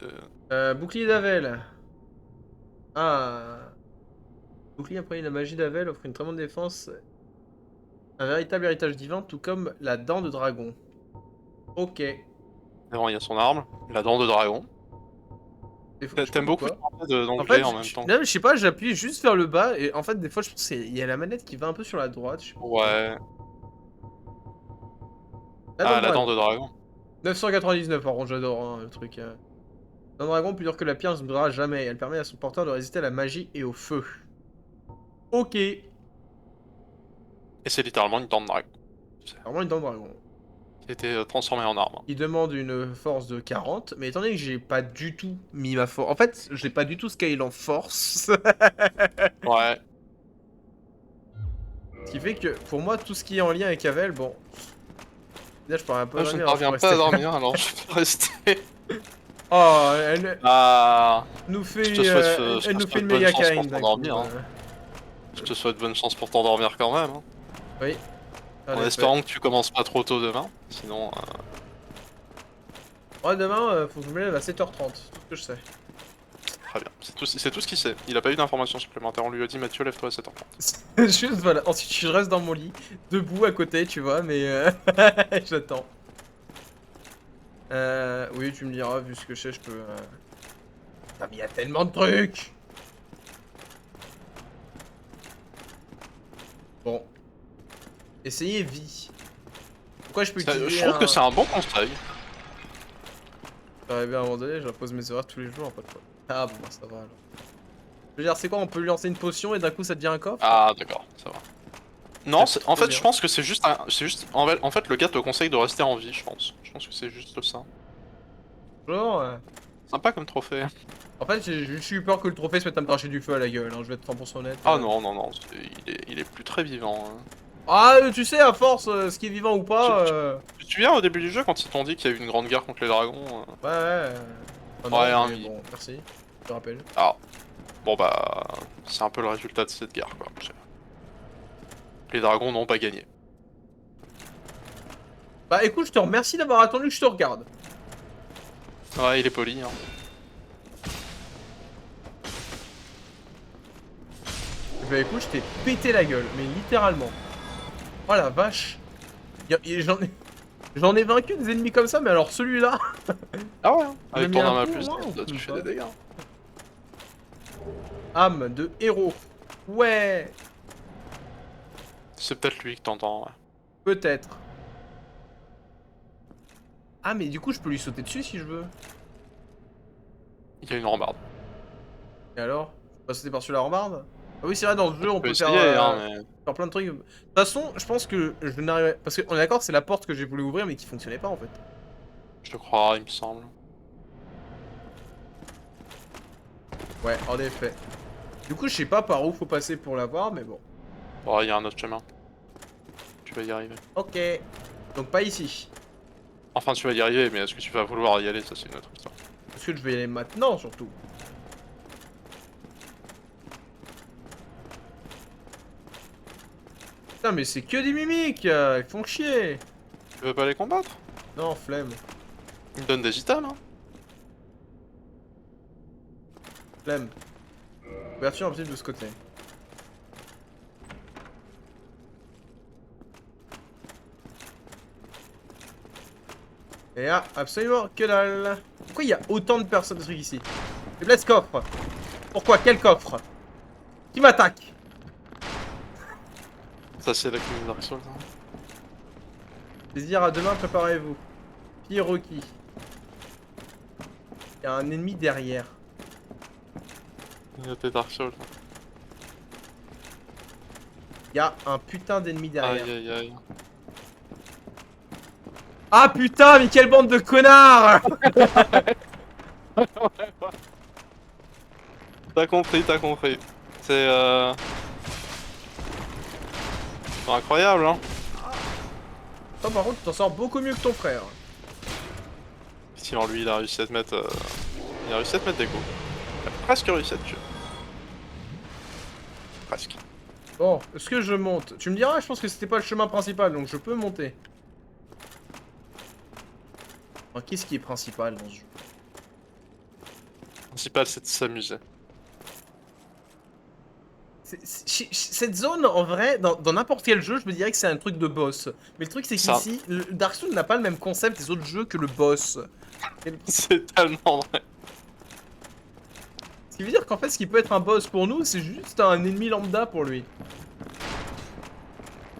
Bouclier d'Avel. Ah. Bouclier imprégné de la magie d'Avel offre une très bonne défense. Un véritable héritage divin, tout comme la dent de dragon. Ok. Devant, il y a son arme, la dent de dragon. Des fois, je sais T'aimes pas beaucoup pourquoi. d'anglais en même temps. Non, mais je sais pas, j'appuie juste vers le bas, et en fait, des fois, je pense qu'il y a la manette qui va un peu sur la droite. Je sais pas pourquoi. Ouais. La Ah, la dent de dragon. 999, par contre, j'adore hein, le truc. La dent de dragon, plus dur que la pierre, ne se brisera jamais. Elle permet à son porteur de résister à la magie et au feu. Ok. Et c'est littéralement une dent de dragon. Vraiment une dent de dragon. Qui a été transformée en arme. Il demande une force de 40, mais étant donné que j'ai pas du tout mis ma force... En fait, j'ai pas du tout scale en force. Ouais. Ce qui fait que, pour moi, tout ce qui est en lien avec Avel, bon... Là, je parle un peu Moi, je ne parviens pas à dormir, alors je peux rester. Oh, elle Ah... nous fait, Je te souhaite, elle nous fait une bonne méga chance pour kind. d'un t'endormir, coup, hein. Je te souhaite bonne chance pour t'endormir quand même. Hein. Oui. En espérant que tu commences pas trop tôt demain, sinon... Ouais, demain, faut que je me lève à 7h30, tout ce que je sais. Très bien, c'est tout ce qu'il sait. Il a pas eu d'informations supplémentaires, on lui a dit Mathieu lève-toi à 7h30. Juste, voilà. Ensuite, je reste dans mon lit, debout à côté, tu vois, mais j'attends. Oui, tu me diras, vu ce que je sais, je peux... Ah, mais il y a tellement de trucs. Bon. Essayez vie. Pourquoi je peux utiliser Je trouve que c'est un bon conseil. J'arrive à un moment donné, je repose mes horaires tous les jours, pas de problème. Ah bon, bah, ça va alors. Je veux dire, c'est quoi, on peut lui lancer une potion et d'un coup ça devient un coffre? Ah d'accord, ça va. Non, C'est en trop fait, bien. je pense que c'est juste, en fait, le gars te conseille de rester en vie, je pense. Je pense que c'est juste ça. Genre, Sympa comme trophée. en fait, j'ai juste eu peur que le trophée se mette à me cracher du feu à la gueule, hein, je vais être 100% honnête. Ah non, non, non, il est plus très vivant. Hein. Ah, tu sais, à force, ce qui est vivant ou pas, Tu te souviens au début du jeu quand ils t'ont dit qu'il y a eu une grande guerre contre les dragons ouais, ouais. Ah non, Ouais, hein, mais bon, merci, je te rappelle. Ah, bon bah, c'est un peu le résultat de cette guerre, quoi. Les dragons n'ont pas gagné. Bah écoute, je te remercie d'avoir attendu que je te regarde. Ouais, il est poli, hein. Bah écoute, je t'ai pété la gueule, mais littéralement. Oh la vache. J'en ai vaincu des ennemis comme ça, mais alors celui-là... Ah ouais, hein. Il Avec a ton mis un arme à coup, plus, moi, ou tu fais pas des dégâts. Âme de héros. Ouais, C'est peut-être lui que t'entends, ouais. peut-être. Ah mais du coup, je peux lui sauter dessus si je veux. Il y a une rambarde. Et alors? Je peux pas sauter par-dessus la rambarde? Ah oui, c'est vrai, dans le jeu, on Tu peux peut faire, essayer, hein, mais... faire plein de trucs. De toute façon, je pense que je n'arriverai... Parce qu'on est d'accord, c'est la porte que j'ai voulu ouvrir, mais qui fonctionnait pas, en fait. Je te crois, il me semble. Ouais, en effet. Du coup, je sais pas par où faut passer pour l'avoir, mais bon. Bon, il y a un autre chemin. Tu vas y arriver. Ok. Donc pas ici. Enfin, tu vas y arriver, mais est-ce que tu vas vouloir y aller? Ça, c'est une autre histoire. Parce que je vais y aller maintenant, surtout. Putain, mais c'est que des mimiques, ils font chier. Tu veux pas les combattre? Non, flemme. Ils me donnent des items, hein. Flemme. Ouverture invisible de ce côté. Et là, absolument que dalle. Pourquoi il y a autant de personnes de trucs ici? Faiblesse coffre. Pourquoi? Quel coffre? Qui m'attaque? Ça, c'est la clé de Dark Souls, hein. Désir à demain, préparez-vous. Pied requis. Il y a un ennemi derrière. Il y a tes Dark Souls. Il y a un putain d'ennemi derrière. Aïe, aïe, aïe. Ah putain, mais quelle bande de connards! T'as compris, t'as compris. C'est incroyable, hein. Toi par contre, tu t'en sors beaucoup mieux que ton frère. Effectivement, lui, il a réussi à te mettre... Il a réussi à te mettre des coups. Il a presque réussi à te tuer. Presque. Bon, est-ce que je monte? Tu me diras, je pense que c'était pas le chemin principal, donc je peux monter. Enfin, qu'est-ce qui est principal dans ce jeu? Le principal, c'est de s'amuser. Cette zone, en vrai, dans n'importe quel jeu, je me dirais que c'est un truc de boss. Mais le truc, c'est Ça. qu'ici, Dark Souls n'a pas le même concept des autres jeux que le boss. C'est tellement vrai. Ce qui veut dire qu'en fait, ce qui peut être un boss pour nous, c'est juste un ennemi lambda pour lui.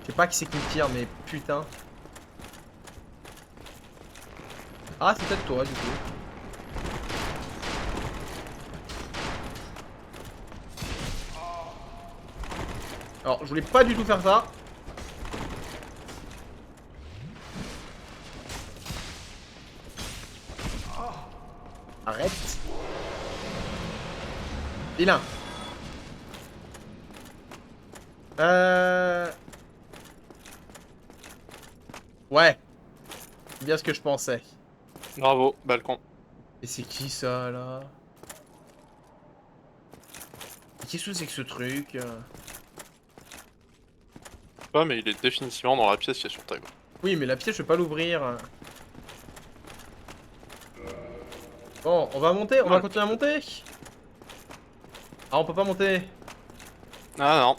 Je sais pas qui c'est qui me tire, mais putain. Ah, c'est peut-être toi, du coup. Alors, je voulais pas du tout faire ça. Arrête. Vilain. Ouais. C'est bien ce que je pensais. Bravo, balcon. Et c'est qui ça, là? Qu'est-ce que c'est que ce truc? Ouais, mais il est définitivement dans la pièce qui est sur ta gauche. Oui, mais la pièce, je peux pas l'ouvrir. Bon, on va monter, on va continuer à monter. Ah, on peut pas monter. Ah non.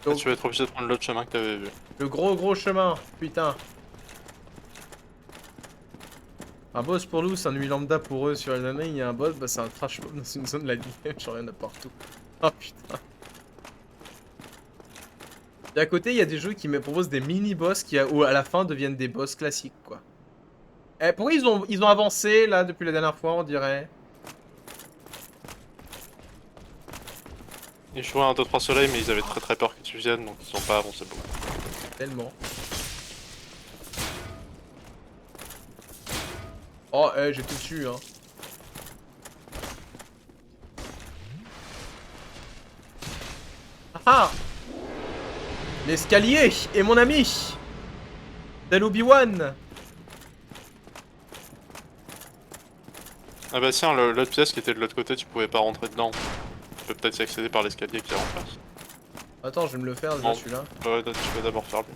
Donc- Tu vas être obligé de prendre l'autre chemin que t'avais vu. Le gros chemin, putain. Un boss pour nous, c'est un ennemi lambda pour eux sur Elden Ring. Il y a un boss, bah c'est un trash mob dans une zone de la game, j'en ai partout. Oh putain. Et à côté, il y a des jeux qui me proposent des mini-boss qui, où à la fin deviennent des boss classiques, quoi. Eh, pourquoi ils ont avancé là depuis la dernière fois, on dirait? Ils jouaient un 2-3 soleil, mais ils avaient très peur que tu viennes, donc ils ont pas avancé beaucoup. Tellement. Oh, j'étais dessus, hein. Ah! L'escalier est mon ami! Tel Obi-Wan! Ah bah tiens, l'autre pièce qui était de l'autre côté, tu pouvais pas rentrer dedans. Tu peux peut-être y accéder par l'escalier qui est en face. Attends, je vais me le faire déjà Non. celui-là. Ouais, tu peux d'abord faire lui.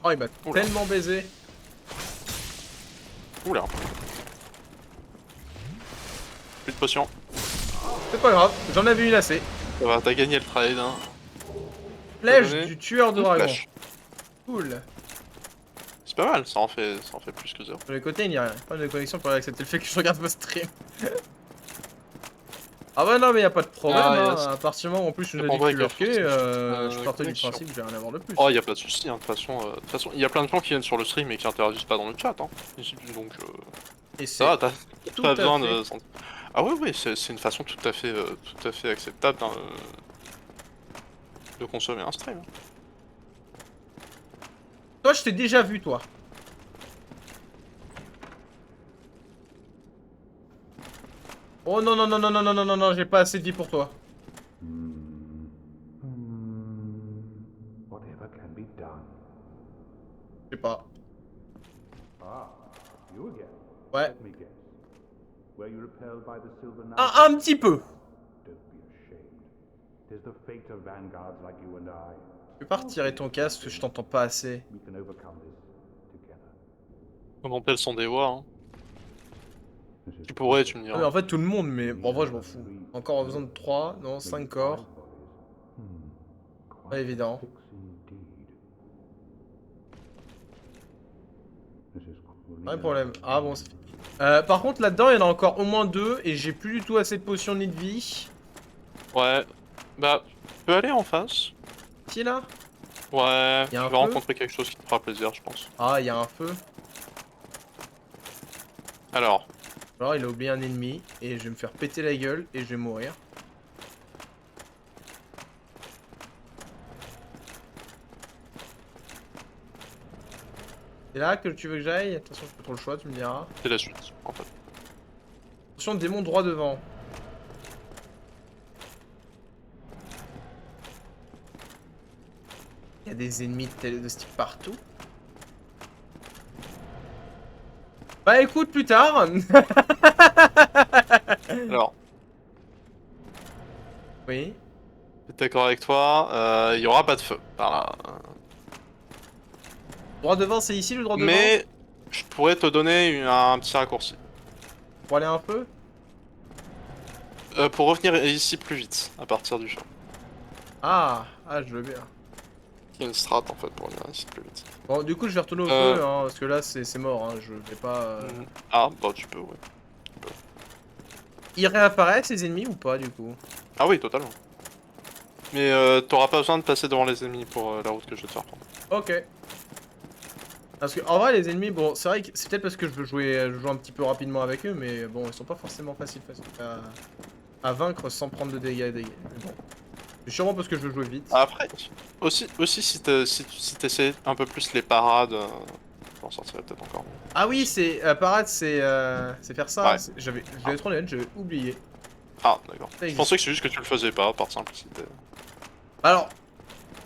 Oh, il m'a Oula. tellement baisé. Oula. Plus de potions. C'est pas grave, j'en avais une assez. Ça va, t'as gagné le trade, hein. Flèche donné du tueur de Une dragon. flèche. Cool. C'est pas mal, ça en fait plus que 0. Sur les côtés, il n'y a rien. Pas de connexion pour accepter le fait que je regarde vos streams. Ah bah non, mais y a pas de problème. Ah, hein. yes. À partir du moment où en plus tu nous as dit Dépendrait que tu quelle lurkais, force je partais du connexion. principe que j'ai rien à voir de plus. Oh, y a pas de souci, hein. De toute façon, il y a plein de gens qui viennent sur le stream et qui interagissent pas dans le chat, hein. Ici, donc, Et ça va, t'as tout pas à besoin fait. de. Ah oui, oui, c'est une façon tout à fait acceptable de consommer un stream. Toi, je t'ai déjà vu, toi. Oh non, non, non, non, non, non, non, non, non, j'ai pas assez de vie pour toi. Whatever can be done. Je sais pas. Ah, you again. Ouais. Let me guess. Were you repelled by the Silver Knight? Un petit peu. Don't be ashamed. Tis the fate of vanguards like you and I. Tu peux pas retirer ton casque parce que je t'entends pas assez. We can overcome this together. Comment elles sont des voix, hein. This is Tu pourrais, tu me Ah, diras. mais en fait, tout le monde, mais bon, en vrai, je m'en fous. Encore besoin de 3, non, 5 corps. Pas évident. Pas de problème. Ah bon, c'est fini. Par contre, là-dedans, il y en a encore au moins 2 et j'ai plus du tout assez de potions ni de vie. Ouais. Bah, tu peux aller en face. Qui là? Ouais, Y tu a un vas feu rencontrer quelque chose qui te fera plaisir, je pense. Ah, il y a un feu. Alors, Alors, il a oublié un ennemi et je vais me faire péter la gueule et je vais mourir. C'est là que tu veux que j'aille? Attention, j'ai pas trop le choix, tu me diras. c'est la suite, en fait. Attention, démon droit devant. Il y a des ennemis de ce type partout. Bah écoute, plus tard. Alors, Oui. je suis d'accord avec toi, il y aura pas de feu par là. Droit devant, c'est ici le droit devant? Mais, je pourrais te donner un petit raccourci. Pour aller un peu? Pour revenir ici plus vite, à partir du feu. Ah, je veux bien. Il y a une strat en fait pour revenir ici plus vite. Bon, du coup, je vais retourner au Euh. feu, hein, parce que là, c'est mort, hein, je vais pas... Ah, bah tu peux, ouais. Ils réapparaissent, les ennemis, ou pas, du coup? Ah oui, totalement. Mais t'auras pas besoin de passer devant les ennemis pour la route que je vais te faire prendre. Ok. Parce que, en vrai, les ennemis, bon, c'est vrai que c'est peut-être parce que je joue un petit peu rapidement avec eux, mais bon, ils sont pas forcément faciles à vaincre sans prendre de dégâts. Mais bon. C'est sûrement parce que je veux jouer vite. Après, aussi si t'essayais un peu plus les parades, t'en sortirais peut-être encore. Ah oui, c'est parade, c'est faire ça. Ouais. Je vais être honnête, j'avais oublié. Ah, d'accord. Ça Je existe. pensais que c'est juste que tu le faisais pas, par simplicité. Alors,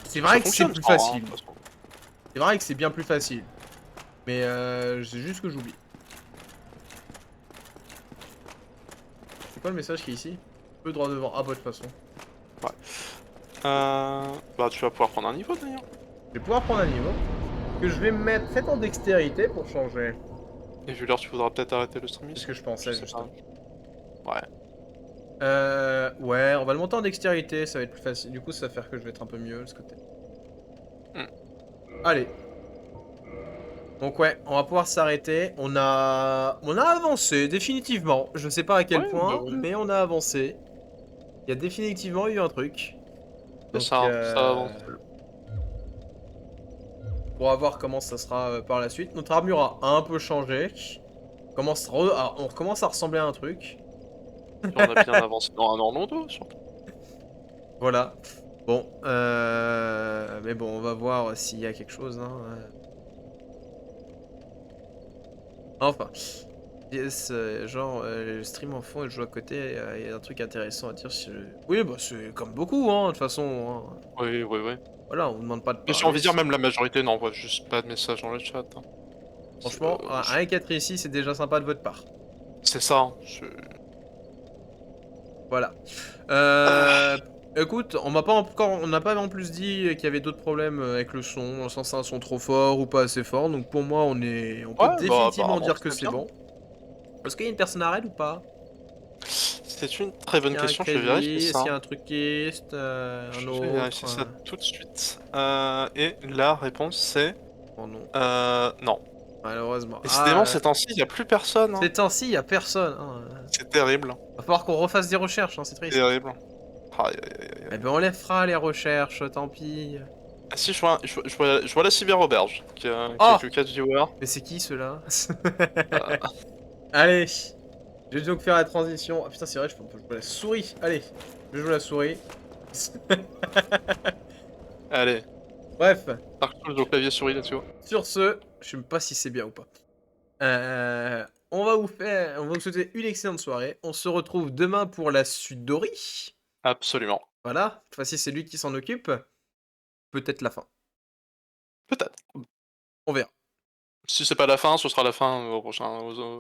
c'est vrai Ça que c'est fonctionne, plus ça, hein, facile. de toute façon. C'est vrai que c'est bien plus facile. Mais c'est juste que j'oublie. C'est quoi le message qui est ici? Peu droit devant. Ah bah de toute façon. Bah tu vas pouvoir prendre un niveau d'ailleurs. Je vais pouvoir prendre un niveau. Que je vais me mettre 7 en dextérité pour changer. Et vu l'heure, tu voudras peut-être arrêter le streaming. C'est ce que je pensais Je sais justement. pas. Ouais. Ouais, on va le monter en dextérité, ça va être plus facile. Du coup, ça va faire que je vais être un peu mieux de ce côté. Allez. Donc ouais, on va pouvoir s'arrêter. On a avancé, définitivement. Je sais pas à quel Ouais, point, bah ouais. mais on a avancé. Il y a définitivement eu un truc. C'est Donc, ça, ça avance. On va voir comment ça sera par la suite. Notre armure a un peu changé. On recommence à ressembler à un truc. On a bien avancé dans un Orlando, surtout. Voilà. Bon, mais bon, on va voir s'il y a quelque chose, hein, Enfin, yes, genre, je stream en fond et je joue à côté, il y a un truc intéressant à dire sur oui, bah, c'est comme beaucoup, hein, de toute façon, hein. Oui, oui, oui. Voilà, on vous demande pas de Mais j'ai envie parler de dire si même la majorité n'envoie juste pas de messages dans le chat, hein. franchement, Je rien qu'être ici, c'est déjà sympa de votre part. c'est ça, hein, Voilà. Ah, Écoute, on n'a pas en plus dit qu'il y avait d'autres problèmes, avec le son, dans le sens un son trop fort ou pas assez fort, donc pour moi, on peut ouais, bah, définitivement apparemment dire que c'est c'est bien. bon. Est-ce qu'il y a une personne à raid ou pas? C'est une très Est-ce bonne qu'il y a un question, je vais vérifier crazy? Est-ce ça. qu'il y a un truckiste? Un Je vais autre? vérifier ça tout de suite. Et la réponse c'est... Oh non, Non. malheureusement. Décidément, ces temps-ci, il y a plus personne, hein. Ces temps-ci, il y a personne, hein, C'est terrible. va falloir qu'on refasse des recherches, hein, c'est triste. Terrible. Aïe, aïe, aïe, aïe, Eh aïe. ben, on les fera les recherches, tant pis. Ah si, je vois la cyberauberge qui a Oh! que 4 viewers. Mais c'est qui ceux-là? Euh, Allez, je vais donc faire la transition. Ah putain, c'est vrai, je peux jouer la souris. Allez, je joue la souris. allez, Bref, Dark Souls au clavier souris, let's go. sur ce, je sais même pas si c'est bien ou pas. On va vous souhaiter une excellente soirée. On se retrouve demain pour la suite d'Ori. Absolument. Voilà, cette fois-ci, c'est lui qui s'en occupe. Peut-être la fin. Peut-être. On verra. Si c'est pas la fin, ce sera la fin au prochain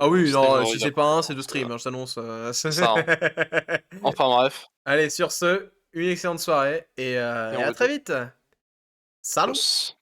Ah au oui, stream non, si Orida, c'est quoi. pas un, c'est deux Donc, streams, hein, je t'annonce. c'est ça, hein. Enfin bref, Allez, sur ce, une excellente soirée et et à on très vous dit vite. Salut! tchuss.